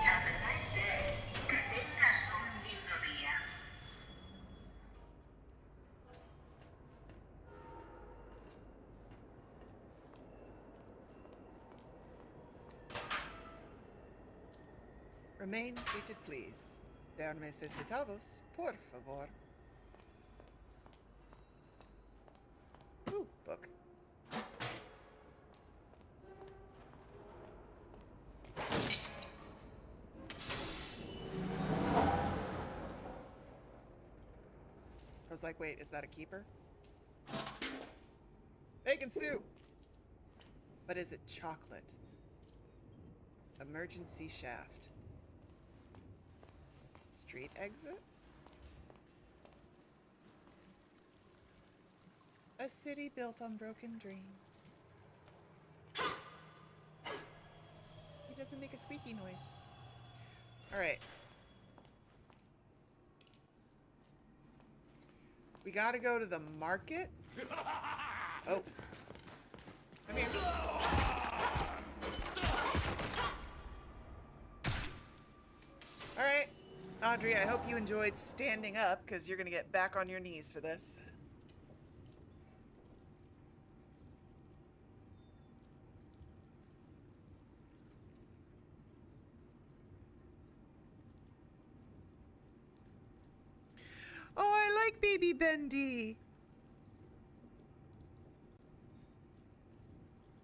Have a nice day. Remain seated, please. Quedarme sentados, por favor. Ooh, book. I was like, wait, is that a keeper? Bacon soup! But is it chocolate? Emergency shaft. Street exit? A city built on broken dreams. He doesn't make a squeaky noise. Alright. We gotta go to the market. Oh. Come here. Alright. Audrey, I hope you enjoyed standing up, because you're gonna get back on your knees for this. Oh, I like baby Bendy.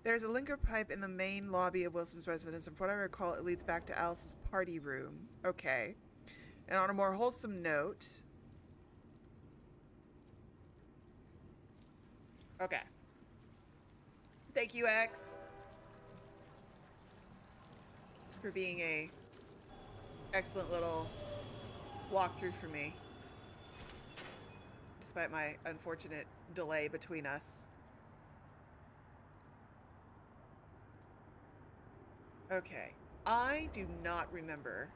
There's a linker pipe in the main lobby of Wilson's residence, and from what I recall, it leads back to Alice's party room. Okay. And on a more wholesome note... Okay. Thank you, X, for being a excellent little walkthrough for me, despite my unfortunate delay between us. Okay, I do not remember.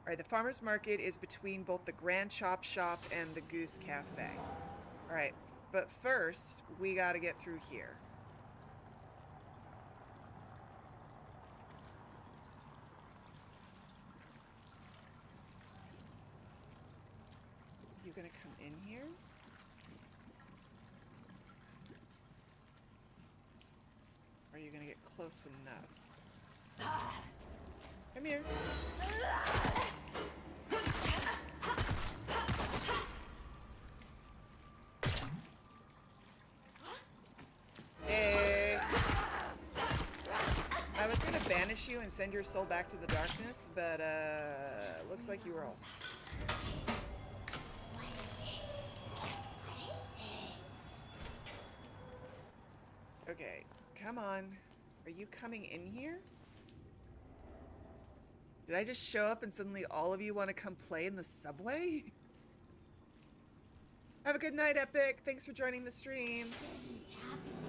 Alright, the farmer's market is between both the Grand Chop Shop and the Goose Cafe. Alright, but first, we gotta get through here. You gonna come in here? Or are you gonna get close enough? Come here. Hey. I was gonna banish you and send your soul back to the darkness, but looks like you were all. Okay, come on. Are you coming in here? Did I just show up and suddenly all of you want to come play in the subway? Have a good night, Epic. Thanks for joining the stream. This isn't happening.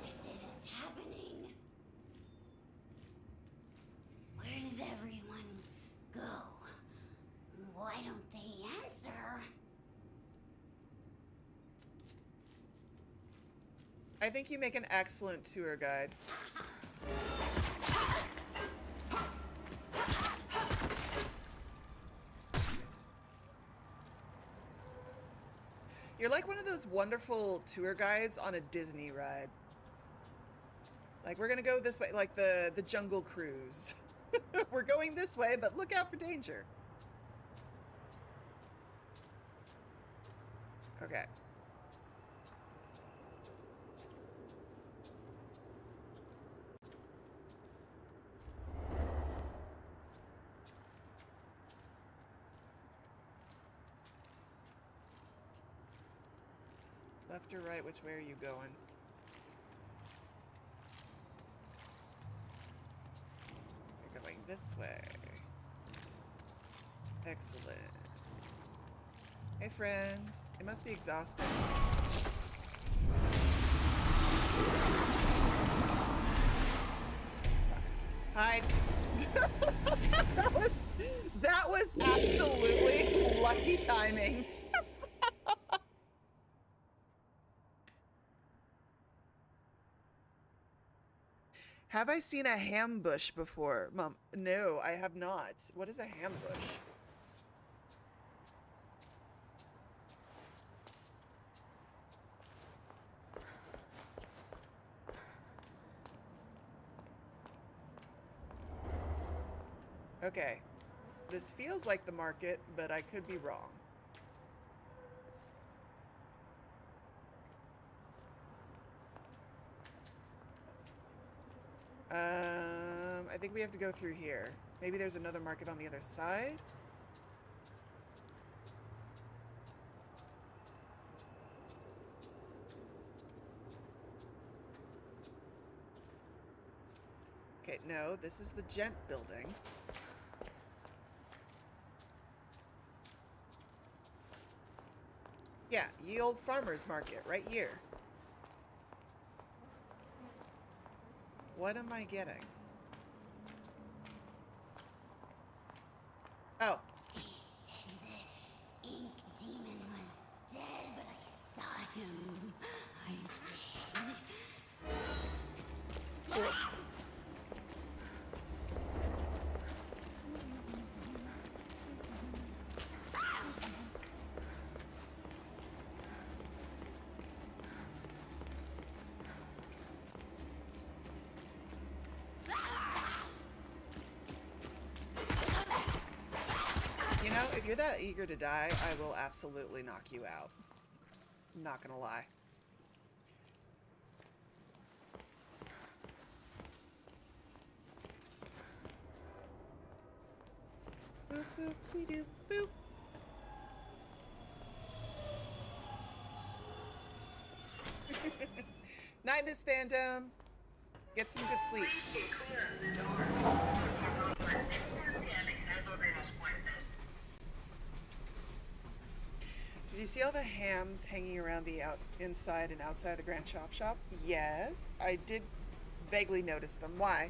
This isn't happening. Where did everyone go? Why don't they answer? I think you make an excellent tour guide. You're like one of those wonderful tour guides on a Disney ride. Like, we're gonna go this way, like the Jungle Cruise. We're going this way, but look out for danger. Okay. Left or right, which way are you going? You're going this way. Excellent. Hey friend, it must be exhausting. Hi. that was absolutely lucky timing. Have I seen a ham bush before, Mom? No, I have not. What is a ham bush? Okay. This feels like the market, but I could be wrong. I think we have to go through here. Maybe there's another market on the other side. Okay, no, this is the Gent building. Yeah, ye old farmer's market, right here. What am I getting? Oh. They said the ink demon was dead, but I saw him. I did. You know, if you're that eager to die, I will absolutely knock you out. I'm not gonna lie. Boop, boop, we do, boop. Night, Miss Phantom. Get some good sleep. Please stay clear of the door. Por favor, manténgase alejado de las puertas. Did you see all the hams hanging around the inside and outside the Grand Chop Shop? Yes, I did vaguely notice them. Why?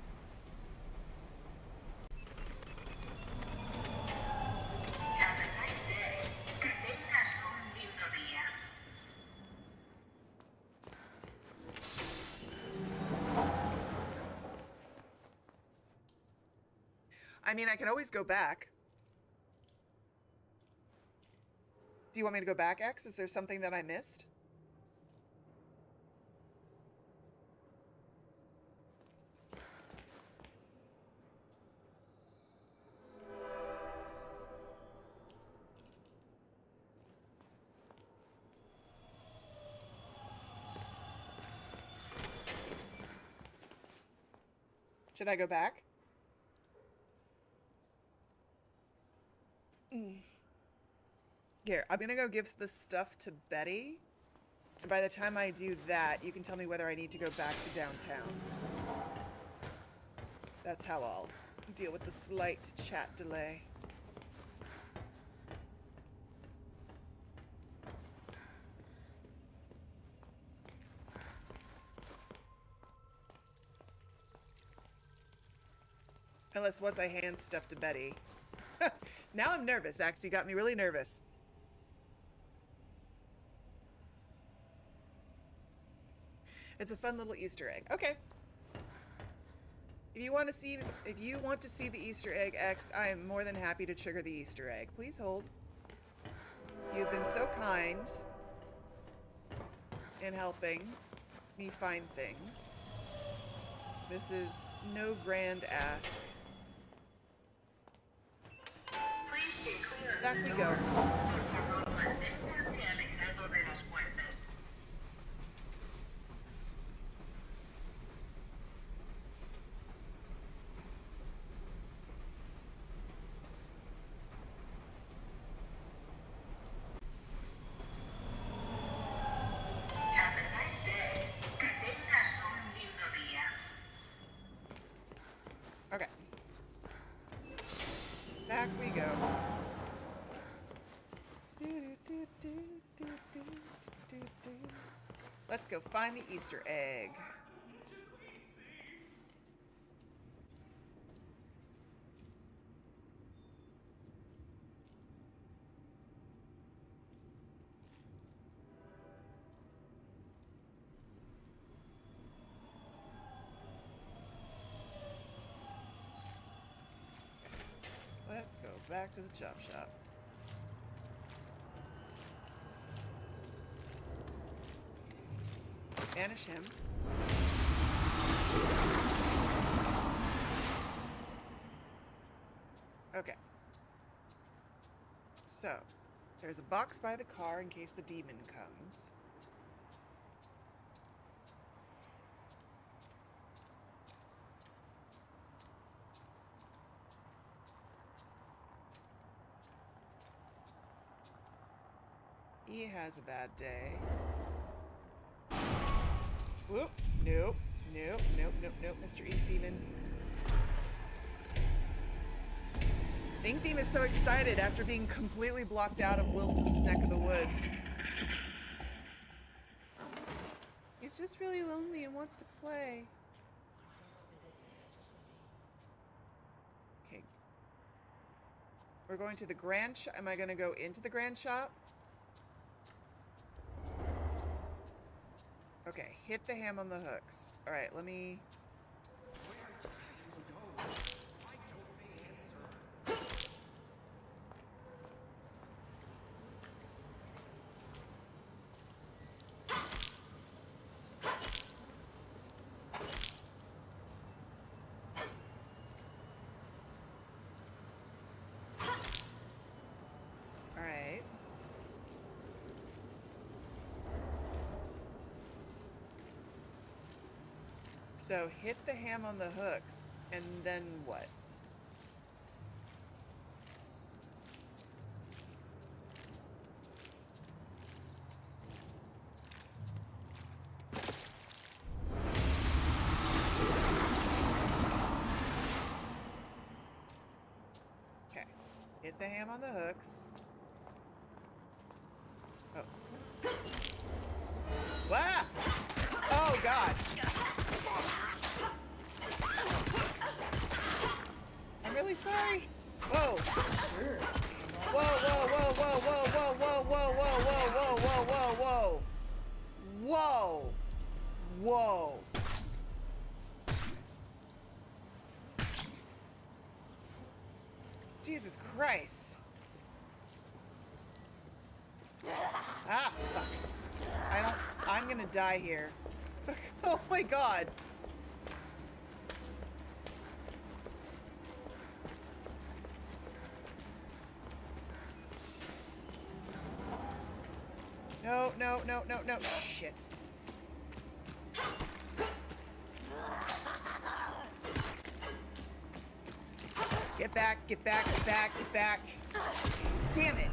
Have a nice day. Que tengas un lindo día. I mean, I can always go back. Do you want me to go back, X? Is there something that I missed? Should I go back? Here, I'm gonna go give the stuff to Betty. And by the time I do that, you can tell me whether I need to go back to downtown. That's how I'll deal with the slight chat delay. Unless once I hand stuff to Betty. Now I'm nervous, Axe. You got me really nervous. It's a fun little Easter egg. Okay. If you want to see the Easter egg, X, I am more than happy to trigger the Easter egg. Please hold. You've been so kind in helping me find things. This is no grand ask. Please stay clear of Back the we door. go. Por favor, manténgase alejado de las puertas. Have a nice day. Que tengas un lindo día. Okay. Back we go. Let's go find the Easter egg. Let's go back to the chop shop. Banish him. Okay. So, there's a box by the car in case the demon comes. He has a bad day. Whoop. Nope. Nope. Nope. Nope. Nope. Mr. Ink Demon. Ink Demon is so excited after being completely blocked out of Wilson's neck of the woods. He's just really lonely and wants to play. Okay. We're going to the grand shop. Am I going to go into the grand shop? Okay, hit the ham on the hooks. All right, let me... All right. So hit the ham on the hooks, and then what? Okay, hit the ham on the hooks. Oh. Wow! Oh, God! I'm really sorry. Whoa. Whoa, whoa, whoa, whoa, whoa, whoa, whoa, whoa, whoa, whoa, whoa, whoa, whoa. Whoa. Whoa. Jesus Christ. Ah, fuck. I'm gonna die here. Oh my God. No, no, no, no, no. Shit. Get back, get back, get back, get back. Damn it.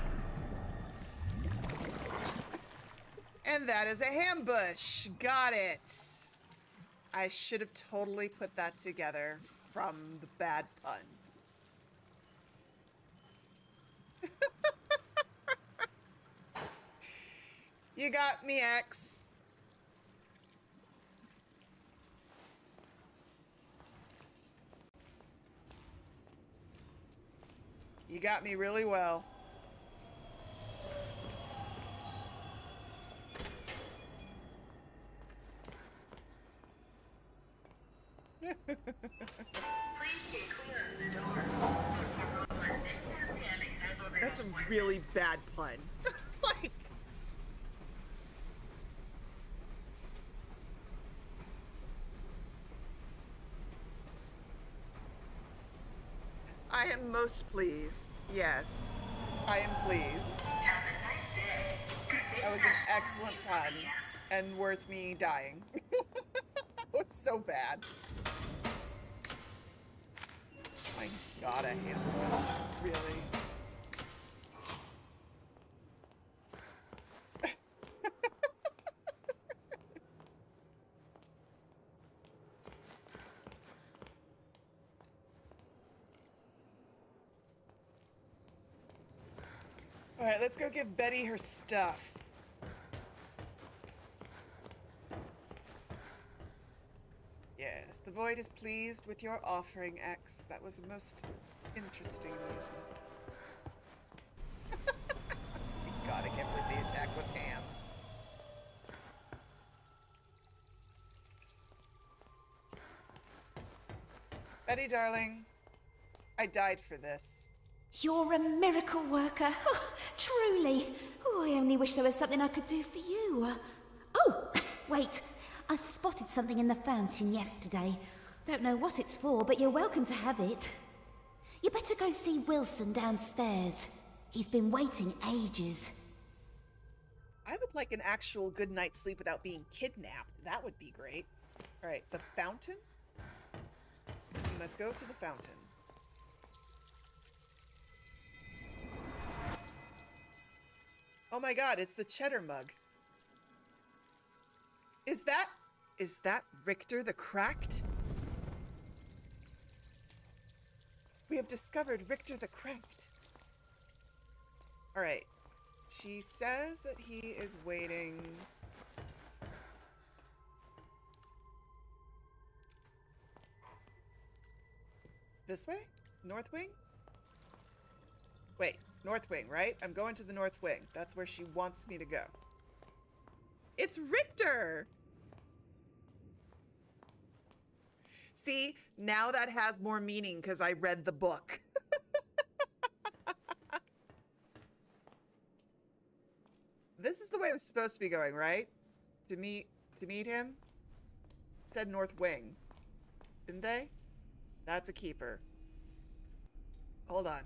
And that is a hambush. Got it. I should have totally put that together from the bad pun. You got me, X. You got me really well. That's a really bad pun. Like, I am most pleased. Yes, I am pleased. Have a nice day. That was an excellent pun and worth me dying. It was so bad. My God, a hambush. Really? All right, let's go give Betty her stuff. Yes, the Void is pleased with your offering, X. That was the most interesting amusement. God, I can't believe they attack with hams. Betty, darling, I died for this. You're a miracle worker. Oh, truly. Oh, I only wish there was something I could do for you. Oh, wait. I spotted something in the fountain yesterday. Don't know what it's for, but you're welcome to have it. You better go see Wilson downstairs. He's been waiting ages. I would like an actual good night's sleep without being kidnapped. That would be great. All right, the fountain. We must go to the fountain. Oh my god, it's the cheddar mug. Is that Richter the Cracked? We have discovered Richter the Cracked. All right. She says that he is waiting. This way? North Wing? Wait, North Wing, right? I'm going to the North Wing. That's where she wants me to go. It's Richter! See, now that has more meaning because I read the book. This is the way I'm supposed to be going, right? To meet him? It said North Wing. Didn't they? That's a keeper. Hold on.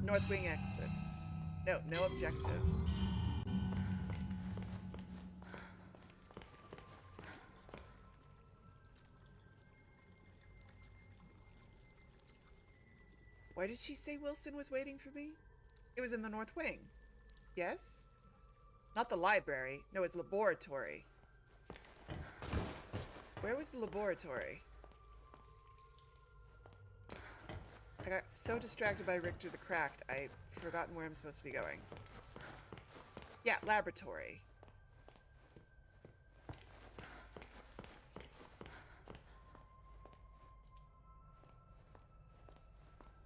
North Wing exit. No, no objectives. Why did she say Wilson was waiting for me? It was in the North Wing. Yes? Not the library. No, it's laboratory. Where was the laboratory? I got so distracted by Richter the Cracked, I've forgotten where I'm supposed to be going. Yeah, laboratory.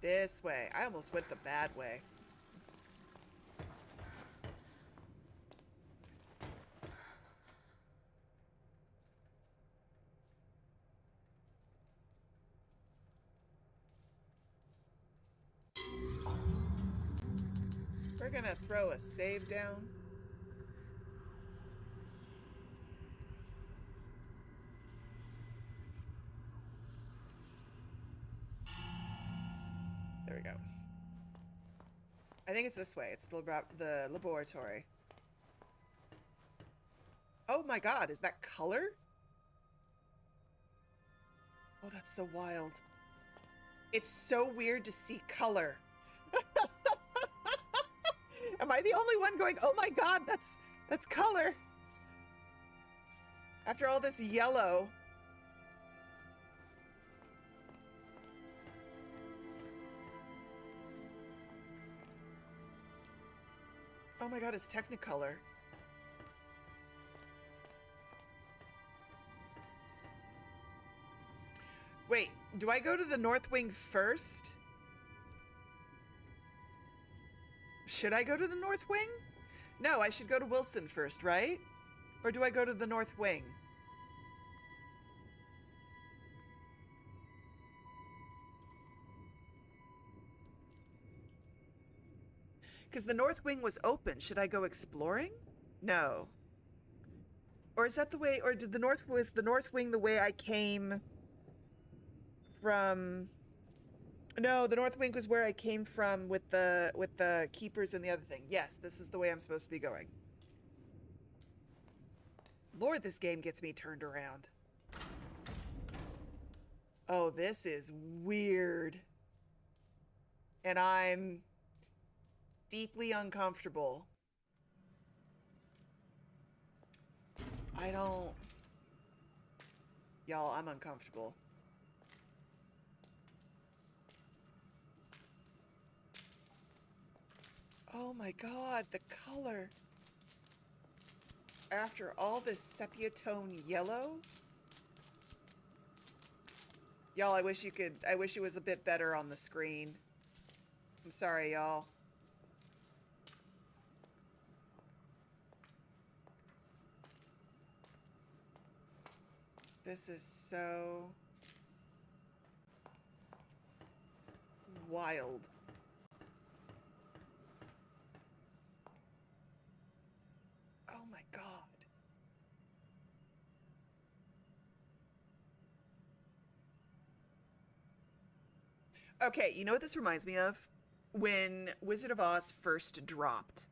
This way. I almost went the bad way. We're gonna throw a save down. There we go. I think it's this way. It's the laboratory. Oh my god, is that color? Oh, that's so wild. It's so weird to see color. Am I the only one going, oh my god, that's color? After all this yellow. Oh my god, it's Technicolor. Wait, do I go to the North Wing first? Should I go to the North Wing? No, I should go to Wilson first, right? Or do I go to the North Wing? Because the North Wing was open. Should I go exploring? No. Or is that the way, or was the North Wing the way I came from? No, the North Wing was where I came from with the keepers and the other thing. Yes, this is the way I'm supposed to be going. Lord, this game gets me turned around. Oh, this is weird. And I'm deeply uncomfortable. Y'all, I'm uncomfortable. Oh my god, the color. After all this sepia tone yellow. Y'all, I wish it was a bit better on the screen. I'm sorry, y'all. This is so wild. Oh my god. Okay, you know what this reminds me of? When Wizard of Oz first dropped,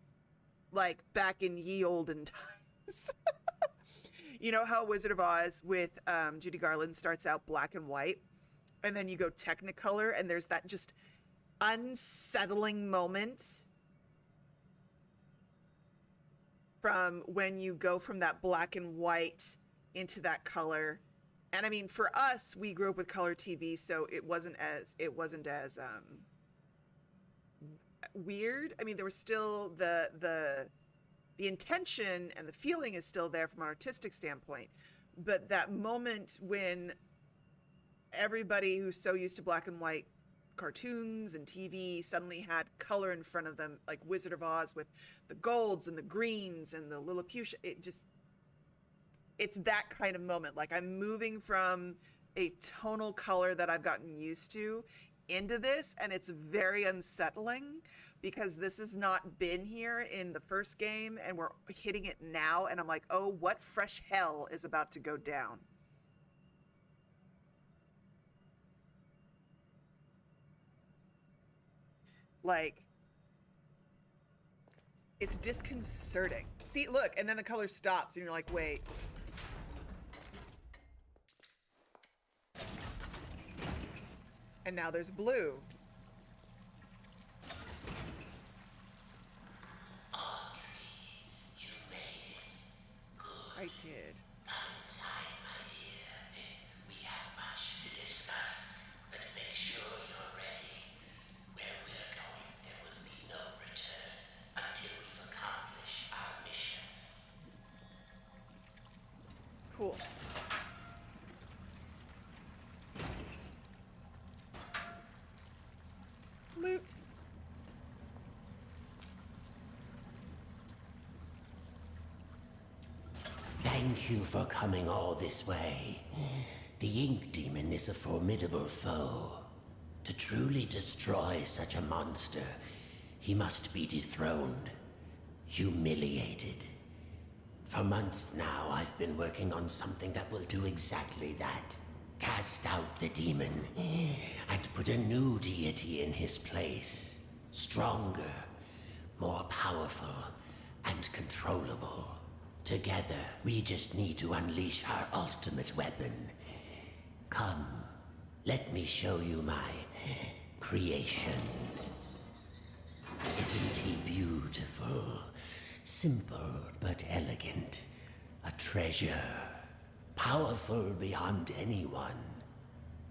like back in ye olden times. You know how Wizard of Oz with Judy Garland starts out black and white, and then you go Technicolor, and there's that just unsettling moment from when you go from that black and white into that color. And I mean, for us, we grew up with color TV, so it wasn't as weird. I mean, there was still the intention and the feeling is still there from an artistic standpoint, but that moment when everybody who's so used to black and white cartoons and TV suddenly had color in front of them, like Wizard of Oz with the golds and the greens and the Lilliputian, it's that kind of moment. Like, I'm moving from a tonal color that I've gotten used to into this, and it's very unsettling because this has not been here in the first game, and we're hitting it now, and I'm like, oh, what fresh hell is about to go down? Like, it's disconcerting. See, look, and then the color stops, and you're like, wait. And now there's blue. Audrey, you made it. Good. I did. Come inside, my dear. We have much to discuss, but make sure you're ready. Where we're going, there will be no return until we've accomplished our mission. Cool. Loot. Thank you for coming all this way. The Ink Demon is a formidable foe. To truly destroy such a monster, he must be dethroned, humiliated. For months now, I've been working on something that will do exactly that. Cast out the demon, and put a new deity in his place. Stronger, more powerful, and controllable. Together, we just need to unleash our ultimate weapon. Come, let me show you my creation. Isn't he beautiful? Simple but elegant. A treasure. Powerful beyond anyone.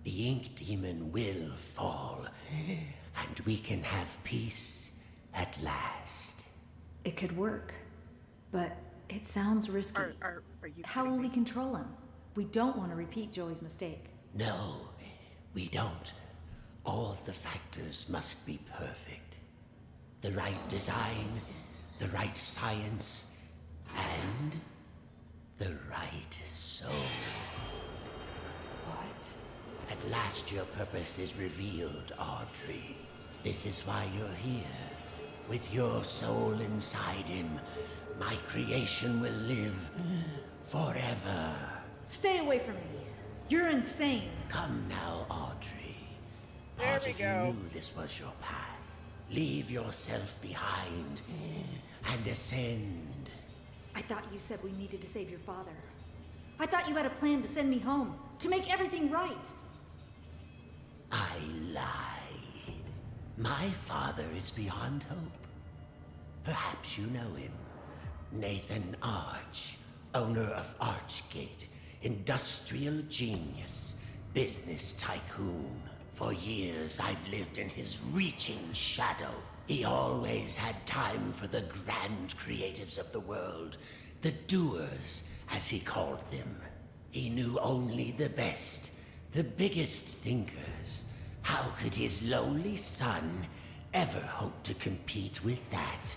The Ink Demon will fall, and we can have peace at last. It could work, but it sounds risky. Are you How will we control him? We don't want to repeat Joey's mistake. No, we don't. All the factors must be perfect. The right design, the right science, and the right soul. What? At last your purpose is revealed, Audrey. This is why you're here. With your soul inside him, my creation will live forever. Stay away from me. You're insane. Come now, Audrey. There Part we of go. you knew this was your path. Leave yourself behind and ascend. I thought you said we needed to save your father. I thought you had a plan to send me home, to make everything right. I lied. My father is beyond hope. Perhaps you know him. Nathan Arch, owner of Archgate, industrial genius, business tycoon. For years I've lived in his reaching shadow. He always had time for the grand creatives of the world, the doers, as he called them. He knew only the best, the biggest thinkers. How could his lowly son ever hope to compete with that?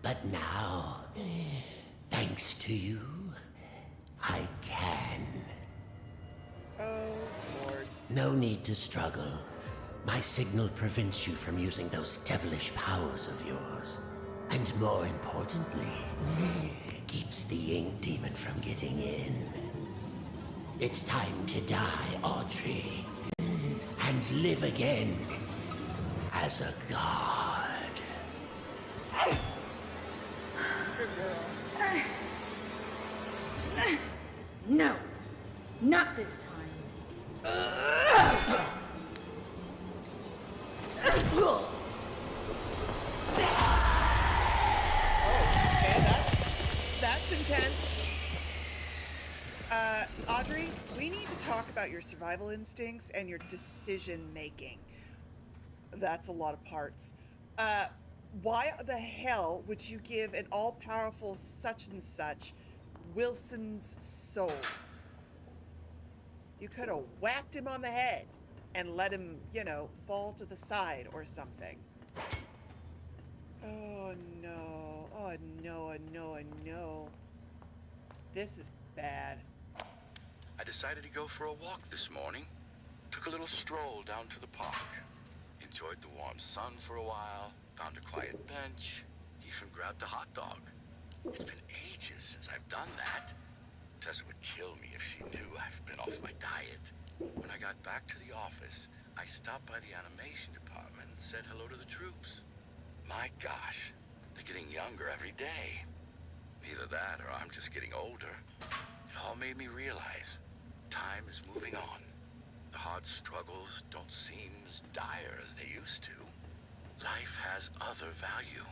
But now, thanks to you, I can. Oh, Lord. No need to struggle. My signal prevents you from using those devilish powers of yours. And more importantly, keeps the Ink Demon from getting in. It's time to die, Audrey. And and live again as a god. No, not this time. That's intense. Audrey, we need to talk about your survival instincts and your decision making. That's a lot of parts. Why the hell would you give an all-powerful such and such Wilson's soul? You could have whacked him on the head and let him, fall to the side or something. Oh no. Oh no, oh no, oh no. This is bad. I decided to go for a walk this morning. Took a little stroll down to the park. Enjoyed the warm sun for a while, found a quiet bench, even grabbed a hot dog. It's been ages since I've done that. Tessa would kill me if she knew I've been off my diet. When I got back to the office, I stopped by the animation department and said hello to the troops. My gosh, they're getting younger every day. Either that or I'm just getting older. It all made me realize time is moving on. The hard struggles don't seem as dire as they used to. Life has other value.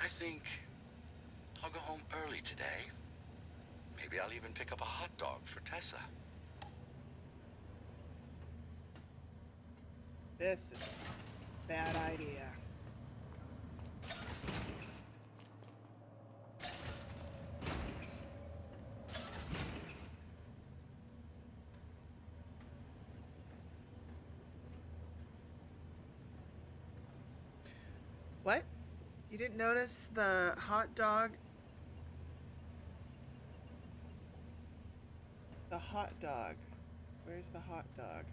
I think I'll go home early today. Maybe I'll even pick up a hot dog for Tessa. This is a bad idea. What? You didn't notice the hot dog? The hot dog. Where's the hot dog?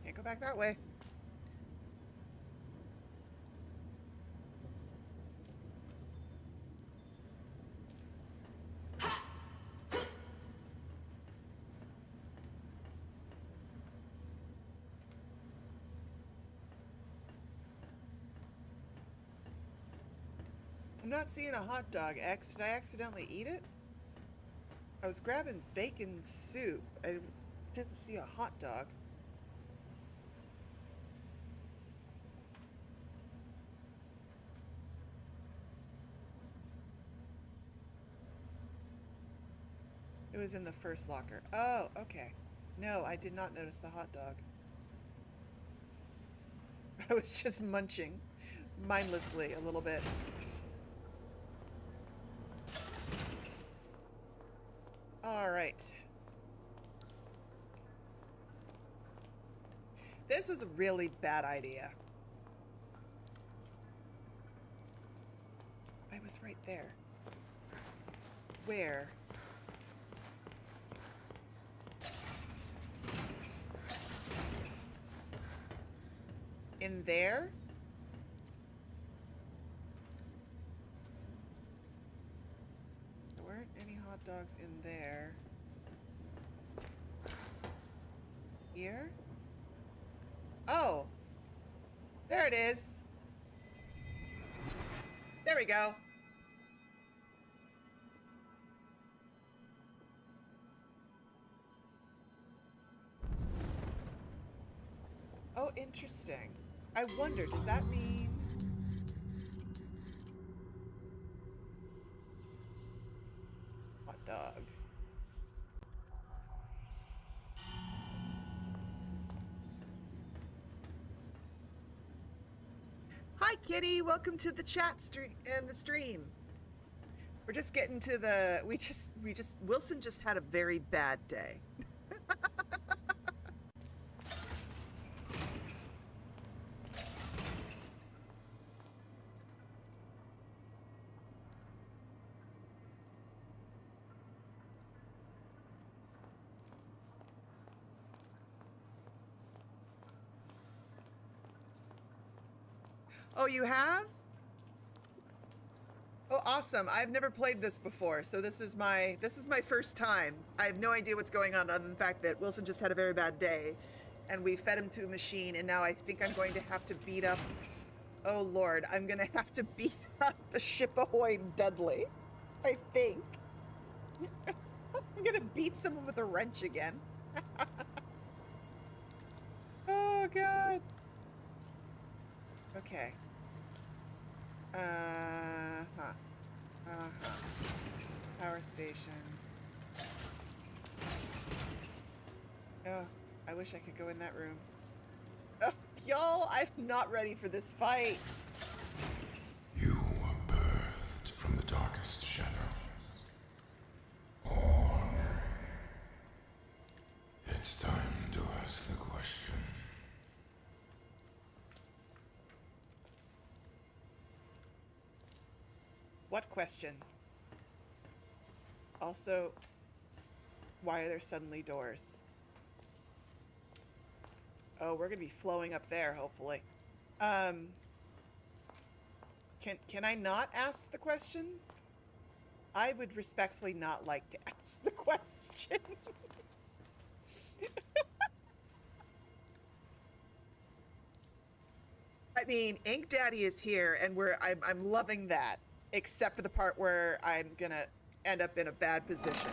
Can't go back that way. I'm not seeing a hot dog, X. Did I accidentally eat it? I was grabbing bacon soup. I didn't see a hot dog. It was in the first locker. Oh, okay. No, I did not notice the hot dog. I was just munching mindlessly a little bit. All right. This was a really bad idea. I was right there. Where? In there? There weren't any hot dogs in there. Here? Oh! There it is! There we go! Oh, interesting. I wonder, does that mean... Hot dog. Hi, Kitty. Welcome to the chat stream and the stream. We're just getting to the... Wilson just had a very bad day. Oh, you have? Oh, awesome. I've never played this before, so this is my first time. I have no idea what's going on other than the fact that Wilson just had a very bad day and we fed him to a machine, and now I think I'm going to have to beat up, oh Lord, I'm going to have to beat up the Ship Ahoy Dudley. I think. I'm going to beat someone with a wrench again. Oh God. Okay. Power station. Oh, I wish I could go in that room. Oh, y'all, I'm not ready for this fight. You were birthed from the darkest shadows. Audrey. It's time to ask the question. What question? Also, why are there suddenly doors? Oh, we're gonna be flowing up there, hopefully. Can I not ask the question? I would respectfully not like to ask the question. I mean, Ink Daddy is here, and I'm loving that, except for the part where I'm gonna end up in a bad position.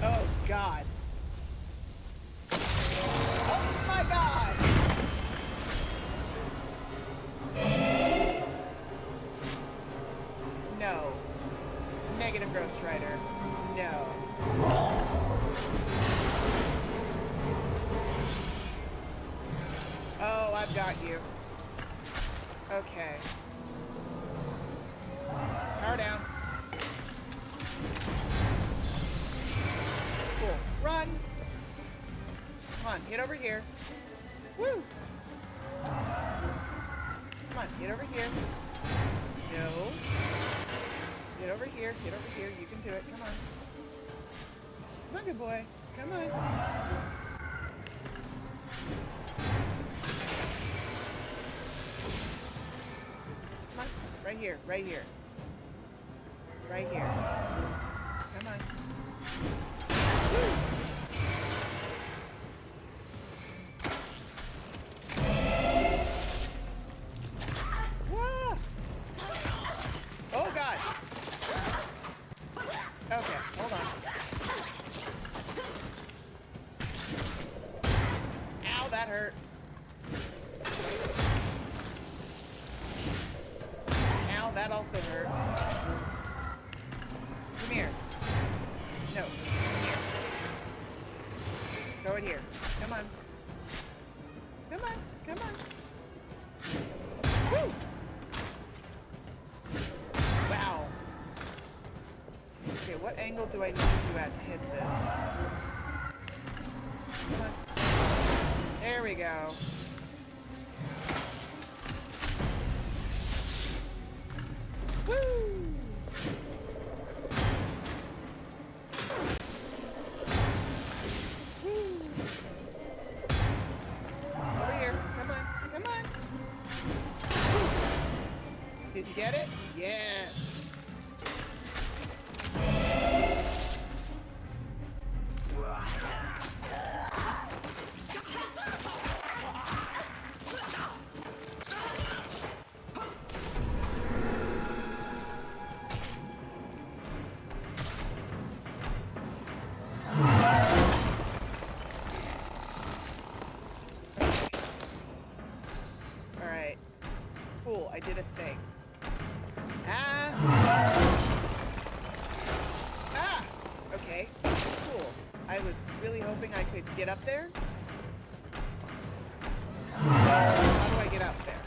Oh God. Oh my God. No. Negative Ghost Rider. No. Oh, I've got you. Okay. Power down. Cool. Run! Come on, get over here. Woo! Come on, get over here. No. Get over here, get over here. You can do it. Come on. Come on, good boy. Come on. Come on. Right here, right here. Right here. Come on. Woo! Whoa! Oh God! Okay, hold on. Ow, that hurt. Ow, that also hurt. Come here. No, come here. Throw it here. Come on. Come on, come on. Woo! Wow. Okay, what angle do I need you at to hit this? Come on. There we go. Woo! Woo! Over here. Come on. Come on. Woo! Did you get it? Yes. Alright. Cool, I did a thing. Ah! Okay, cool. I was really hoping I could get up there. So, how do I get up there?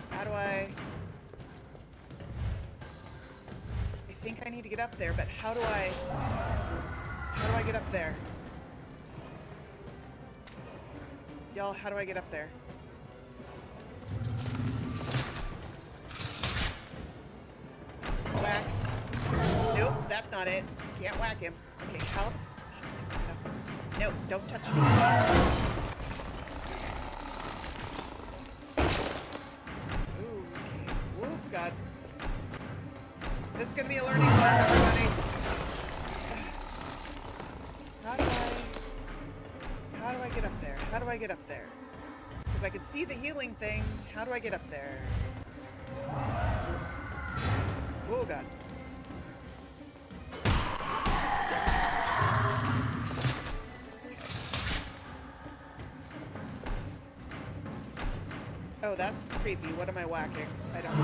How do I think I need to get up there, but how do I get up there? Y'all, how do I get up there? not it. Can't whack him. Okay, how the fuck do I get up? No, don't touch me. Ooh, okay. Oh, God. This is gonna be a learning curve, everybody. How do I get up there? How do I get up there? Because I can see the healing thing. How do I get up there? Oh, God. Oh, that's creepy. What am I whacking? I don't know.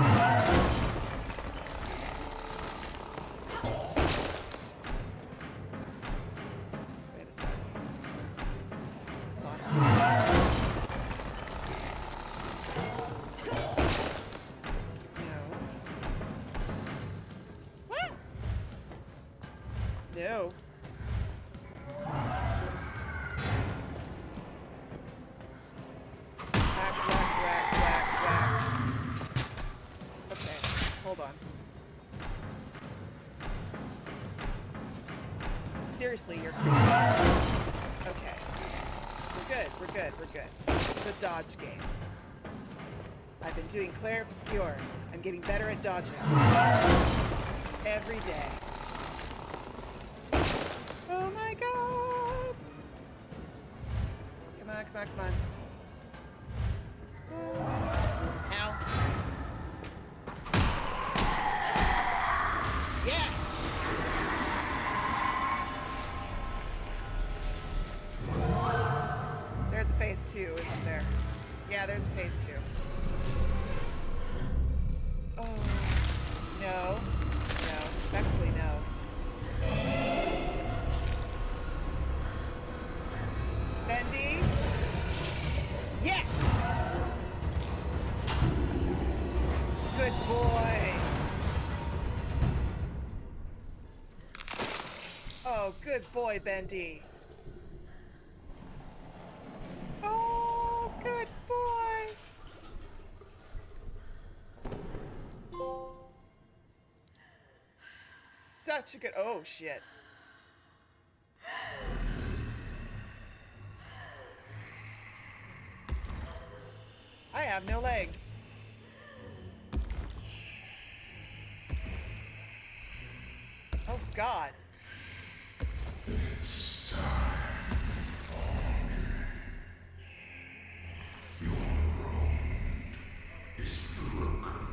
Wait a sec. Hold on. No. Whack, whack, whack, whack, whack. Okay, hold on. Seriously, you're creepy. Okay. We're good. It's a dodge game. I've been doing Claire Obscure. I'm getting better at dodging. Every day. Oh my God! Come on. Ow. Yes! There's a phase 2, isn't there? Yeah, there's a phase 2. Oh. No. Respectfully, no. Bendy? Yes! Good boy. Oh, good boy, Bendy. Oh, good boy. Such a good... Oh, shit. I have no legs. Oh, God. It's time, Audrey. Your road is broken.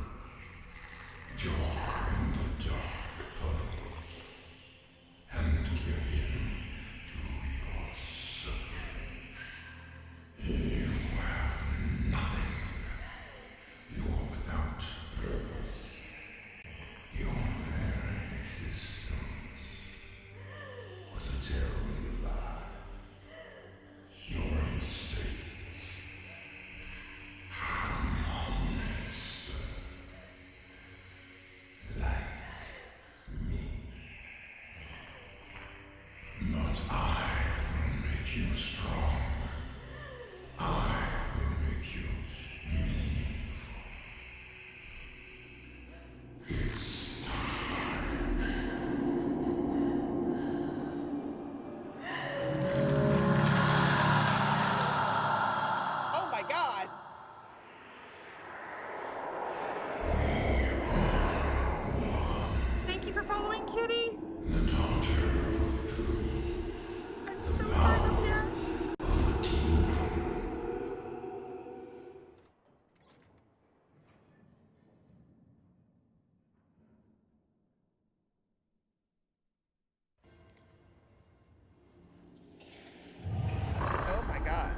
You're in the dark tunnels and give in to your suffering. You have nothing. You're without purpose. Your very existence was a terrible lie. You're a mistake. A monster. Like me. But I will make you strong. I will make you meaningful. It's time. Oh, my God. Thank you for following, Kitty. The daughter of truth. I'm so sorry, my parents. Oh, my God.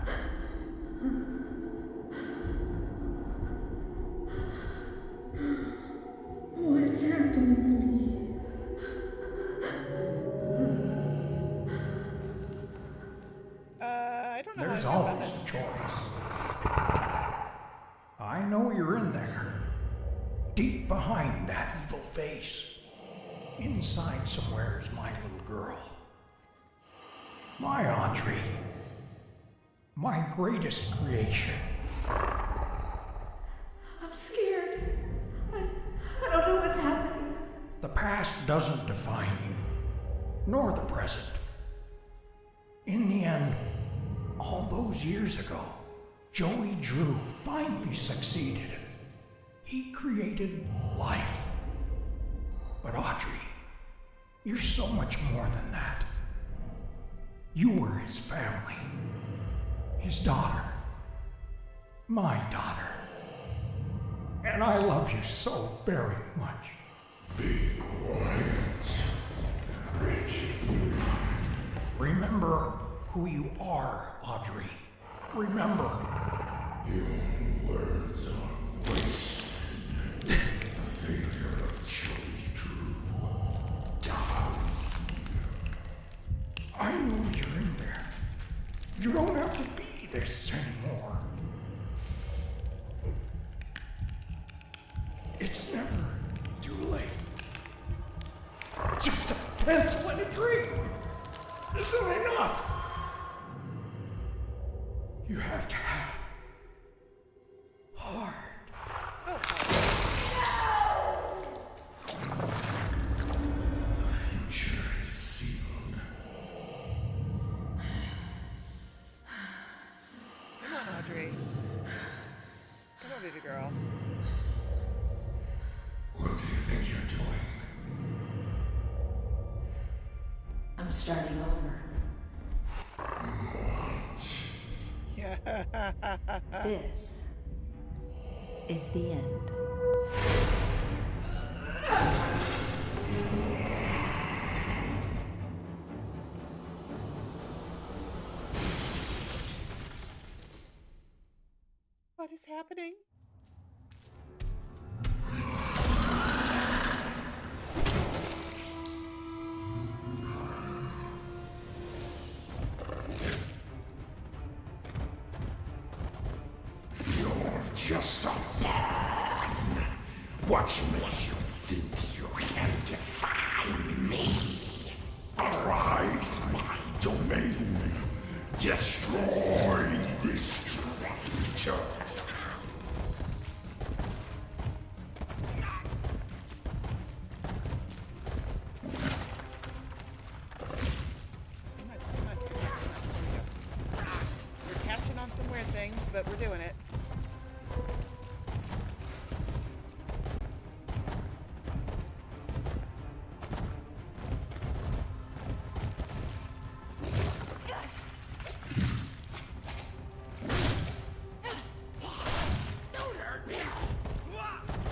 What's happening to me? I don't know There's how I feel about always this. choice. I know you're in there. Deep behind that evil face. Inside somewhere is my little girl. My Audrey. My greatest creation. I'm scared. I don't know what's happening. The past doesn't define you. nor the present. In the end, all those years ago, Joey Drew finally succeeded. He created life. But Audrey, you're so much more than that. You were his family, his daughter, my daughter. And I love you so very much. Be quiet and rich. Remember who you are, Audrey. Remember. Your words are wasted. The failure of Joey Drew dies here. I know you're in there. You don't have to be this anymore. It's never too late. Just a pencil and a dream isn't enough. You have to have heart. The future is sealed. Come on, Audrey. Come on, baby girl. What do you think you're doing? I'm starting over. This is the end. What is happening? Just a pawn. What makes you think you can define me? Arise, my domain. Destroy this traitor. We're catching on some weird things, but we're doing it.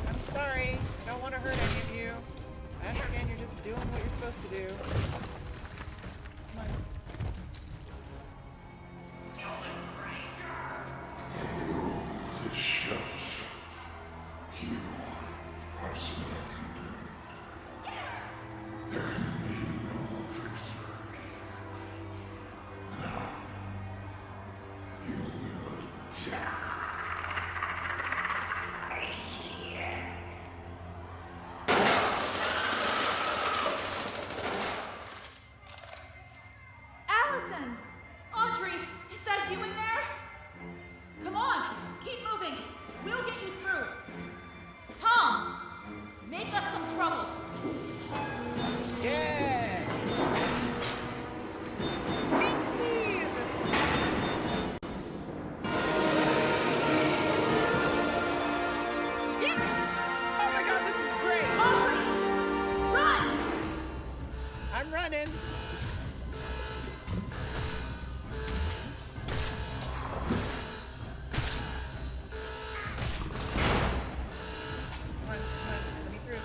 I'm sorry. I don't want to hurt any of you. I understand you're just doing what you're supposed to do. Come on. The shut. You are selected. There can be no victory. Now, you will die. Allison! Audrey! Is that you in there? Come on! Keep moving! We'll get you through! Tom! Make us some trouble! Yes! Steve! Yeah! Oh my god, this is great! Audrey! Run! I'm running. Come on, let me through.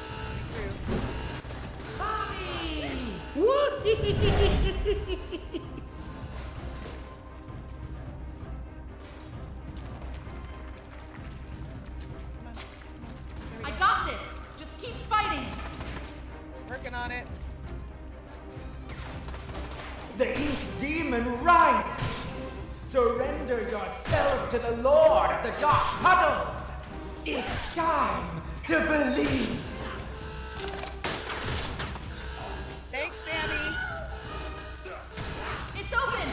I got this! Just keep fighting! Working on it. The ink demon rises! Surrender yourself to the Lord of the Dark Puddles! It's time to believe! Thanks, Sammy. It's open!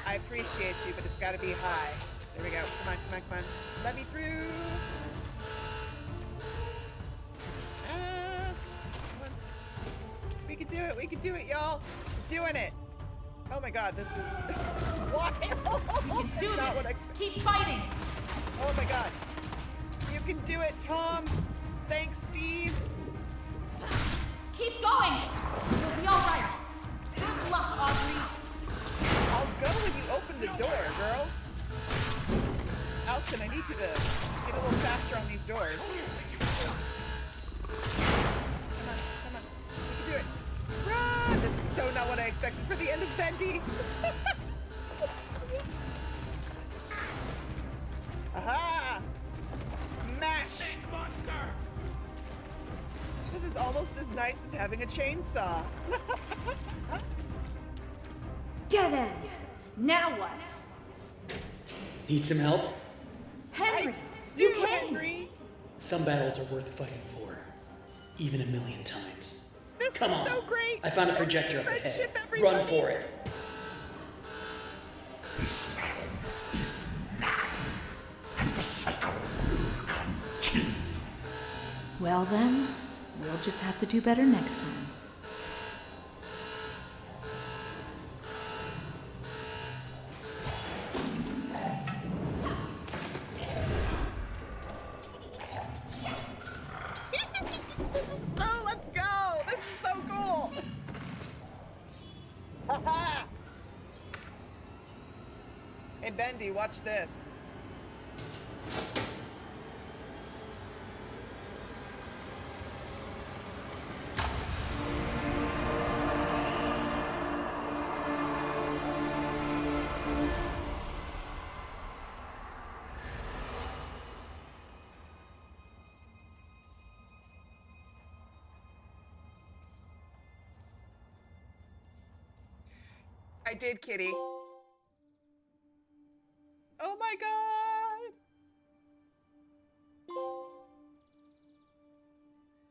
I appreciate you, but it's got to be high. There we go. Come on. Let me through. Come on. can do it, y'all. Doing it. Oh my god, this is wild. You can do Not this. what I expected. Keep fighting. Oh my god. You can do it, Tom. Thanks, Steve. Keep going. You'll be all right. Good luck, Audrey. I'll go when you open the door, girl. Allison, I need you to get a little faster on these doors. Come on. You can do it. Run! This is so not what I expected for the end of Bendy. Aha! Smash! Monster! This is almost as nice as having a chainsaw. Dead end. Now what? Need some help? Henry, Do Henry! Some battles are worth fighting for, even 1,000,000 times. This Come is on. so great! I found a projector up ahead. Friendship, Run everybody. for it. This land is mine, and the cycle will continue. Well then, we'll just have to do better next time. Oh, let's go! This is so cool! Haha! Hey, Bendy, watch this. I did, kitty. Oh my god!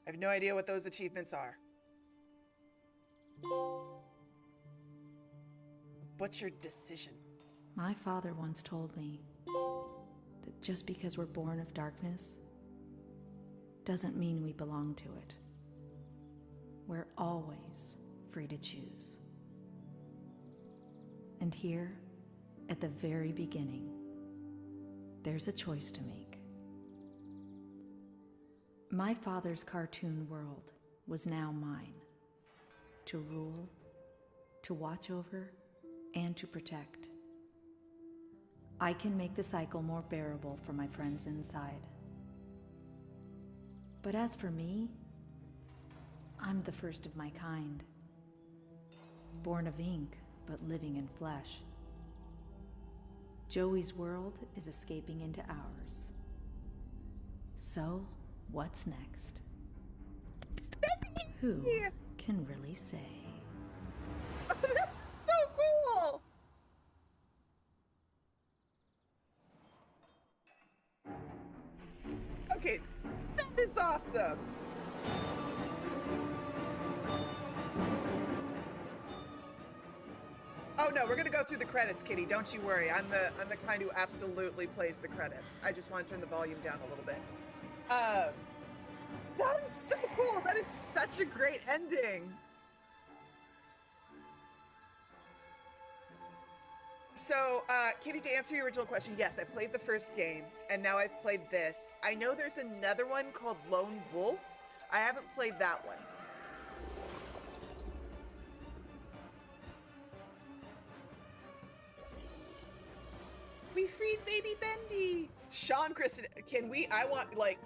I have no idea what those achievements are. Butchered decision. My father once told me that just because we're born of darkness doesn't mean we belong to it. We're always free to choose. And here, at the very beginning, there's a choice to make. My father's cartoon world was now mine, to rule, to watch over, and to protect. I can make the cycle more bearable for my friends inside. But as for me, I'm the first of my kind, born of ink, but living in flesh. Joey's world is escaping into ours. So, what's next? Who can really say? Oh, this is so cool! Okay, that is awesome! Oh no, we're gonna go through the credits, kitty. Don't you worry. I'm the kind who absolutely plays the credits. I just want to turn the volume down a little bit. That is so cool. That is such a great ending. So, Kitty, to answer your original question, yes, I played the first game, and now I've played this. I know there's another one called Lone Wolf. I haven't played that one. We freed baby Bendy. Sean, Kristen, can we? I want, like,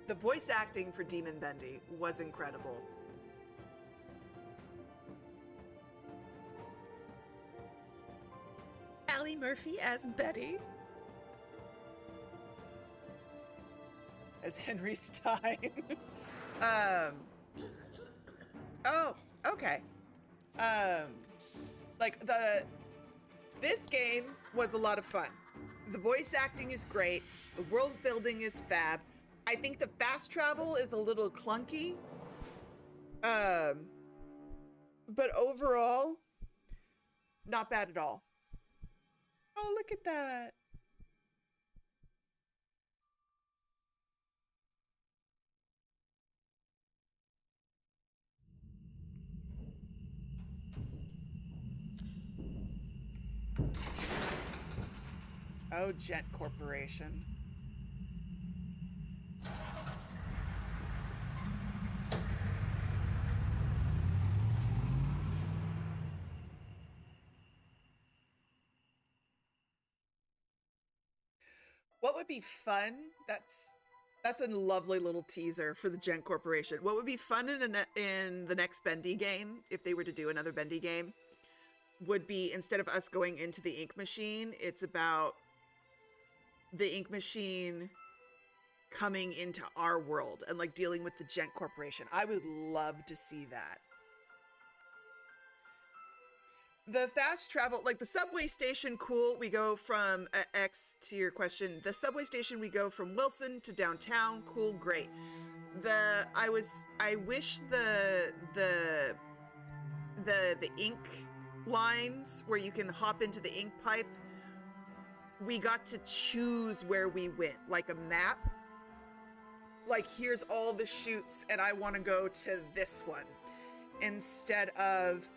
the voice acting for Demon Bendy was incredible. Allie Murphy as Betty. As Henry Stein. Oh, okay. Like this game was a lot of fun. The voice acting is great. The world building is fab. I think the fast travel is a little clunky. But overall, not bad at all. Oh, look at that. Oh, Gent Corporation. What would be fun? That's a lovely little teaser for the Gent Corporation. What would be fun in the next Bendy game, if they were to do another Bendy game, would be instead of us going into the ink machine, it's about the ink machine coming into our world and like dealing with the Gent Corporation. I would love to see that. The fast travel, like the subway station, cool. We go from X to your question. The subway station, we go from Wilson to downtown. Cool, great. I wish the ink lines where you can hop into the ink pipe, we got to choose where we went, like a map. Like, here's all the chutes and I want to go to this one, instead of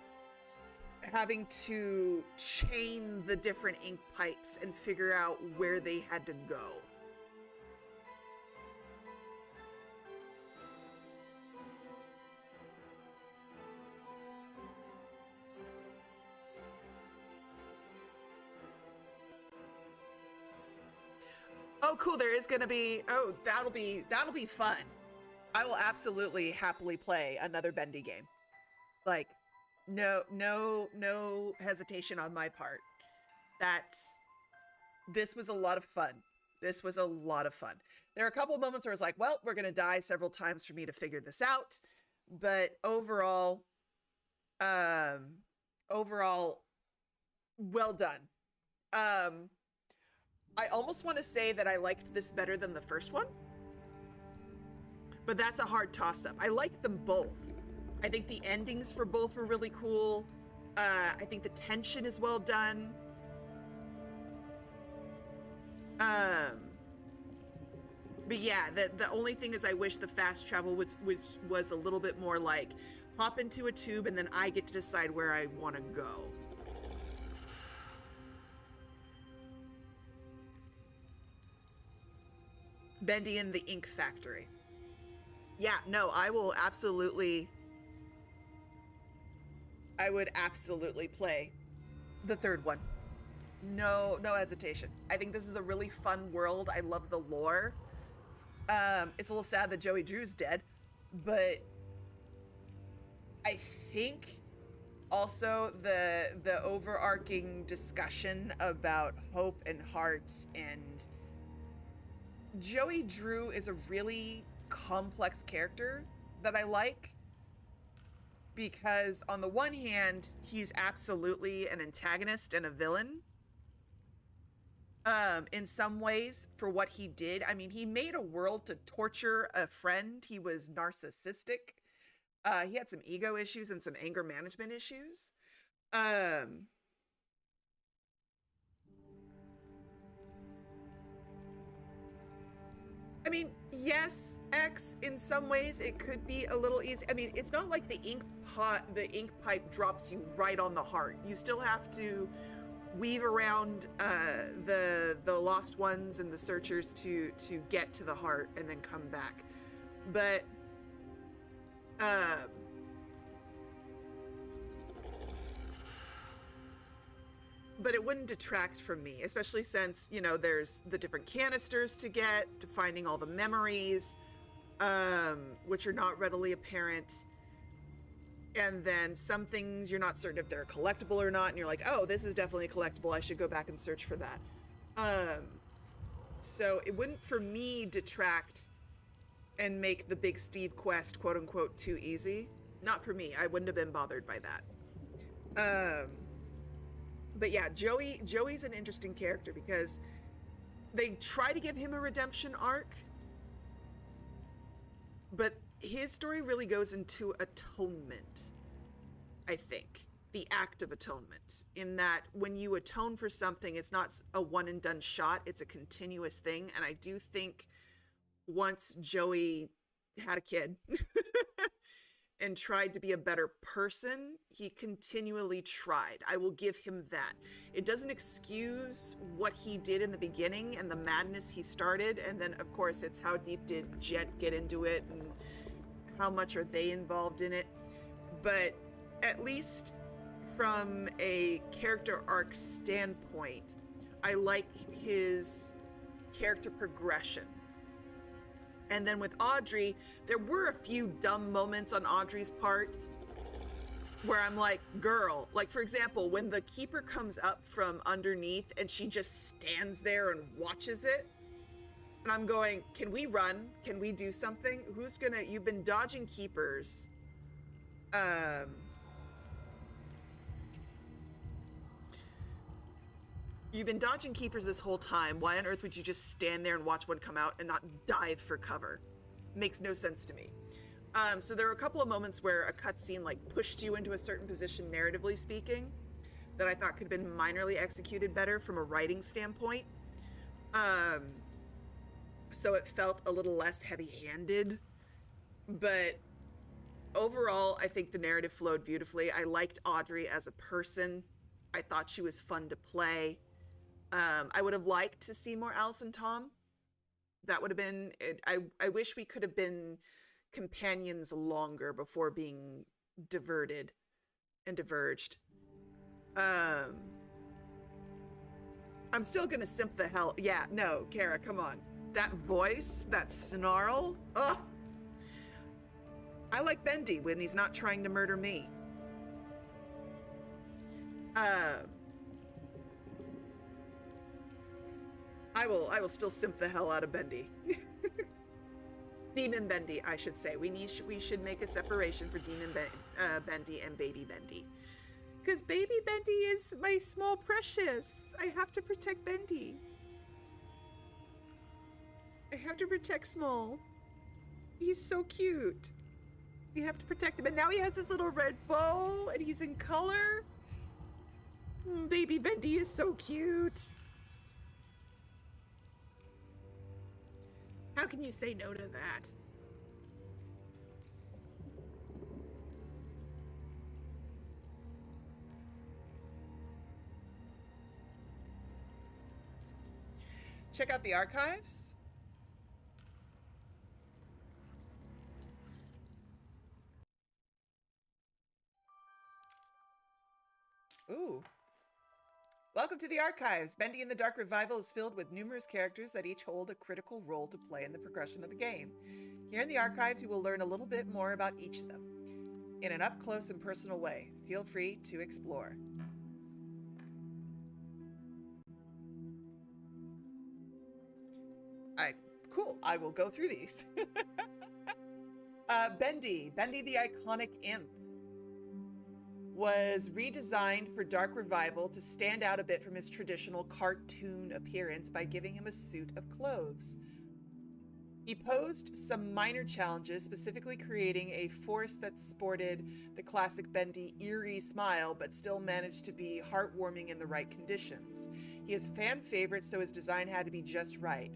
having to chain the different ink pipes and figure out where they had to go. Oh, cool. There is going to be, oh, that'll be fun. I will absolutely happily play another Bendy game. Like, no hesitation on my part. This was a lot of fun. This was a lot of fun. There are a couple of moments where I was like, well, we're going to die several times for me to figure this out. But overall, well done. I almost want to say that I liked this better than the first one, but that's a hard toss-up. I like them both. I think the endings for both were really cool. I think the tension is well done. But yeah, the only thing is I wish the fast travel was a little bit more like hop into a tube and then I get to decide where I want to go. Bendy in the Ink Factory. Yeah, no, I would absolutely play the third one. No hesitation. I think this is a really fun world. I love the lore. It's a little sad that Joey Drew's dead, but I think also the overarching discussion about hope and hearts, and Joey Drew is a really complex character that I like, because on the one hand, he's absolutely an antagonist and a villain. In some ways, for what he did. I mean, he made a world to torture a friend. He was narcissistic. He had some ego issues and some anger management issues. I mean, yes, X, in some ways, it could be a little easy. I mean, it's not like the ink pipe drops you right on the heart. You still have to weave around the lost ones and the searchers to get to the heart and then come back. But it wouldn't detract from me, especially since, you know, there's the different canisters to get, to finding all the memories, which are not readily apparent. And then some things you're not certain if they're collectible or not, and you're like, oh, this is definitely collectible, I should go back and search for that. So it wouldn't, for me, detract and make the Big Steve quest, quote unquote, too easy. Not for me. I wouldn't have been bothered by that. But yeah, Joey's an interesting character because they try to give him a redemption arc, but his story really goes into atonement, I think. The act of atonement, in that when you atone for something, it's not a one and done shot, it's a continuous thing. And I do think once Joey had a kid and tried to be a better person. He continually tried. I will give him that. It doesn't excuse what he did in the beginning and the madness he started. And then, of course, it's how deep did Gent get into it and how much are they involved in it. But at least from a character arc standpoint, I like his character progression. And then with Audrey, there were a few dumb moments on Audrey's part where I'm like, girl, like for example, when the keeper comes up from underneath and she just stands there and watches it. And I'm going, can we run? Can we do something? You've been dodging keepers. You've been dodging keepers this whole time. Why on earth would you just stand there and watch one come out and not dive for cover? Makes no sense to me. So there were a couple of moments where a cutscene like pushed you into a certain position, narratively speaking, that I thought could have been minorly executed better from a writing standpoint. So it felt a little less heavy-handed. But overall, I think the narrative flowed beautifully. I liked Audrey as a person. I thought she was fun to play. I would have liked to see more Alice and Tom. That would have been, I wish we could have been companions longer before being diverted and diverged. I'm still gonna simp the hell. Yeah, no, Kara, come on. That voice, that snarl, ugh. I like Bendy when he's not trying to murder me. I will still simp the hell out of Bendy. Demon Bendy, I should say. We should make a separation for Demon Bendy and Baby Bendy. Because Baby Bendy is my small precious. I have to protect Bendy. I have to protect Small. He's so cute. We have to protect him. And now he has his little red bow and he's in color. Baby Bendy is so cute. How can you say no to that? Check out the archives. Ooh. Welcome to the archives. Bendy in the Dark Revival is filled with numerous characters that each hold a critical role to play in the progression of the game. Here in the archives, you will learn a little bit more about each of them in an up-close and personal way. Feel free to explore. Cool. I will go through these. Bendy the Iconic Imp, was redesigned for Dark Revival to stand out a bit from his traditional cartoon appearance by giving him a suit of clothes. He posed some minor challenges, specifically creating a force that sported the classic Bendy eerie smile, but still managed to be heartwarming in the right conditions. He is a fan favorite, so his design had to be just right.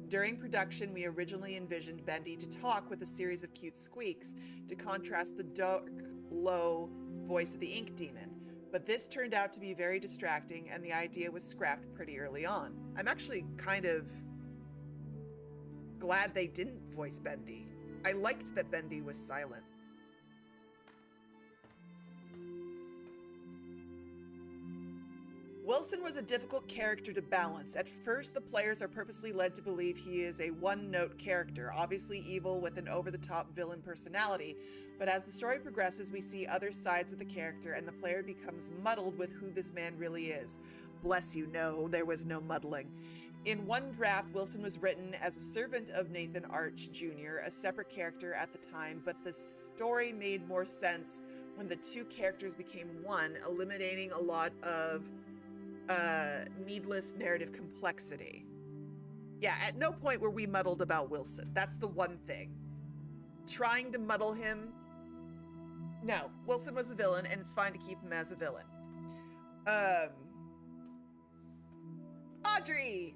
During production, we originally envisioned Bendy to talk with a series of cute squeaks to contrast the dark, low voice of the Ink Demon, but this turned out to be very distracting and the idea was scrapped pretty early on. I'm actually kind of glad they didn't voice Bendy. I liked that Bendy was silent. Wilson was a difficult character to balance. At first, the players are purposely led to believe he is a one-note character, obviously evil with an over-the-top villain personality, but as the story progresses, we see other sides of the character and the player becomes muddled with who this man really is. Bless you, no, there was no muddling. In one draft, Wilson was written as a servant of Nathan Arch Jr., a separate character at the time, but the story made more sense when the two characters became one, eliminating a lot of needless narrative complexity. Yeah, at no point were we muddled about Wilson. That's the one thing. Trying to muddle him, no, Wilson was a villain and it's fine to keep him as a villain. Audrey!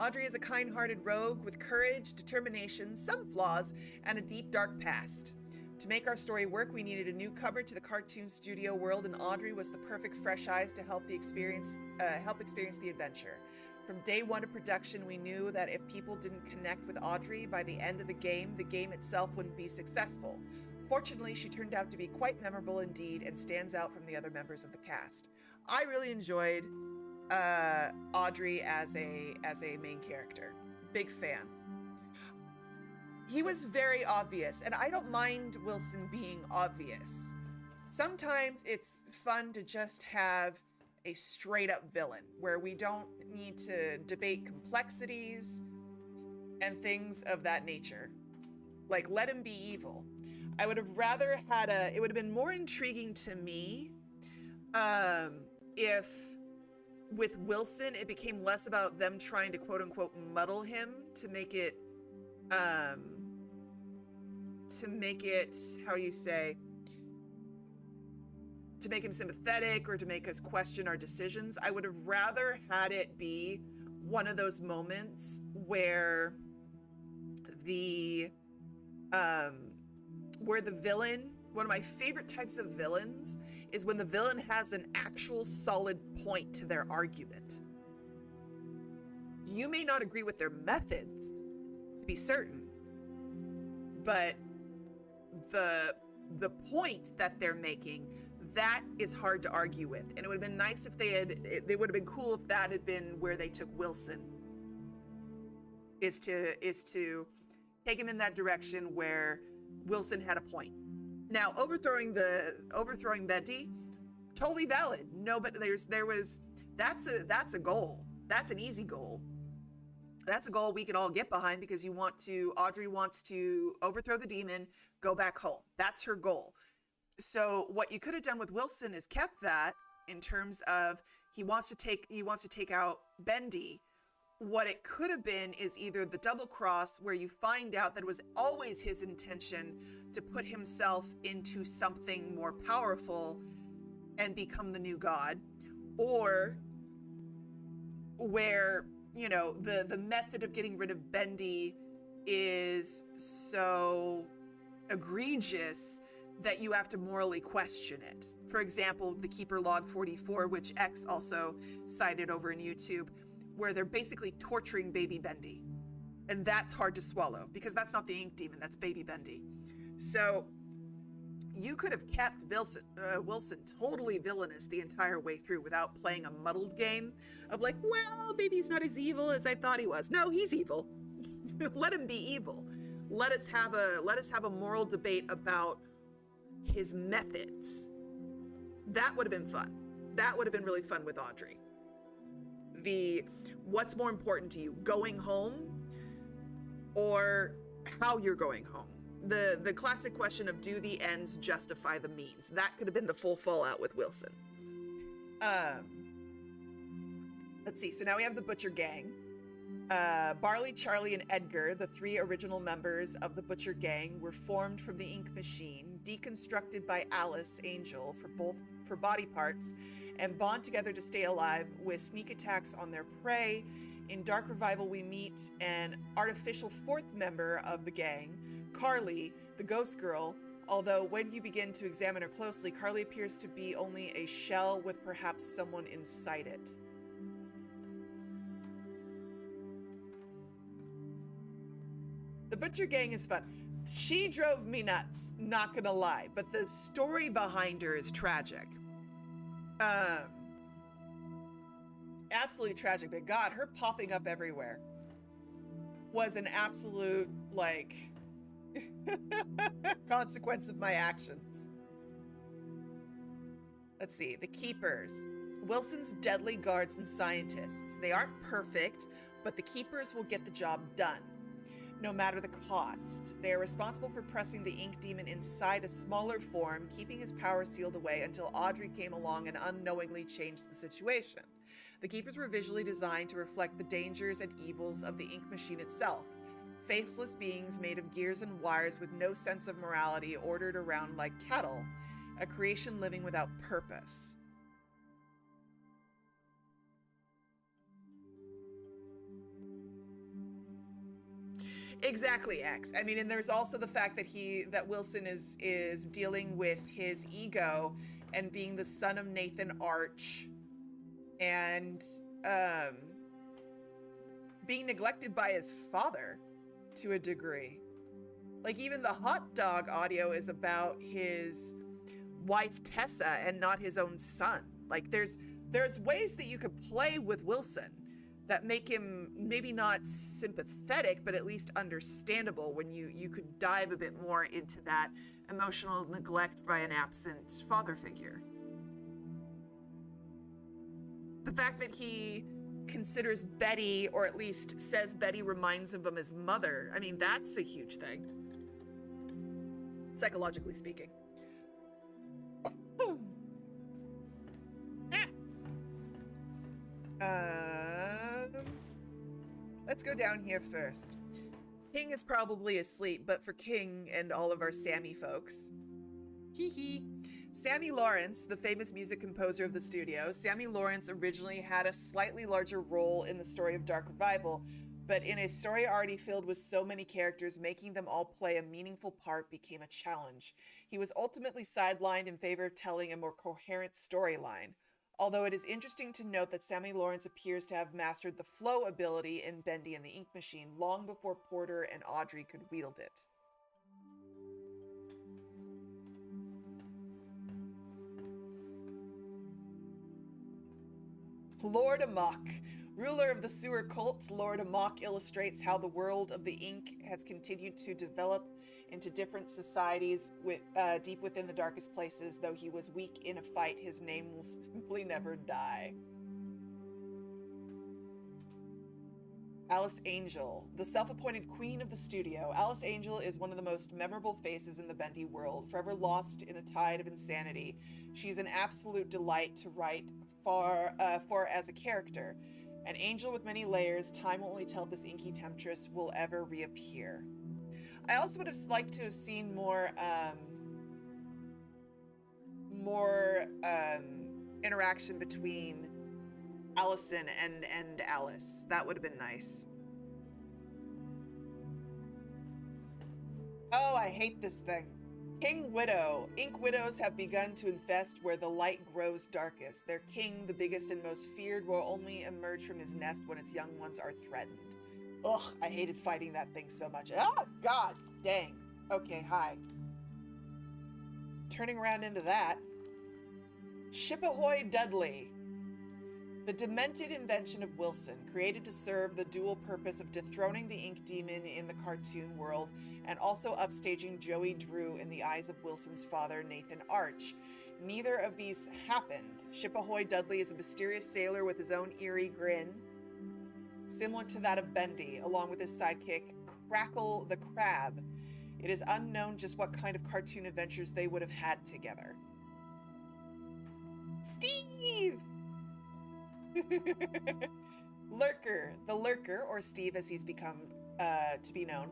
Audrey is a kind-hearted rogue with courage, determination, some flaws, and a deep, dark past. To make our story work, we needed a newcomer to the cartoon studio world, and Audrey was the perfect fresh eyes to help experience the adventure. From day one of production, we knew that if people didn't connect with Audrey by the end of the game itself wouldn't be successful. Fortunately, she turned out to be quite memorable indeed and stands out from the other members of the cast. I really enjoyed Audrey as a main character. Big fan. He was very obvious, and I don't mind Wilson being obvious. Sometimes it's fun to just have a straight-up villain, where we don't need to debate complexities and things of that nature. Like, let him be evil. I would have rather had it would have been more intriguing to me if with Wilson it became less about them trying to quote-unquote muddle him to make it how to make him sympathetic or to make us question our decisions. I would have rather had it be one of those moments where the villain, one of my favorite types of villains is when the villain has an actual solid point to their argument. You may not agree with their methods, to be certain, but the point that they're making, that is hard to argue with. And it would have been nice if they would have been cool if that had been where they took Wilson, is to take him in that direction where Wilson had a point. Now, overthrowing Bendy, totally valid. No, but that's a goal. That's an easy goal. That's a goal we can all get behind, because Audrey wants to overthrow the demon, go back home. That's her goal. So what you could have done with Wilson is kept that in terms of he wants to take out Bendy. What it could have been is either the double cross, where you find out that it was always his intention to put himself into something more powerful and become the new god, or where, the method of getting rid of Bendy is so egregious that you have to morally question it. For example, the Keeper Log 44, which X also cited over in YouTube, where they're basically torturing baby Bendy. And that's hard to swallow, because that's not the ink demon, that's baby Bendy. So you could have kept Wilson totally villainous the entire way through without playing a muddled game of like, well, maybe he's not as evil as I thought he was. No, he's evil. Let him be evil. Let us have a moral debate about his methods. That would have been fun. That would have been really fun with Audrey. What's more important to you, going home or how you're going home? The classic question of, do the ends justify the means? That could have been the full fallout with Wilson. Let's see. So now we have the Butcher Gang. Barley, Charlie, and Edgar, the three original members of the Butcher Gang, were formed from the ink machine, deconstructed by Alice Angel for body parts, and bond together to stay alive with sneak attacks on their prey. In Dark Revival, we meet an artificial fourth member of the gang, Carly, the ghost girl, although when you begin to examine her closely, Carly appears to be only a shell with perhaps someone inside it. The Butcher Gang is fun. She drove me nuts, not gonna lie, but the story behind her is tragic. Absolutely tragic, but God, her popping up everywhere was an absolute, consequence of my actions. Let's see, the Keepers. Wilson's deadly guards and scientists. They aren't perfect, but the Keepers will get the job done, no matter the cost. They are responsible for pressing the ink demon inside a smaller form, keeping his power sealed away until Audrey came along and unknowingly changed the situation. The Keepers were visually designed to reflect the dangers and evils of the ink machine itself. Faceless beings made of gears and wires with no sense of morality, ordered around like cattle, a creation living without purpose. Exactly, X. I mean, and there's also the fact that Wilson is dealing with his ego and being the son of Nathan Arch and being neglected by his father to a degree. Like, even the hot dog audio is about his wife Tessa and not his own son. Like, there's ways that you could play with Wilson that make him maybe not sympathetic, but at least understandable when you could dive a bit more into that emotional neglect by an absent father figure. The fact that he considers Betty, or at least says Betty reminds him of his mother, I mean, that's a huge thing, psychologically speaking. Let's go down here first. King is probably asleep, but for King and all of our Sammy folks. Hee hee. Sammy Lawrence, the famous music composer of the studio. Sammy Lawrence originally had a slightly larger role in the story of Dark Revival, but in a story already filled with so many characters, making them all play a meaningful part became a challenge. He was ultimately sidelined in favor of telling a more coherent storyline. Although it is interesting to note that Sammy Lawrence appears to have mastered the flow ability in Bendy and the Ink Machine long before Porter and Audrey could wield it. Lord Amok. Ruler of the sewer cult, Lord Amok illustrates how the world of the ink has continued to develop into different societies deep within the darkest places. Though he was weak in a fight, his name will simply never die. Alice Angel, the self-appointed queen of the studio. Alice Angel is one of the most memorable faces in the Bendy world, forever lost in a tide of insanity. She's an absolute delight to write for as a character. An angel with many layers, time will only tell if this inky temptress will ever reappear. I also would have liked to have seen more interaction between Allison and Alice. That would have been nice. Oh, I hate this thing. King Widow. Ink widows have begun to infest where the light grows darkest. Their king, the biggest and most feared, will only emerge from his nest when its young ones are threatened. Ugh, I hated fighting that thing so much. Oh, God dang. Okay, hi. Turning around into that. Ship Ahoy Dudley. The demented invention of Wilson, created to serve the dual purpose of dethroning the ink demon in the cartoon world and also upstaging Joey Drew in the eyes of Wilson's father, Nathan Arch. Neither of these happened. Ship Ahoy Dudley is a mysterious sailor with his own eerie grin, similar to that of Bendy, along with his sidekick, Crackle the Crab. It is unknown just what kind of cartoon adventures they would have had together. Steve! Lurker. The Lurker, or Steve as he's become to be known,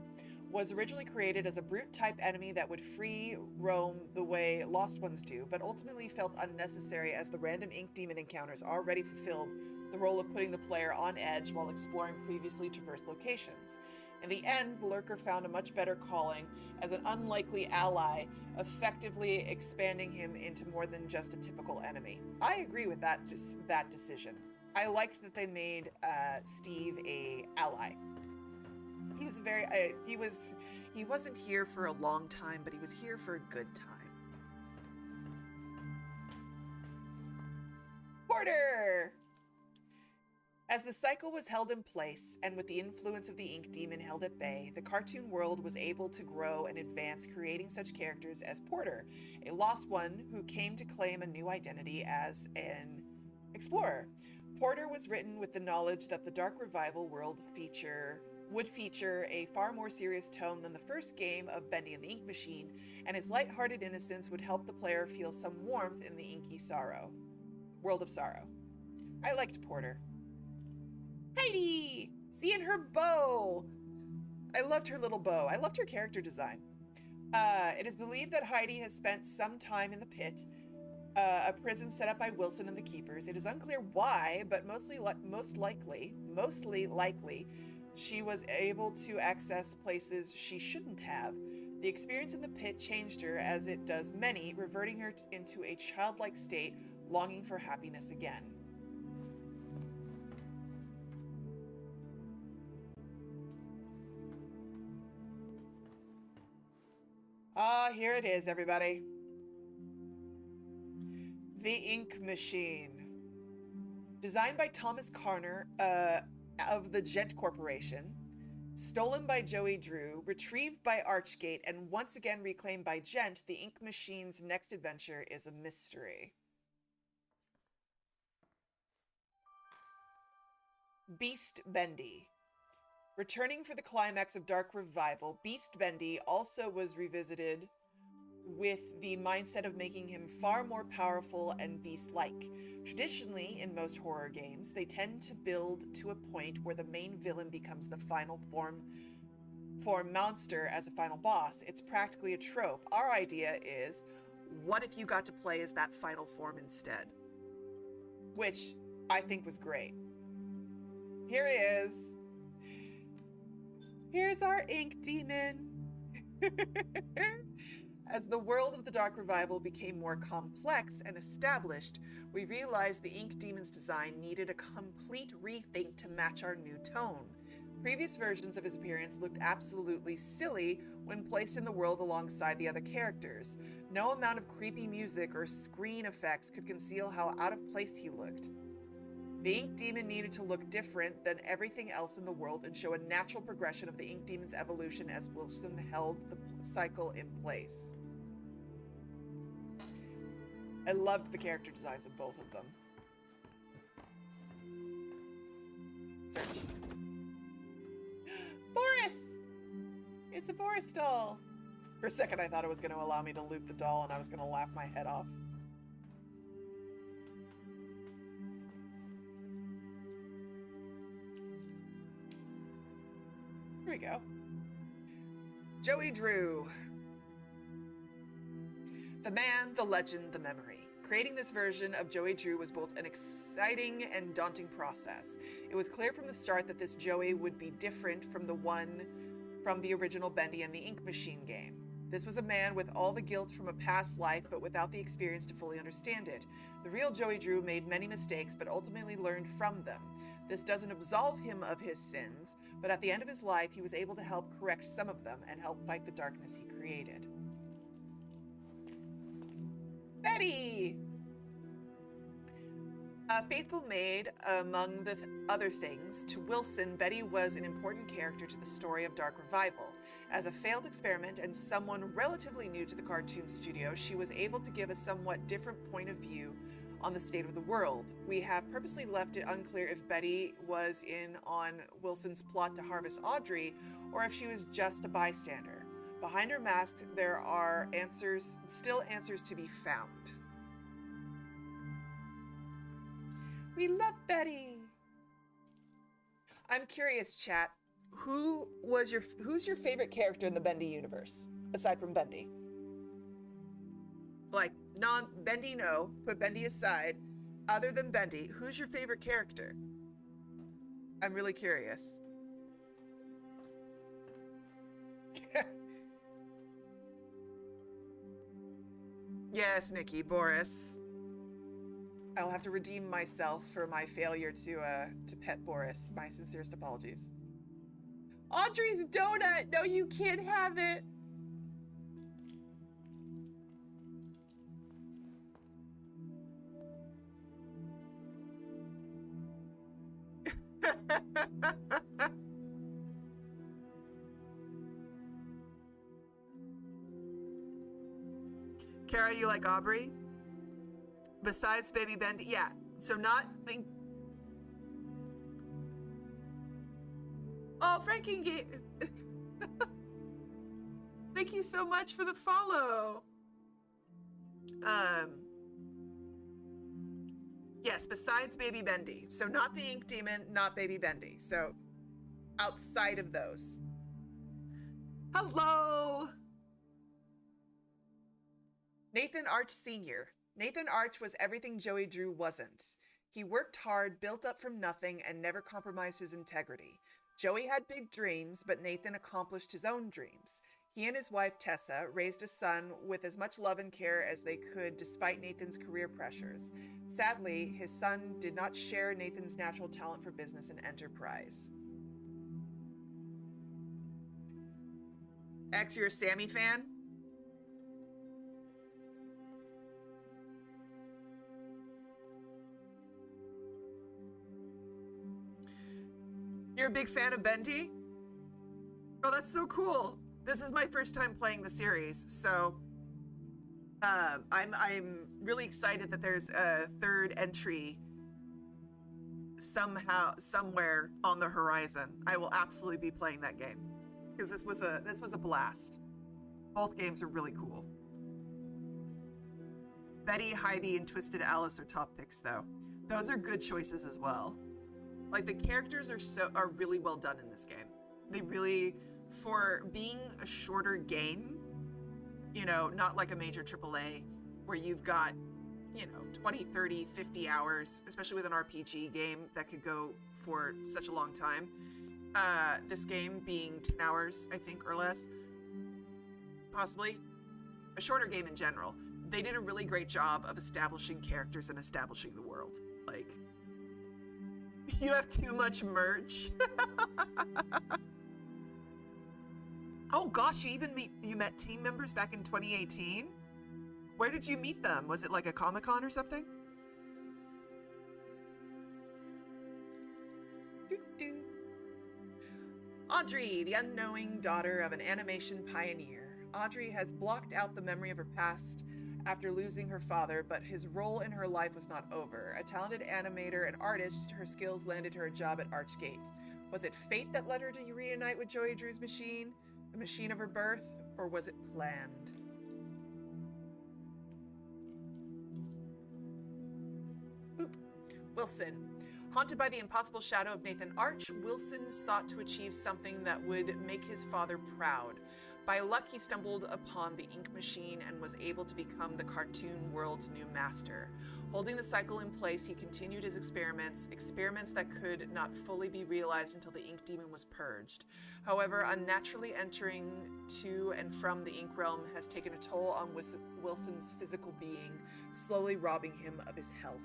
was originally created as a brute-type enemy that would free roam the way Lost Ones do, but ultimately felt unnecessary as the random ink demon encounters already fulfilled the role of putting the player on edge while exploring previously traversed locations. In the end, the Lurker found a much better calling as an unlikely ally, effectively expanding him into more than just a typical enemy. I agree with that decision. I liked that they made Steve a ally. He was he wasn't here for a long time, but he was here for a good time. Porter! As the cycle was held in place, and with the influence of the ink demon held at bay, the cartoon world was able to grow and advance, creating such characters as Porter, a lost one who came to claim a new identity as an explorer. Porter was written with the knowledge that the Dark Revival world would feature a far more serious tone than the first game of Bendy and the Ink Machine, and his lighthearted innocence would help the player feel some warmth in the inky world of sorrow. I liked Porter. Heidi! Seeing her bow! I loved her little bow. I loved her character design. It is believed that Heidi has spent some time in the pit, a prison set up by Wilson and the Keepers. It is unclear why, but mostly likely, she was able to access places she shouldn't have. The experience in the pit changed her, as it does many, reverting her into a childlike state, longing for happiness again. Ah, here it is, everybody. The Ink Machine. Designed by Thomas Carner of the Gent Corporation, stolen by Joey Drew, retrieved by Archgate, and once again reclaimed by Gent, the Ink Machine's next adventure is a mystery. Beast Bendy. Returning for the climax of Dark Revival, Beast Bendy also was revisited with the mindset of making him far more powerful and beast-like. Traditionally, in most horror games, they tend to build to a point where the main villain becomes the final form monster as a final boss. It's practically a trope. Our idea is, what if you got to play as that final form instead? Which I think was great. Here he is. Here's our Ink Demon. As the world of the Dark Revival became more complex and established, we realized the Ink Demon's design needed a complete rethink to match our new tone. Previous versions of his appearance looked absolutely silly when placed in the world alongside the other characters. No amount of creepy music or screen effects could conceal how out of place he looked. The Ink Demon needed to look different than everything else in the world and show a natural progression of the Ink Demon's evolution as Wilson held the cycle in place. I loved the character designs of both of them. Search. Boris! It's a Boris doll! For a second I thought it was going to allow me to loot the doll and I was going to laugh my head off. Here we go. Joey Drew. The man, the legend, the memory. Creating this version of Joey Drew was both an exciting and daunting process. It was clear from the start that this Joey would be different from the one from the original Bendy and the Ink Machine game. This was a man with all the guilt from a past life, but without the experience to fully understand it. The real Joey Drew made many mistakes, but ultimately learned from them. This doesn't absolve him of his sins, but at the end of his life, he was able to help correct some of them and help fight the darkness he created. Betty! A faithful maid, among the other things, to Wilson, Betty was an important character to the story of Dark Revival. As a failed experiment and someone relatively new to the cartoon studio, she was able to give a somewhat different point of view on the state of the world. We have purposely left it unclear if Betty was in on Wilson's plot to harvest Audrey, or if she was just a bystander. Behind her mask, there are still answers to be found. We love Betty. I'm curious, chat. Who's your favorite character in the Bendy universe, aside from Bendy? Like, non-Bendy, no. Put Bendy aside. Other than Bendy, who's your favorite character? I'm really curious. Yes, Nikki, Boris. I'll have to redeem myself for my failure to pet Boris. My sincerest apologies. Audrey's donut! No, you can't have it! Kara, you like Aubrey? Besides Baby Bendy? Yeah, so not... Oh, Frankie gave... Thank you so much for the follow. Yes, besides Baby Bendy. So not the Ink Demon, not Baby Bendy. So outside of those. Hello! Nathan Arch Sr. Nathan Arch was everything Joey Drew wasn't. He worked hard, built up from nothing, and never compromised his integrity. Joey had big dreams, but Nathan accomplished his own dreams. He and his wife, Tessa, raised a son with as much love and care as they could despite Nathan's career pressures. Sadly, his son did not share Nathan's natural talent for business and enterprise. X, you're a Sammy fan? You're a big fan of Bendy? Oh, that's so cool. This is my first time playing the series, so I'm really excited that there's a third entry somewhere on the horizon. I will absolutely be playing that game because this was a blast. Both games are really cool. Betty, Heidi, and Twisted Alice are top picks though. Those are good choices as well. Like the characters are really well done in this game. They really, for being a shorter game, you know, not like a major AAA where you've got, you know, 20, 30, 50 hours, especially with an RPG game that could go for such a long time. This game being 10 hours, I think, or less, possibly. A shorter game in general. They did a really great job of establishing characters and establishing the world. Like, you have too much merch. Oh gosh, you met team members back in 2018? Where did you meet them? Was it like a Comic-Con or something? Audrey, the unknowing daughter of an animation pioneer. Audrey has blocked out the memory of her past after losing her father, but his role in her life was not over. A talented animator and artist, her skills landed her a job at Archgate. Was it fate that led her to reunite with Joey Drew's machine, the machine of her birth, or was it planned? Boop. Wilson. Haunted by the impossible shadow of Nathan Arch, Wilson sought to achieve something that would make his father proud. By luck, he stumbled upon the ink machine and was able to become the cartoon world's new master. Holding the cycle in place, he continued his experiments that could not fully be realized until the ink demon was purged. However, unnaturally entering to and from the ink realm has taken a toll on Wilson's physical being, slowly robbing him of his health.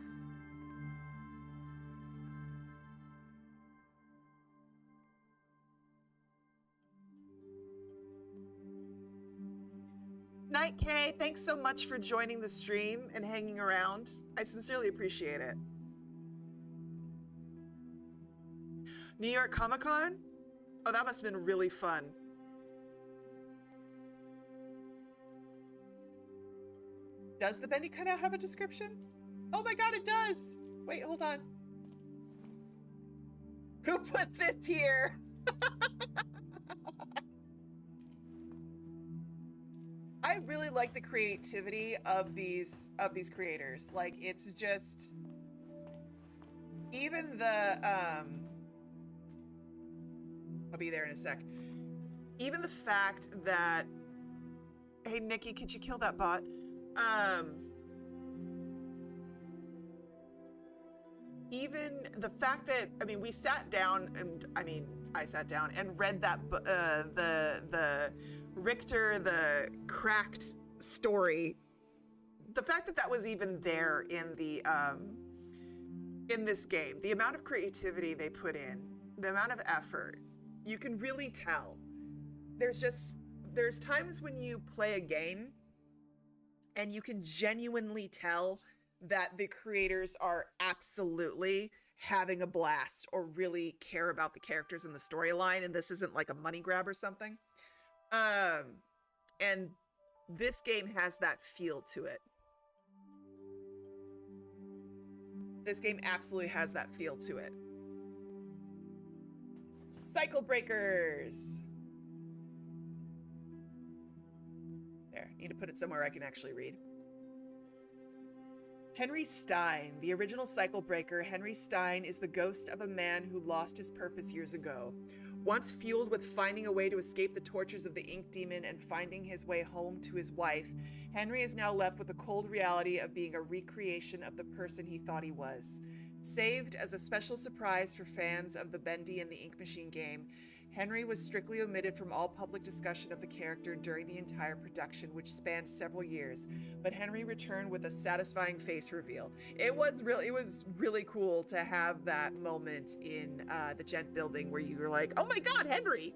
Night K, thanks so much for joining the stream and hanging around. I sincerely appreciate it. New York Comic-Con? Oh, that must have been really fun. Does the Bendy cutout have a description? Oh my god, it does! Wait, hold on. Who put this here? I really like the creativity of these creators. Like, it's just, even the I'll be there in a sec. Even the fact that, hey Nikki, could you kill that bot? Even the fact that, I mean, we sat down and, I sat down and read that the Richter, the cracked story. The fact that that was even there in the in this game, the amount of creativity they put in, the amount of effort, you can really tell. There's times when you play a game and you can genuinely tell that the creators are absolutely having a blast or really care about the characters and the storyline, and this isn't like a money grab or something. And this game has that feel to it. This game absolutely has that feel to it. Cycle breakers. There, need to put it somewhere I can actually read. Henry Stein, the original cycle breaker. Henry Stein is the ghost of a man who lost his purpose years ago. Once fueled with finding a way to escape the tortures of the ink demon and finding his way home to his wife, Henry is now left with the cold reality of being a recreation of the person he thought he was. Saved as a special surprise for fans of the Bendy and the Ink Machine game, Henry was strictly omitted from all public discussion of the character during the entire production, which spanned several years. But Henry returned with a satisfying face reveal. It was really cool to have that moment in the Gent building where you were like, "Oh my God, Henry!"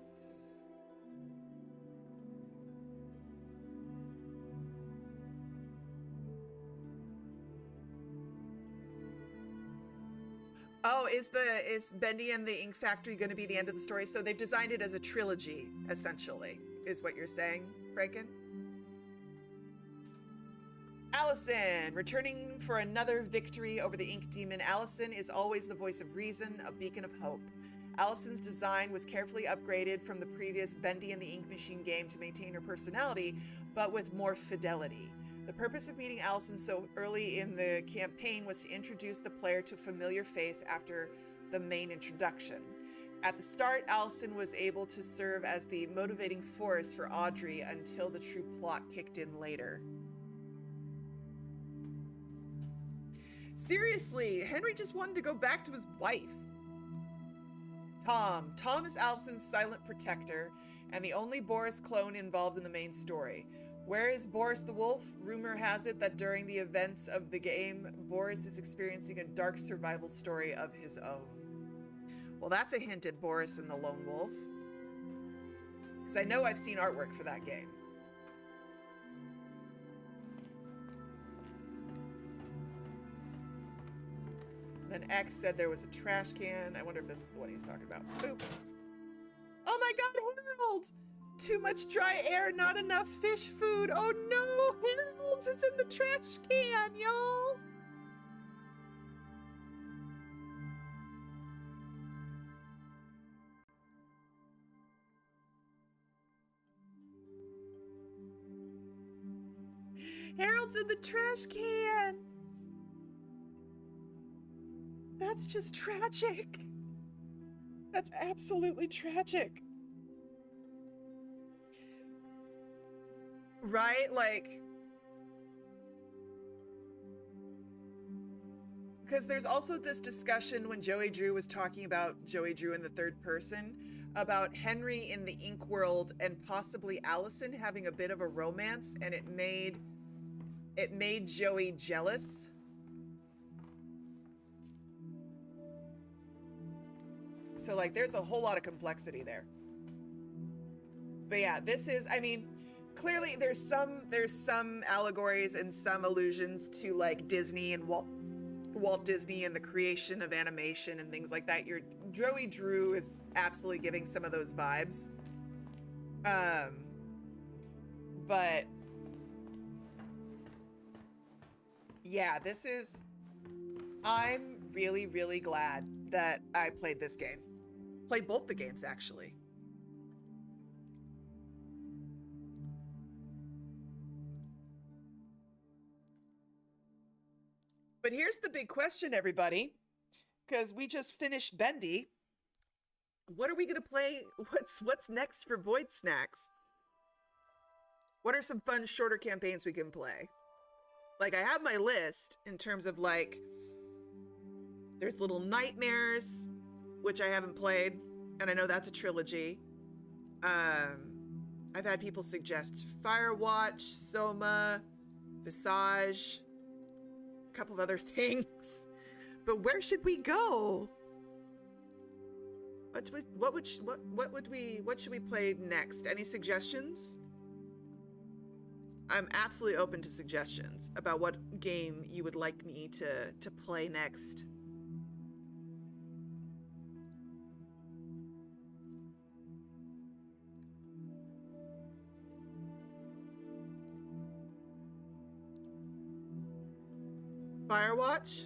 Oh, is Bendy and the Ink Factory going to be the end of the story? So they've designed it as a trilogy, essentially, is what you're saying, Franken? Allison, returning for another victory over the Ink Demon. Allison is always the voice of reason, a beacon of hope. Allison's design was carefully upgraded from the previous Bendy and the Ink Machine game to maintain her personality, but with more fidelity. The purpose of meeting Allison so early in the campaign was to introduce the player to a familiar face after the main introduction. At the start, Allison was able to serve as the motivating force for Audrey until the true plot kicked in later. Seriously, Henry just wanted to go back to his wife. Tom. Tom is Allison's silent protector and the only Boris clone involved in the main story. Where is Boris the Wolf? Rumor has it that during the events of the game, Boris is experiencing a dark survival story of his own. Well, that's a hint at Boris and the Lone Wolf. Because I know I've seen artwork for that game. Then X said there was a trash can. I wonder if this is the one he's talking about. Boop. Oh my God, Harold! Too much dry air, not enough fish food. Oh no, Harold is in the trash can, y'all. Harold's in the trash can. That's just tragic. That's absolutely tragic. Right? Like, because there's also this discussion when Joey Drew was talking about Joey Drew in the third person about Henry in the Ink world and possibly Allison having a bit of a romance, and it made Joey jealous. So like there's a whole lot of complexity there. But yeah, this is, I mean, clearly there's some allegories and some allusions to like Disney and Walt Disney and the creation of animation and things like that. Joey Drew is absolutely giving some of those vibes. But yeah, I'm really, really glad that I played this game. Played both the games, actually. But here's the big question, everybody, because we just finished Bendy. What are we going to play? What's next for Void Snacks? What are some fun, shorter campaigns we can play? Like, I have my list in terms of, like, there's Little Nightmares, which I haven't played, and I know that's a trilogy. I've had people suggest Firewatch, Soma, Visage, a couple of other things. But where should we go? What should we play next? Any suggestions? I'm absolutely open to suggestions about what game you would like me to play next. Firewatch?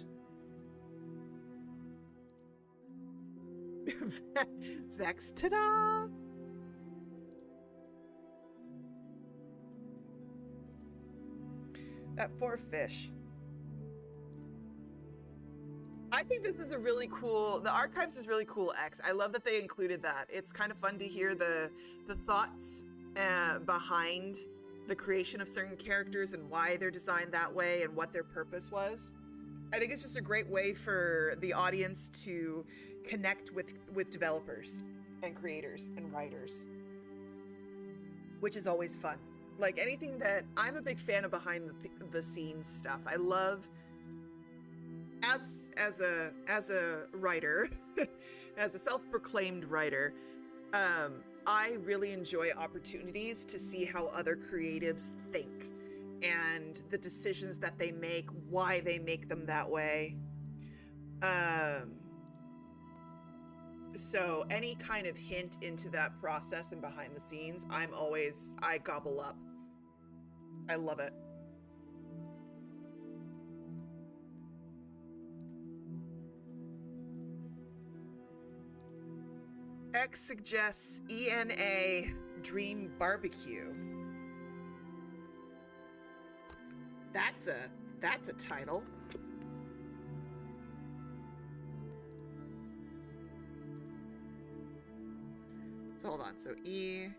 Vex, ta-da! That 4 fish. I think this is a really cool, the archives is really cool, X. I love that they included that. It's kind of fun to hear the thoughts behind the creation of certain characters and why they're designed that way and what their purpose was. I think it's just a great way for the audience to connect with developers and creators and writers, which is always fun. Like anything that I'm a big fan of behind the scenes stuff. I love as a writer, as a self-proclaimed writer, I really enjoy opportunities to see how other creatives think and the decisions that they make, why they make them that way. So any kind of hint into that process and behind the scenes, I gobble up. I love it. X suggests ENA Dream Barbecue. That's a title. So hold on. So ENA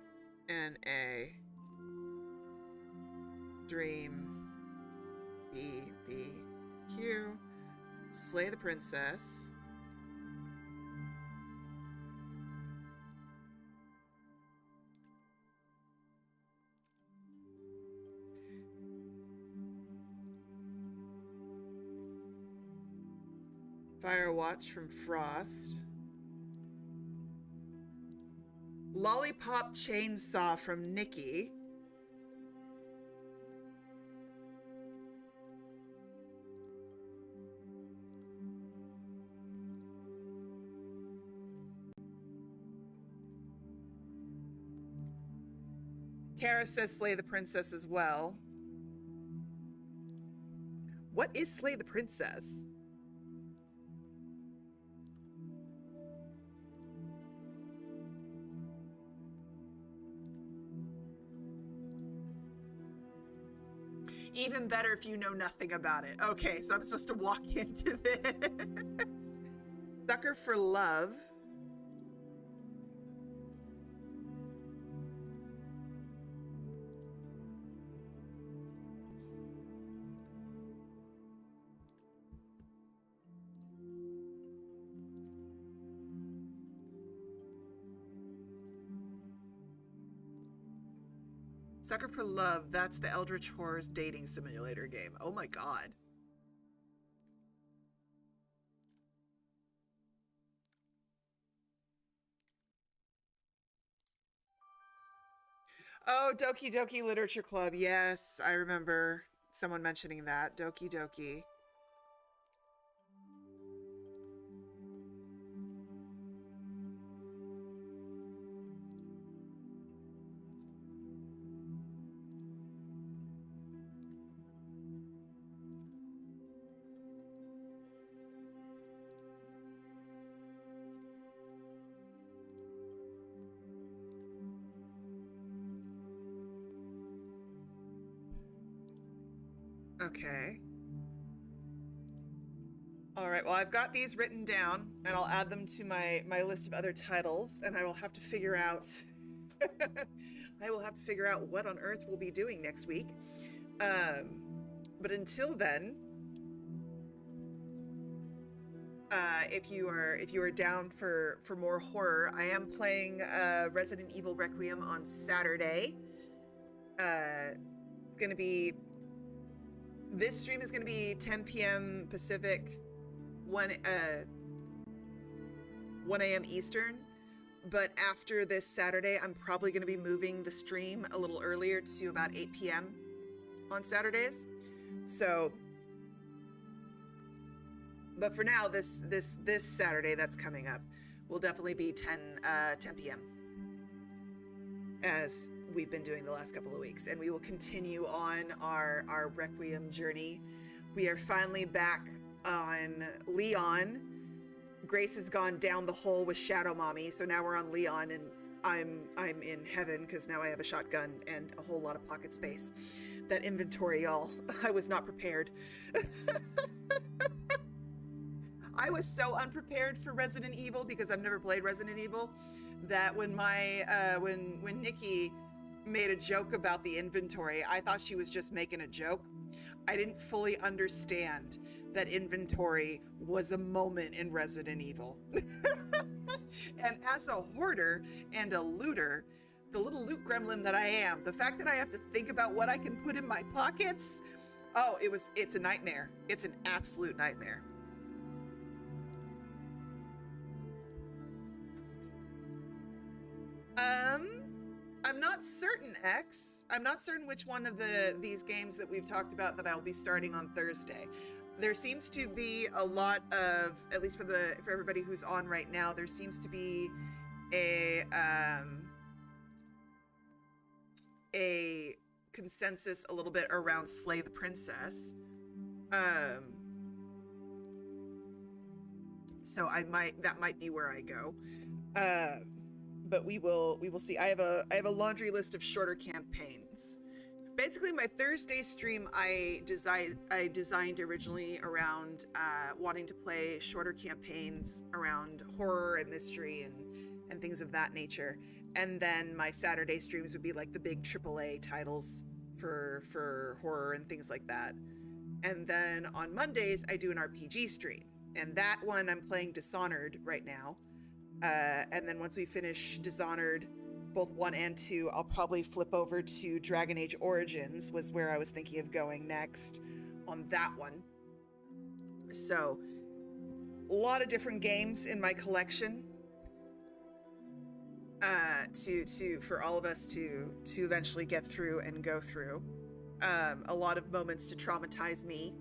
Dream BBQ Slay the Princess. Firewatch from Frost. Lollipop Chainsaw from Nikki. Kara says Slay the Princess as well. What is Slay the Princess? Even better if you know nothing about it. Okay, so I'm supposed to walk into this. Sucker for Love. Sucker for Love, that's the Eldritch Horrors dating simulator game. Oh my god. Oh, Doki Doki Literature Club. Yes, I remember someone mentioning that. Doki Doki. Okay. All right, well, I've got these written down, and I'll add them to my list of other titles, and I will have to figure out what on earth we'll be doing next week. But until then, if you are down for more horror, I am playing Resident Evil Requiem on Saturday. It's gonna be. This stream is going to be 10 p.m. Pacific, 1 a.m. Eastern. But after this Saturday, I'm probably going to be moving the stream a little earlier to about 8 p.m. on Saturdays. So, but for now, this Saturday that's coming up will definitely be 10 p.m. as we've been doing the last couple of weeks, and we will continue on our Requiem journey. We are finally back on Leon. Grace has gone down the hole with Shadow Mommy, so now we're on Leon, and I'm in heaven because now I have a shotgun and a whole lot of pocket space. That inventory, y'all, I was not prepared. I was so unprepared for Resident Evil because I've never played Resident Evil that when when Nikki made a joke about the inventory, I thought she was just making a joke. I didn't fully understand that inventory was a moment in Resident Evil. And as a hoarder and a looter, the little loot gremlin that I am, the fact that I have to think about what I can put in my pockets, oh, it's a nightmare. It's an absolute nightmare. I'm not certain, X. I'm not certain which one of these games that we've talked about that I'll be starting on Thursday. There seems to be a lot of, at least for everybody who's on right now, there seems to be a consensus a little bit around Slay the Princess. So that might be where I go. But we will see. I have a laundry list of shorter campaigns. Basically, my Thursday stream I designed originally around wanting to play shorter campaigns around horror and mystery and things of that nature. And then my Saturday streams would be like the big AAA titles for horror and things like that. And then on Mondays I do an RPG stream, and that one I'm playing Dishonored right now. And then once we finish Dishonored, both 1 and 2, I'll probably flip over to Dragon Age Origins, was where I was thinking of going next on that one. So, a lot of different games in my collection for all of us to eventually get through and go through. A lot of moments to traumatize me.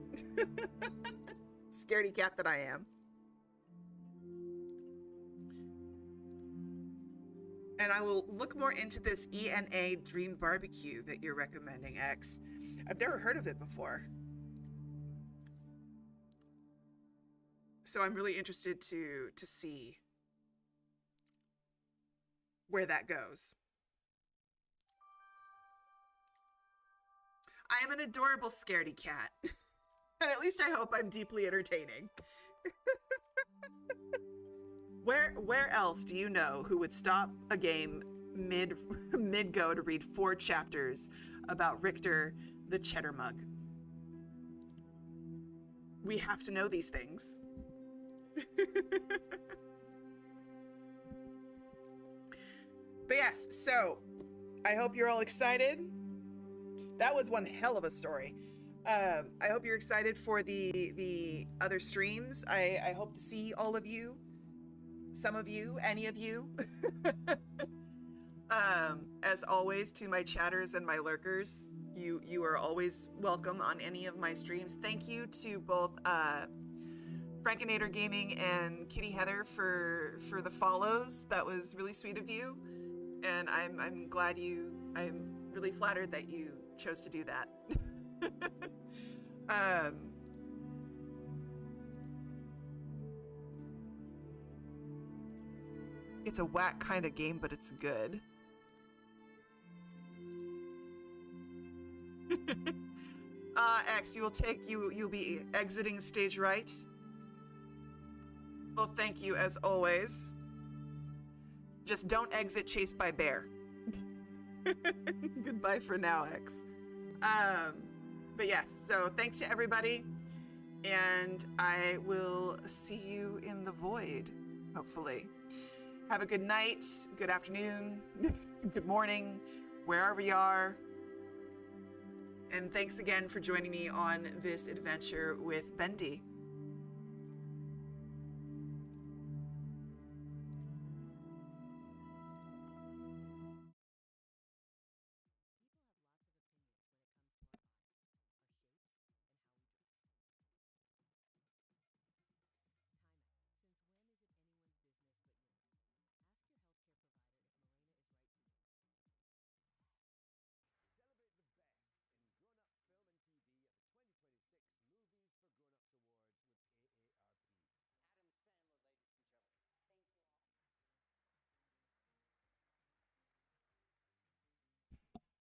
Scaredy cat that I am. And I will look more into this ENA Dream Barbecue that you're recommending, X. I've never heard of it before. So I'm really interested to see where that goes. I am an adorable scaredy cat. And at least I hope I'm deeply entertaining. Where else do you know who would stop a game mid-go to read 4 chapters about Richter the Cheddar Mug? We have to know these things. But yes, so I hope you're all excited. That was one hell of a story. I hope you're excited for the other streams. I hope to see all of you. Some of you, any of you. As always, to my chatters and my lurkers, you are always welcome on any of my streams. Thank you to both Frankinator Gaming and Kitty Heather for the follows. That was really sweet of you, and I'm glad I'm really flattered that you chose to do that. It's a whack kind of game, but it's good. X, you'll be exiting stage right. Well, thank you as always. Just don't exit chased by bear. Goodbye for now, X. But yes, so thanks to everybody, and I will see you in the void, hopefully. Have a good night, good afternoon, good morning, wherever you are. And thanks again for joining me on this adventure with Bendy.